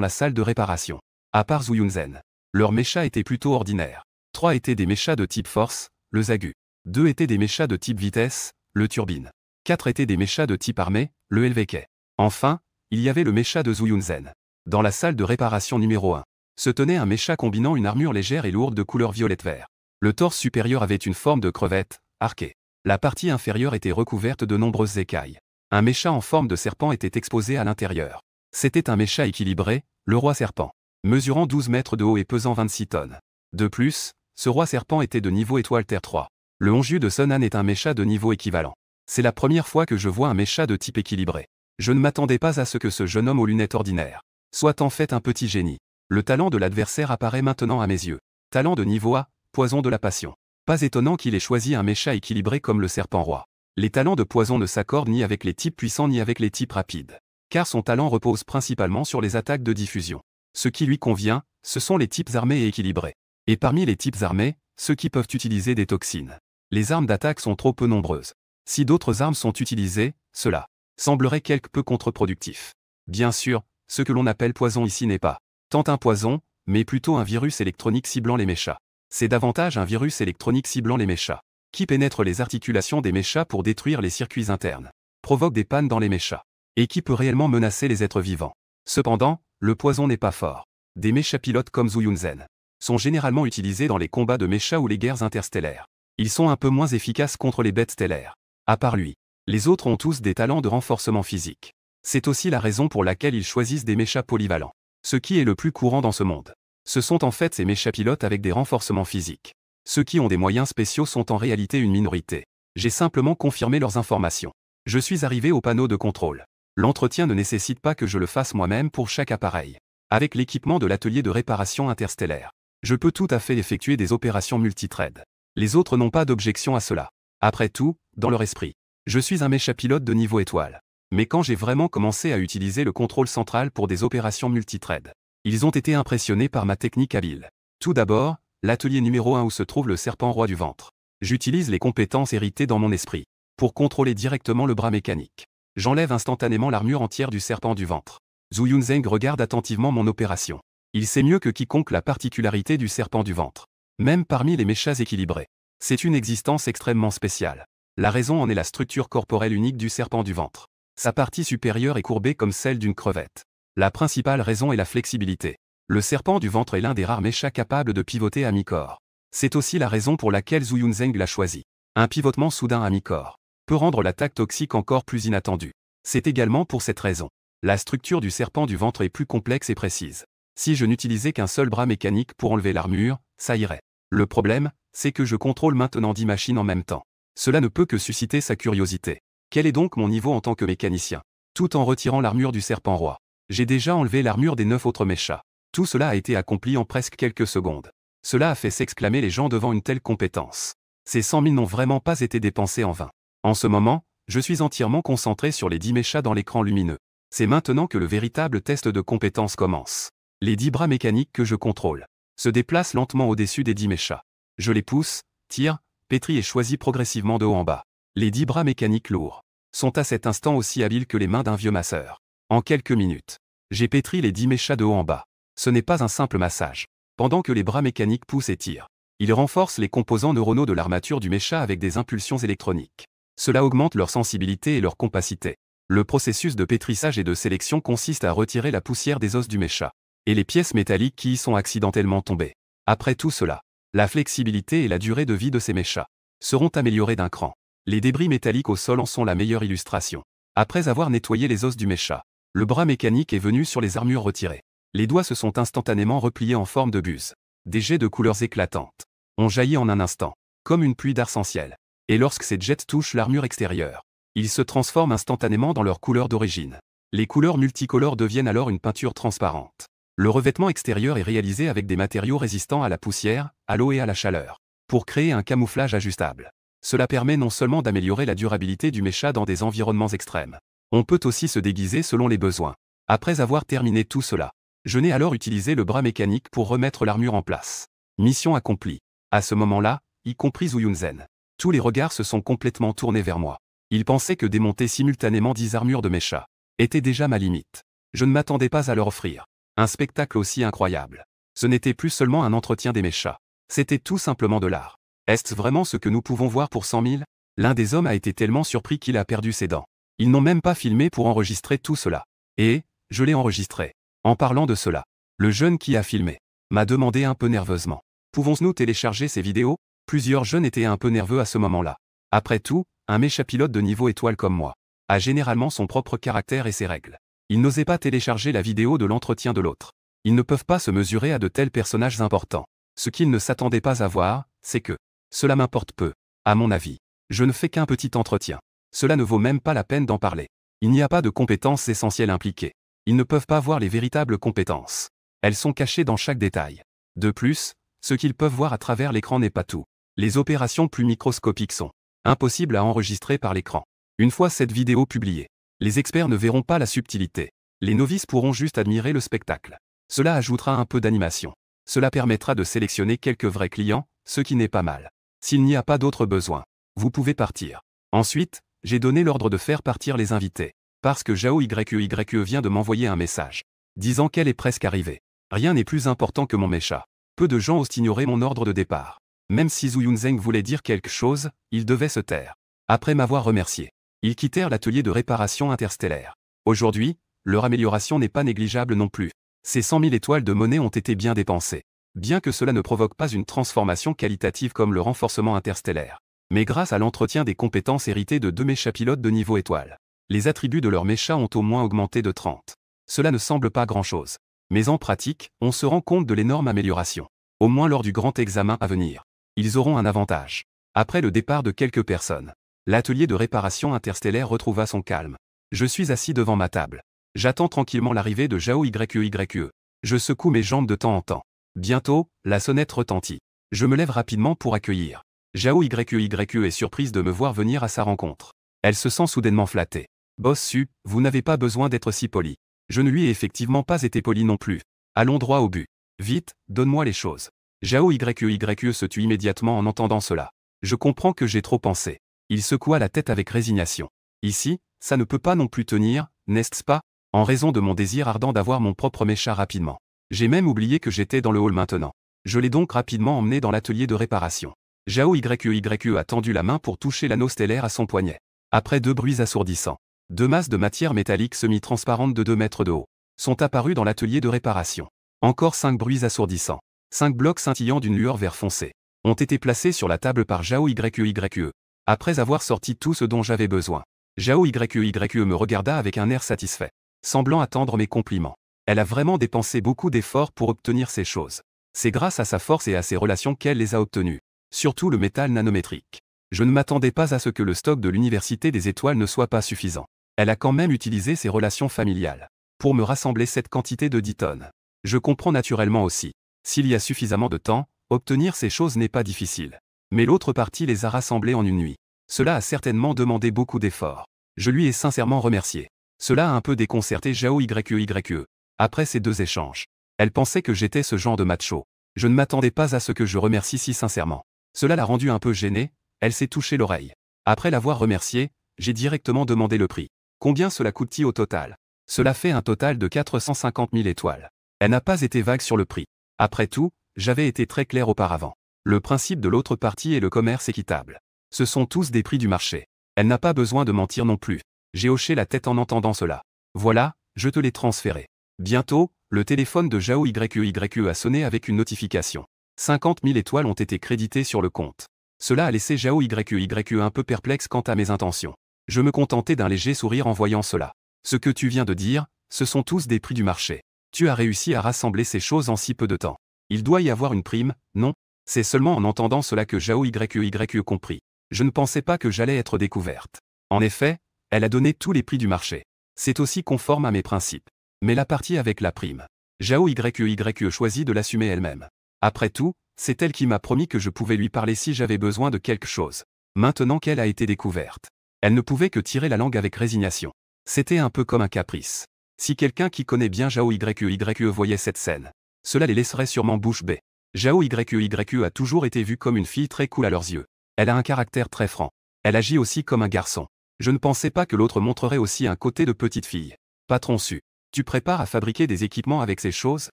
la salle de réparation. À part Zhu Yunzhen, leurs méchas étaient plutôt ordinaires. 3 étaient des méchas de type force, le Zagu. 2 étaient des méchas de type vitesse, le Turbine. 4 étaient des méchas de type armée, le Helveke. Enfin, il y avait le mécha de Zhu Yunzhen. Dans la salle de réparation numéro 1, se tenait un mécha combinant une armure légère et lourde de couleur violette-vert. Le torse supérieur avait une forme de crevette, arquée. La partie inférieure était recouverte de nombreuses écailles. Un mécha en forme de serpent était exposé à l'intérieur. C'était un mécha équilibré, le roi serpent, mesurant 12 mètres de haut et pesant 26 tonnes. De plus, ce roi serpent était de niveau étoile Terre 3. Le Hongju de Sun Han est un mécha de niveau équivalent. C'est la première fois que je vois un mécha de type équilibré. Je ne m'attendais pas à ce que ce jeune homme aux lunettes ordinaires soit en fait un petit génie. Le talent de l'adversaire apparaît maintenant à mes yeux. Talent de niveau A, poison de la passion. Pas étonnant qu'il ait choisi un mécha équilibré comme le serpent roi. Les talents de poison ne s'accordent ni avec les types puissants ni avec les types rapides. Car son talent repose principalement sur les attaques de diffusion. Ce qui lui convient, ce sont les types armés et équilibrés. Et parmi les types armés, ceux qui peuvent utiliser des toxines. Les armes d'attaque sont trop peu nombreuses. Si d'autres armes sont utilisées, cela semblerait quelque peu contre-productif. Bien sûr, ce que l'on appelle poison ici n'est pas tant un poison, mais plutôt un virus électronique ciblant les méchas. C'est davantage un virus électronique ciblant les méchas, qui pénètre les articulations des méchas pour détruire les circuits internes, provoque des pannes dans les méchas, et qui peut réellement menacer les êtres vivants. Cependant, le poison n'est pas fort. Des méchas pilotes comme Zhu Yunzhen sont généralement utilisés dans les combats de méchas ou les guerres interstellaires. Ils sont un peu moins efficaces contre les bêtes stellaires. À part lui, les autres ont tous des talents de renforcement physique. C'est aussi la raison pour laquelle ils choisissent des méchas polyvalents. Ce qui est le plus courant dans ce monde. Ce sont en fait ces méchas pilotes avec des renforcements physiques. Ceux qui ont des moyens spéciaux sont en réalité une minorité. J'ai simplement confirmé leurs informations. Je suis arrivé au panneau de contrôle. L'entretien ne nécessite pas que je le fasse moi-même pour chaque appareil. Avec l'équipement de l'atelier de réparation interstellaire, je peux tout à fait effectuer des opérations multithread. Les autres n'ont pas d'objection à cela. Après tout, dans leur esprit, je suis un mécha pilote de niveau étoile. Mais quand j'ai vraiment commencé à utiliser le contrôle central pour des opérations multithread, ils ont été impressionnés par ma technique habile. Tout d'abord, l'atelier numéro 1 où se trouve le serpent roi du ventre. J'utilise les compétences héritées dans mon esprit pour contrôler directement le bras mécanique. J'enlève instantanément l'armure entière du serpent du ventre. Zhu Yunzhen regarde attentivement mon opération. Il sait mieux que quiconque la particularité du serpent du ventre. Même parmi les méchas équilibrés. C'est une existence extrêmement spéciale. La raison en est la structure corporelle unique du serpent du ventre. Sa partie supérieure est courbée comme celle d'une crevette. La principale raison est la flexibilité. Le serpent du ventre est l'un des rares méchas capables de pivoter à mi-corps. C'est aussi la raison pour laquelle Zhu Yunzhen l'a choisi. Un pivotement soudain à mi-corps peut rendre l'attaque toxique encore plus inattendue. C'est également pour cette raison. La structure du serpent du ventre est plus complexe et précise. Si je n'utilisais qu'un seul bras mécanique pour enlever l'armure, ça irait. Le problème, c'est que je contrôle maintenant 10 machines en même temps. Cela ne peut que susciter sa curiosité. Quel est donc mon niveau en tant que mécanicien? Tout en retirant l'armure du serpent roi. J'ai déjà enlevé l'armure des 9 autres méchas. Tout cela a été accompli en presque quelques secondes. Cela a fait s'exclamer les gens devant une telle compétence. Ces 100 000 n'ont vraiment pas été dépensés en vain. En ce moment, Je suis entièrement concentré sur les 10 méchas dans l'écran lumineux. C'est maintenant que le véritable test de compétence commence. Les 10 bras mécaniques que je contrôle se déplacent lentement au-dessus des 10 méchas. Je les pousse, tire, pétris et choisis progressivement de haut en bas. Les 10 bras mécaniques lourds sont à cet instant aussi habiles que les mains d'un vieux masseur. En quelques minutes, j'ai pétri les 10 méchas de haut en bas. Ce n'est pas un simple massage. Pendant que les bras mécaniques poussent et tirent, ils renforcent les composants neuronaux de l'armature du mécha avec des impulsions électroniques. Cela augmente leur sensibilité et leur compacité. Le processus de pétrissage et de sélection consiste à retirer la poussière des os du mécha et les pièces métalliques qui y sont accidentellement tombées. Après tout cela, la flexibilité et la durée de vie de ces méchas seront améliorées d'un cran. Les débris métalliques au sol en sont la meilleure illustration. Après avoir nettoyé les os du mécha, le bras mécanique est venu sur les armures retirées. Les doigts se sont instantanément repliés en forme de buse. Des jets de couleurs éclatantes ont jailli en un instant, comme une pluie d'arc-en-ciel. Et lorsque ces jets touchent l'armure extérieure, ils se transforment instantanément dans leur couleur d'origine. Les couleurs multicolores deviennent alors une peinture transparente. Le revêtement extérieur est réalisé avec des matériaux résistants à la poussière, à l'eau et à la chaleur, pour créer un camouflage ajustable. Cela permet non seulement d'améliorer la durabilité du mécha dans des environnements extrêmes, on peut aussi se déguiser selon les besoins. Après avoir terminé tout cela, je n'ai alors utilisé le bras mécanique pour remettre l'armure en place. Mission accomplie. À ce moment-là, y compris Zhu Yunzhen, tous les regards se sont complètement tournés vers moi. Ils pensaient que démonter simultanément 10 armures de mécha était déjà ma limite. Je ne m'attendais pas à leur offrir un spectacle aussi incroyable. Ce n'était plus seulement un entretien des méchas, c'était tout simplement de l'art. Est-ce vraiment ce que nous pouvons voir pour 100 000 ? L'un des hommes a été tellement surpris qu'il a perdu ses dents. Ils n'ont même pas filmé pour enregistrer tout cela. Et, je l'ai enregistré. En parlant de cela, le jeune qui a filmé m'a demandé un peu nerveusement: pouvons-nous télécharger ces vidéos ? Plusieurs jeunes étaient un peu nerveux à ce moment-là. Après tout, un mécha pilote de niveau étoile comme moi a généralement son propre caractère et ses règles. Ils n'osaient pas télécharger la vidéo de l'entretien de l'autre. Ils ne peuvent pas se mesurer à de tels personnages importants. Ce qu'ils ne s'attendaient pas à voir, c'est que cela m'importe peu. À mon avis, je ne fais qu'un petit entretien. Cela ne vaut même pas la peine d'en parler. Il n'y a pas de compétences essentielles impliquées. Ils ne peuvent pas voir les véritables compétences. Elles sont cachées dans chaque détail. De plus, ce qu'ils peuvent voir à travers l'écran n'est pas tout. Les opérations plus microscopiques sont impossibles à enregistrer par l'écran. Une fois cette vidéo publiée, les experts ne verront pas la subtilité. Les novices pourront juste admirer le spectacle. Cela ajoutera un peu d'animation. Cela permettra de sélectionner quelques vrais clients, ce qui n'est pas mal. S'il n'y a pas d'autres besoins, vous pouvez partir. Ensuite, j'ai donné l'ordre de faire partir les invités, parce que Zhao YE vient de m'envoyer un message disant qu'elle est presque arrivée. Rien n'est plus important que mon mécha. Peu de gens osent ignorer mon ordre de départ. Même si Zhu Yunzhen voulait dire quelque chose, il devait se taire. Après m'avoir remercié, ils quittèrent l'atelier de réparation interstellaire. Aujourd'hui, leur amélioration n'est pas négligeable non plus. Ces 100 000 étoiles de monnaie ont été bien dépensées. Bien que cela ne provoque pas une transformation qualitative comme le renforcement interstellaire. Mais grâce à l'entretien des compétences héritées de 2 mécha pilotes de niveau étoile, les attributs de leurs méchas ont au moins augmenté de 30. Cela ne semble pas grand-chose. Mais en pratique, on se rend compte de l'énorme amélioration. Au moins lors du grand examen à venir, ils auront un avantage. Après le départ de quelques personnes, l'atelier de réparation interstellaire retrouva son calme. Je suis assis devant ma table. J'attends tranquillement l'arrivée de Zhao YE. Je secoue mes jambes de temps en temps. Bientôt, la sonnette retentit. Je me lève rapidement pour accueillir Zhao YE est surprise de me voir venir à sa rencontre. Elle se sent soudainement flattée. Boss Su, vous n'avez pas besoin d'être si poli. Je ne lui ai effectivement pas été poli non plus. Allons droit au but. Vite, donne-moi les choses. Zhao YE se tut immédiatement en entendant cela. Je comprends que j'ai trop pensé. Il secoua la tête avec résignation. Ici, ça ne peut pas non plus tenir, n'est-ce pas? En raison de mon désir ardent d'avoir mon propre mécha rapidement. J'ai même oublié que j'étais dans le hall maintenant. Je l'ai donc rapidement emmené dans l'atelier de réparation. Zhao YE a tendu la main pour toucher l'anneau stellaire à son poignet. Après 2 bruits assourdissants, 2 masses de matière métallique semi-transparente de 2 mètres de haut sont apparues dans l'atelier de réparation. Encore 5 bruits assourdissants. 5 blocs scintillant d'une lueur vert foncé ont été placés sur la table par Zhao YE. Après avoir sorti tout ce dont j'avais besoin, Zhao YE me regarda avec un air satisfait, semblant attendre mes compliments. Elle a vraiment dépensé beaucoup d'efforts pour obtenir ces choses. C'est grâce à sa force et à ses relations qu'elle les a obtenues. Surtout le métal nanométrique. Je ne m'attendais pas à ce que le stock de l'Université des Étoiles ne soit pas suffisant. Elle a quand même utilisé ses relations familiales pour me rassembler cette quantité de 10 tonnes. Je comprends naturellement aussi. S'il y a suffisamment de temps, obtenir ces choses n'est pas difficile. Mais l'autre partie les a rassemblées en une nuit. Cela a certainement demandé beaucoup d'efforts. Je lui ai sincèrement remercié. Cela a un peu déconcerté Zhao Yue. Après ces 2 échanges, elle pensait que j'étais ce genre de macho. Je ne m'attendais pas à ce que je remercie si sincèrement. Cela l'a rendue un peu gênée, elle s'est touché l'oreille. Après l'avoir remercié, j'ai directement demandé le prix. Combien cela coûte-t-il au total? Cela fait un total de 450 000 étoiles. Elle n'a pas été vague sur le prix. Après tout, j'avais été très clair auparavant. Le principe de l'autre partie est le commerce équitable. Ce sont tous des prix du marché. Elle n'a pas besoin de mentir non plus. J'ai hoché la tête en entendant cela. Voilà, je te l'ai transféré. Bientôt, le téléphone de Zhao Yue a sonné avec une notification. 50 000 étoiles ont été créditées sur le compte. Cela a laissé Zhao Yue un peu perplexe quant à mes intentions. Je me contentais d'un léger sourire en voyant cela. Ce que tu viens de dire, ce sont tous des prix du marché. Tu as réussi à rassembler ces choses en si peu de temps. Il doit y avoir une prime, non? C'est seulement en entendant cela que Zhao Yue comprit. Je ne pensais pas que j'allais être découverte. En effet, elle a donné tous les prix du marché. C'est aussi conforme à mes principes. Mais la partie avec la prime. Zhao Yue choisit de l'assumer elle-même. Après tout, c'est elle qui m'a promis que je pouvais lui parler si j'avais besoin de quelque chose. Maintenant qu'elle a été découverte, elle ne pouvait que tirer la langue avec résignation. C'était un peu comme un caprice. Si quelqu'un qui connaît bien Zhao Yue voyait cette scène, cela les laisserait sûrement bouche bée. Zhao Yue a toujours été vue comme une fille très cool à leurs yeux. Elle a un caractère très franc. Elle agit aussi comme un garçon. Je ne pensais pas que l'autre montrerait aussi un côté de petite fille. Patron su. Tu prépares à fabriquer des équipements avec ces choses?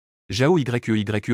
Zhao Yue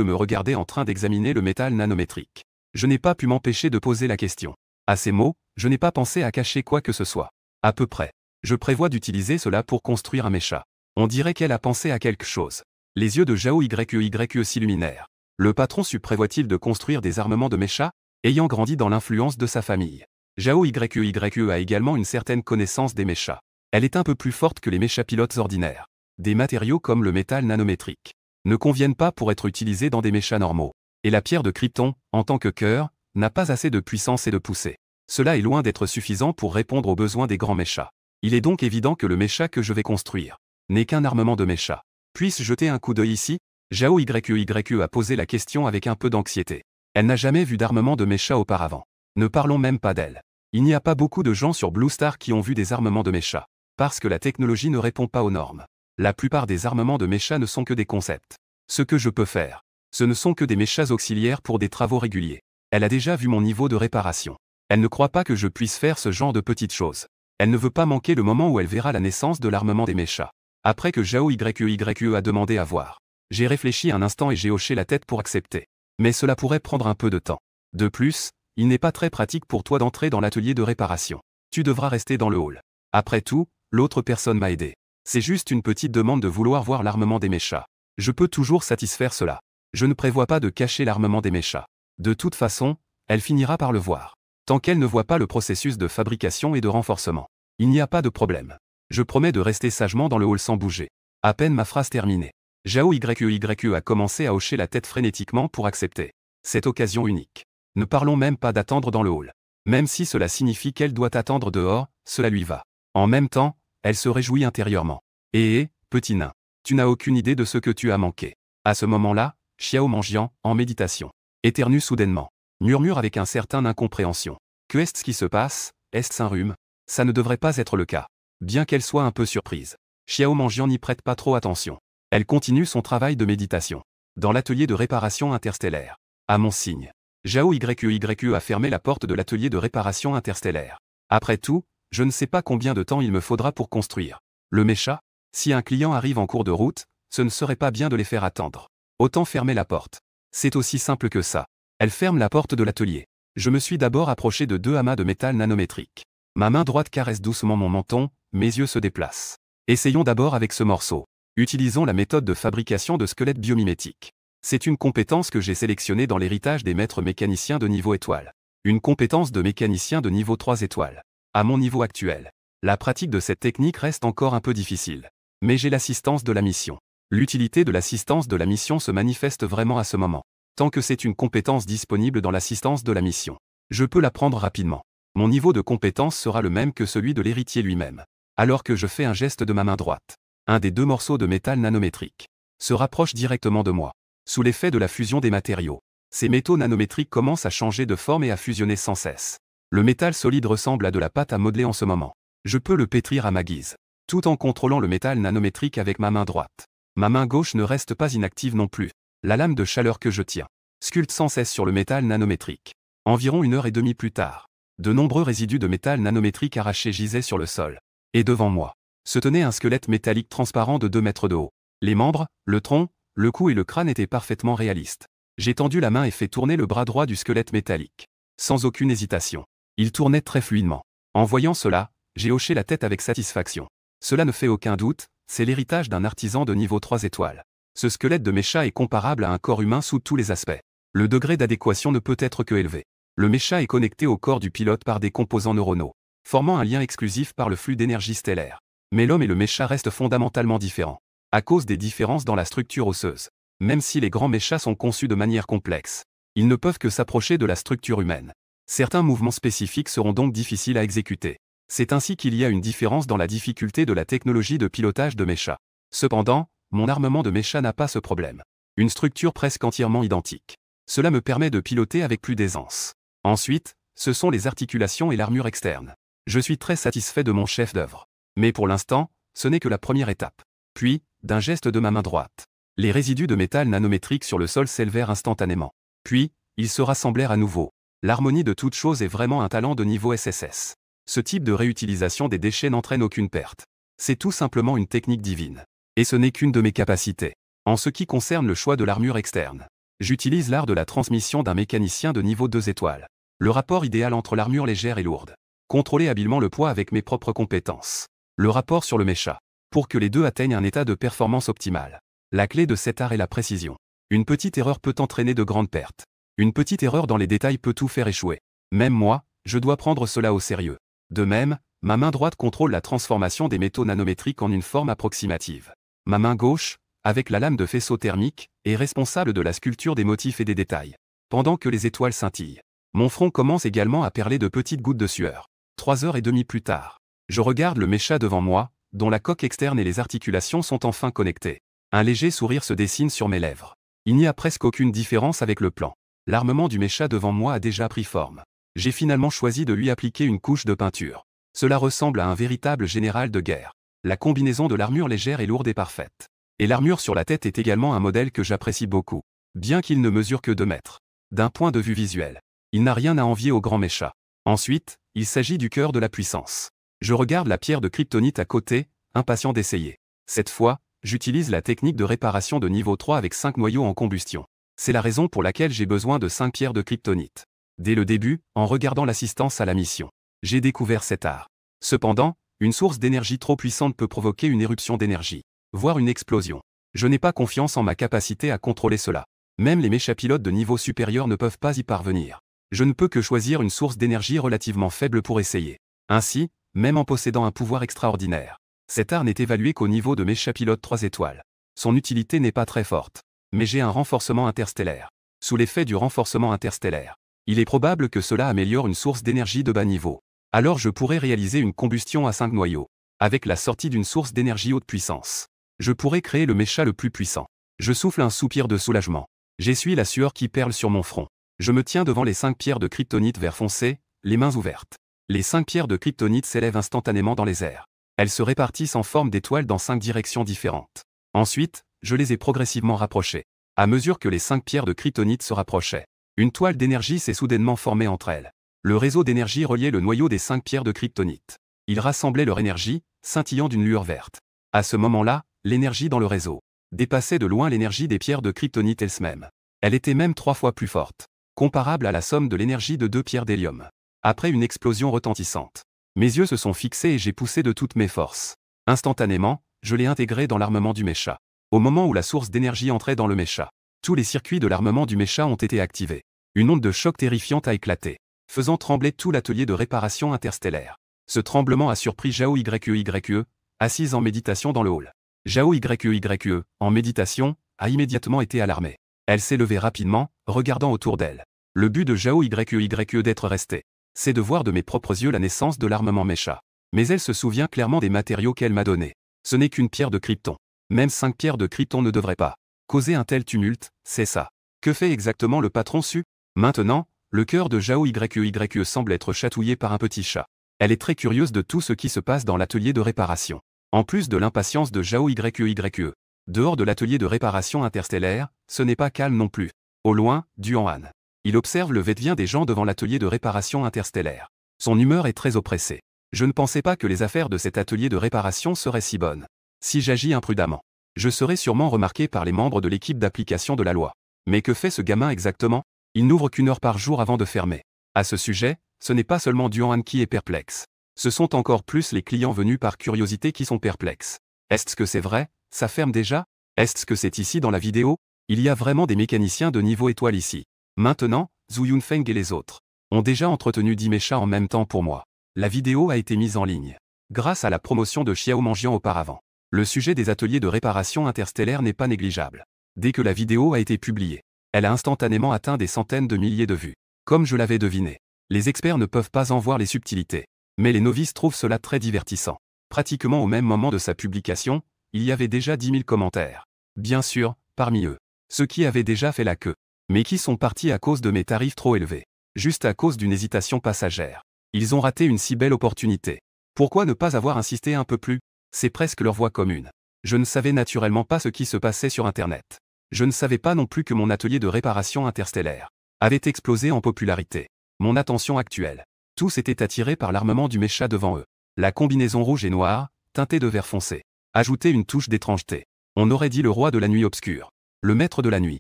me regardait en train d'examiner le métal nanométrique. Je n'ai pas pu m'empêcher de poser la question. À ces mots, je n'ai pas pensé à cacher quoi que ce soit. À peu près. Je prévois d'utiliser cela pour construire un mecha. On dirait qu'elle a pensé à quelque chose. Les yeux de Zhao Yue s'illuminèrent. Le patron su prévoit-il de construire des armements de mecha? Ayant grandi dans l'influence de sa famille, Zhao Yue a également une certaine connaissance des mechas. Elle est un peu plus forte que les mechas pilotes ordinaires. Des matériaux comme le métal nanométrique ne conviennent pas pour être utilisés dans des mechas normaux. Et la pierre de Krypton, en tant que cœur, n'a pas assez de puissance et de poussée. Cela est loin d'être suffisant pour répondre aux besoins des grands mechas. Il est donc évident que le mecha que je vais construire n'est qu'un armement de mecha. Puis-je jeter un coup d'œil ici? Zhao Yue a posé la question avec un peu d'anxiété. Elle n'a jamais vu d'armement de mecha auparavant. Ne parlons même pas d'elle. Il n'y a pas beaucoup de gens sur Blue Star qui ont vu des armements de mecha. Parce que la technologie ne répond pas aux normes. La plupart des armements de mecha ne sont que des concepts. Ce que je peux faire, ce ne sont que des mechas auxiliaires pour des travaux réguliers. Elle a déjà vu mon niveau de réparation. Elle ne croit pas que je puisse faire ce genre de petites choses. Elle ne veut pas manquer le moment où elle verra la naissance de l'armement des mechas. Après que Zhao Yue a demandé à voir, j'ai réfléchi un instant et j'ai hoché la tête pour accepter. Mais cela pourrait prendre un peu de temps. De plus, il n'est pas très pratique pour toi d'entrer dans l'atelier de réparation. Tu devras rester dans le hall. Après tout, l'autre personne m'a aidé. C'est juste une petite demande de vouloir voir l'armement des mechas. Je peux toujours satisfaire cela. Je ne prévois pas de cacher l'armement des mechas. De toute façon, elle finira par le voir. Tant qu'elle ne voit pas le processus de fabrication et de renforcement. Il n'y a pas de problème. Je promets de rester sagement dans le hall sans bouger. À peine ma phrase terminée, Zhao Yue a commencé à hocher la tête frénétiquement pour accepter cette occasion unique. Ne parlons même pas d'attendre dans le hall. Même si cela signifie qu'elle doit attendre dehors, cela lui va. En même temps, elle se réjouit intérieurement. Petit nain, tu n'as aucune idée de ce que tu as manqué. À ce moment-là, Xiao Manjian, en méditation, éternue soudainement, murmure avec un certain incompréhension. Que est-ce qui se passe? Est-ce un rhume? Ça ne devrait pas être le cas. Bien qu'elle soit un peu surprise, Xiao Manjian n'y prête pas trop attention. Elle continue son travail de méditation. Dans l'atelier de réparation interstellaire. À mon signe, Zhao Yue a fermé la porte de l'atelier de réparation interstellaire. Après tout, je ne sais pas combien de temps il me faudra pour construire le mecha. Si un client arrive en cours de route, ce ne serait pas bien de les faire attendre. Autant fermer la porte. C'est aussi simple que ça. Elle ferme la porte de l'atelier. Je me suis d'abord approché de 2 amas de métal nanométrique. Ma main droite caresse doucement mon menton, mes yeux se déplacent. Essayons d'abord avec ce morceau. Utilisons la méthode de fabrication de squelettes biomimétiques. C'est une compétence que j'ai sélectionnée dans l'héritage des maîtres mécaniciens de niveau étoile. Une compétence de mécanicien de niveau 3 étoiles. À mon niveau actuel, la pratique de cette technique reste encore un peu difficile. Mais j'ai l'assistance de la mission. L'utilité de l'assistance de la mission se manifeste vraiment à ce moment. Tant que c'est une compétence disponible dans l'assistance de la mission, je peux l'apprendre rapidement. Mon niveau de compétence sera le même que celui de l'héritier lui-même. Alors que je fais un geste de ma main droite, un des 2 morceaux de métal nanométrique se rapproche directement de moi. Sous l'effet de la fusion des matériaux, ces métaux nanométriques commencent à changer de forme et à fusionner sans cesse. Le métal solide ressemble à de la pâte à modeler en ce moment. Je peux le pétrir à ma guise, tout en contrôlant le métal nanométrique avec ma main droite. Ma main gauche ne reste pas inactive non plus. La lame de chaleur que je tiens sculpte sans cesse sur le métal nanométrique. Environ 1h30 plus tard, de nombreux résidus de métal nanométrique arrachés gisaient sur le sol. Et devant moi, se tenait un squelette métallique transparent de 2 mètres de haut. Les membres, le tronc, le cou et le crâne étaient parfaitement réalistes. J'ai tendu la main et fait tourner le bras droit du squelette métallique. Sans aucune hésitation. Il tournait très fluidement. En voyant cela, j'ai hoché la tête avec satisfaction. Cela ne fait aucun doute, c'est l'héritage d'un artisan de niveau 3 étoiles. Ce squelette de mécha est comparable à un corps humain sous tous les aspects. Le degré d'adéquation ne peut être que élevé. Le mécha est connecté au corps du pilote par des composants neuronaux, formant un lien exclusif par le flux d'énergie stellaire. Mais l'homme et le mécha restent fondamentalement différents, à cause des différences dans la structure osseuse. Même si les grands méchas sont conçus de manière complexe, ils ne peuvent que s'approcher de la structure humaine. Certains mouvements spécifiques seront donc difficiles à exécuter. C'est ainsi qu'il y a une différence dans la difficulté de la technologie de pilotage de mécha. Cependant, mon armement de mécha n'a pas ce problème. Une structure presque entièrement identique. Cela me permet de piloter avec plus d'aisance. Ensuite, ce sont les articulations et l'armure externe. Je suis très satisfait de mon chef d'œuvre. Mais pour l'instant, ce n'est que la première étape. Puis, d'un geste de ma main droite, les résidus de métal nanométrique sur le sol s'élevèrent instantanément. Puis, ils se rassemblèrent à nouveau. L'harmonie de toute chose est vraiment un talent de niveau SSS. Ce type de réutilisation des déchets n'entraîne aucune perte. C'est tout simplement une technique divine. Et ce n'est qu'une de mes capacités. En ce qui concerne le choix de l'armure externe, j'utilise l'art de la transmission d'un mécanicien de niveau 2 étoiles. Le rapport idéal entre l'armure légère et lourde. Contrôler habilement le poids avec mes propres compétences. Le rapport sur le mécha. Pour que les deux atteignent un état de performance optimal. La clé de cet art est la précision. Une petite erreur peut entraîner de grandes pertes. Une petite erreur dans les détails peut tout faire échouer. Même moi, je dois prendre cela au sérieux. De même, ma main droite contrôle la transformation des métaux nanométriques en une forme approximative. Ma main gauche, avec la lame de faisceau thermique, est responsable de la sculpture des motifs et des détails. Pendant que les étoiles scintillent, mon front commence également à perler de petites gouttes de sueur. 3h30 plus tard, je regarde le mécha devant moi, dont la coque externe et les articulations sont enfin connectées. Un léger sourire se dessine sur mes lèvres. Il n'y a presque aucune différence avec le plan. L'armement du mécha devant moi a déjà pris forme. J'ai finalement choisi de lui appliquer une couche de peinture. Cela ressemble à un véritable général de guerre. La combinaison de l'armure légère et lourde est parfaite. Et l'armure sur la tête est également un modèle que j'apprécie beaucoup. Bien qu'il ne mesure que 2 mètres. D'un point de vue visuel, il n'a rien à envier au grand mécha. Ensuite, il s'agit du cœur de la puissance. Je regarde la pierre de kryptonite à côté, impatient d'essayer. Cette fois, j'utilise la technique de réparation de niveau 3 avec 5 noyaux en combustion. C'est la raison pour laquelle j'ai besoin de 5 pierres de kryptonite. Dès le début, en regardant l'assistance à la mission, j'ai découvert cet art. Cependant, une source d'énergie trop puissante peut provoquer une éruption d'énergie, voire une explosion. Je n'ai pas confiance en ma capacité à contrôler cela. Même les méchapilotes de niveau supérieur ne peuvent pas y parvenir. Je ne peux que choisir une source d'énergie relativement faible pour essayer. Ainsi, même en possédant un pouvoir extraordinaire, cet art n'est évalué qu'au niveau de méchapilote 3 étoiles. Son utilité n'est pas très forte. Mais j'ai un renforcement interstellaire. Sous l'effet du renforcement interstellaire, il est probable que cela améliore une source d'énergie de bas niveau. Alors je pourrais réaliser une combustion à 5 noyaux. Avec la sortie d'une source d'énergie haute puissance, je pourrais créer le mécha le plus puissant. Je souffle un soupir de soulagement. J'essuie la sueur qui perle sur mon front. Je me tiens devant les 5 pierres de kryptonite vert foncé, les mains ouvertes. Les 5 pierres de kryptonite s'élèvent instantanément dans les airs. Elles se répartissent en forme d'étoiles dans 5 directions différentes. Ensuite, je les ai progressivement rapprochées. À mesure que les 5 pierres de kryptonite se rapprochaient, une toile d'énergie s'est soudainement formée entre elles. Le réseau d'énergie reliait le noyau des 5 pierres de kryptonite. Il rassemblait leur énergie, scintillant d'une lueur verte. À ce moment-là, l'énergie dans le réseau dépassait de loin l'énergie des pierres de kryptonite elles-mêmes. Elle était même 3 fois plus forte, comparable à la somme de l'énergie de 2 pierres d'hélium. Après une explosion retentissante, mes yeux se sont fixés et j'ai poussé de toutes mes forces. Instantanément, je l'ai intégré dans l'armement du mécha. Au moment où la source d'énergie entrait dans le mécha, tous les circuits de l'armement du mécha ont été activés. Une onde de choc terrifiante a éclaté, faisant trembler tout l'atelier de réparation interstellaire. Ce tremblement a surpris Zhao Yue, assise en méditation dans le hall. Zhao Yue, en méditation, a immédiatement été alarmée. Elle s'est levée rapidement, regardant autour d'elle. Le but de Zhao Yue d'être restée, c'est de voir de mes propres yeux la naissance de l'armement mécha. Mais elle se souvient clairement des matériaux qu'elle m'a donnés. Ce n'est qu'une pierre de krypton. Même 5 pierres de krypton ne devraient pas causer un tel tumulte, c'est ça. Que fait exactement le patron Su? Maintenant, Le cœur de Zhao Yue semble être chatouillé par un petit chat. Elle est très curieuse de tout ce qui se passe dans l'atelier de réparation. En plus de l'impatience de Zhao Yue, dehors de l'atelier de réparation interstellaire, ce n'est pas calme non plus. Au loin, Duan. Il observe le va-et-vient des gens devant l'atelier de réparation interstellaire. Son humeur est très oppressée. Je ne pensais pas que les affaires de cet atelier de réparation seraient si bonnes. Si j'agis imprudemment, je serai sûrement remarqué par les membres de l'équipe d'application de la loi. Mais que fait ce gamin exactement? Il n'ouvre qu'1 heure par jour avant de fermer. À ce sujet, ce n'est pas seulement Duan qui est perplexe. Ce sont encore plus les clients venus par curiosité qui sont perplexes. Est-ce que c'est vrai? Ça ferme déjà? Est-ce que c'est ici dans la vidéo? Il y a vraiment des mécaniciens de niveau étoile ici. Maintenant, Zhu Yunfeng et les autres ont déjà entretenu 10 mechas en même temps pour moi. La vidéo a été mise en ligne grâce à la promotion de Xiao Manjian auparavant. Le sujet des ateliers de réparation interstellaire n'est pas négligeable. Dès que la vidéo a été publiée, elle a instantanément atteint des centaines de milliers de vues. Comme je l'avais deviné, les experts ne peuvent pas en voir les subtilités. Mais les novices trouvent cela très divertissant. Pratiquement au même moment de sa publication, il y avait déjà 10 000 commentaires. Bien sûr, parmi eux, ceux qui avaient déjà fait la queue, mais qui sont partis à cause de mes tarifs trop élevés. Juste à cause d'une hésitation passagère. Ils ont raté une si belle opportunité. Pourquoi ne pas avoir insisté un peu plus? C'est presque leur voie commune. Je ne savais naturellement pas ce qui se passait sur Internet. Je ne savais pas non plus que mon atelier de réparation interstellaire avait explosé en popularité. Mon attention actuelle. Tous étaient attirés par l'armement du mecha devant eux. La combinaison rouge et noire, teintée de vert foncé, ajoutait une touche d'étrangeté. On aurait dit le roi de la nuit obscure. Le maître de la nuit.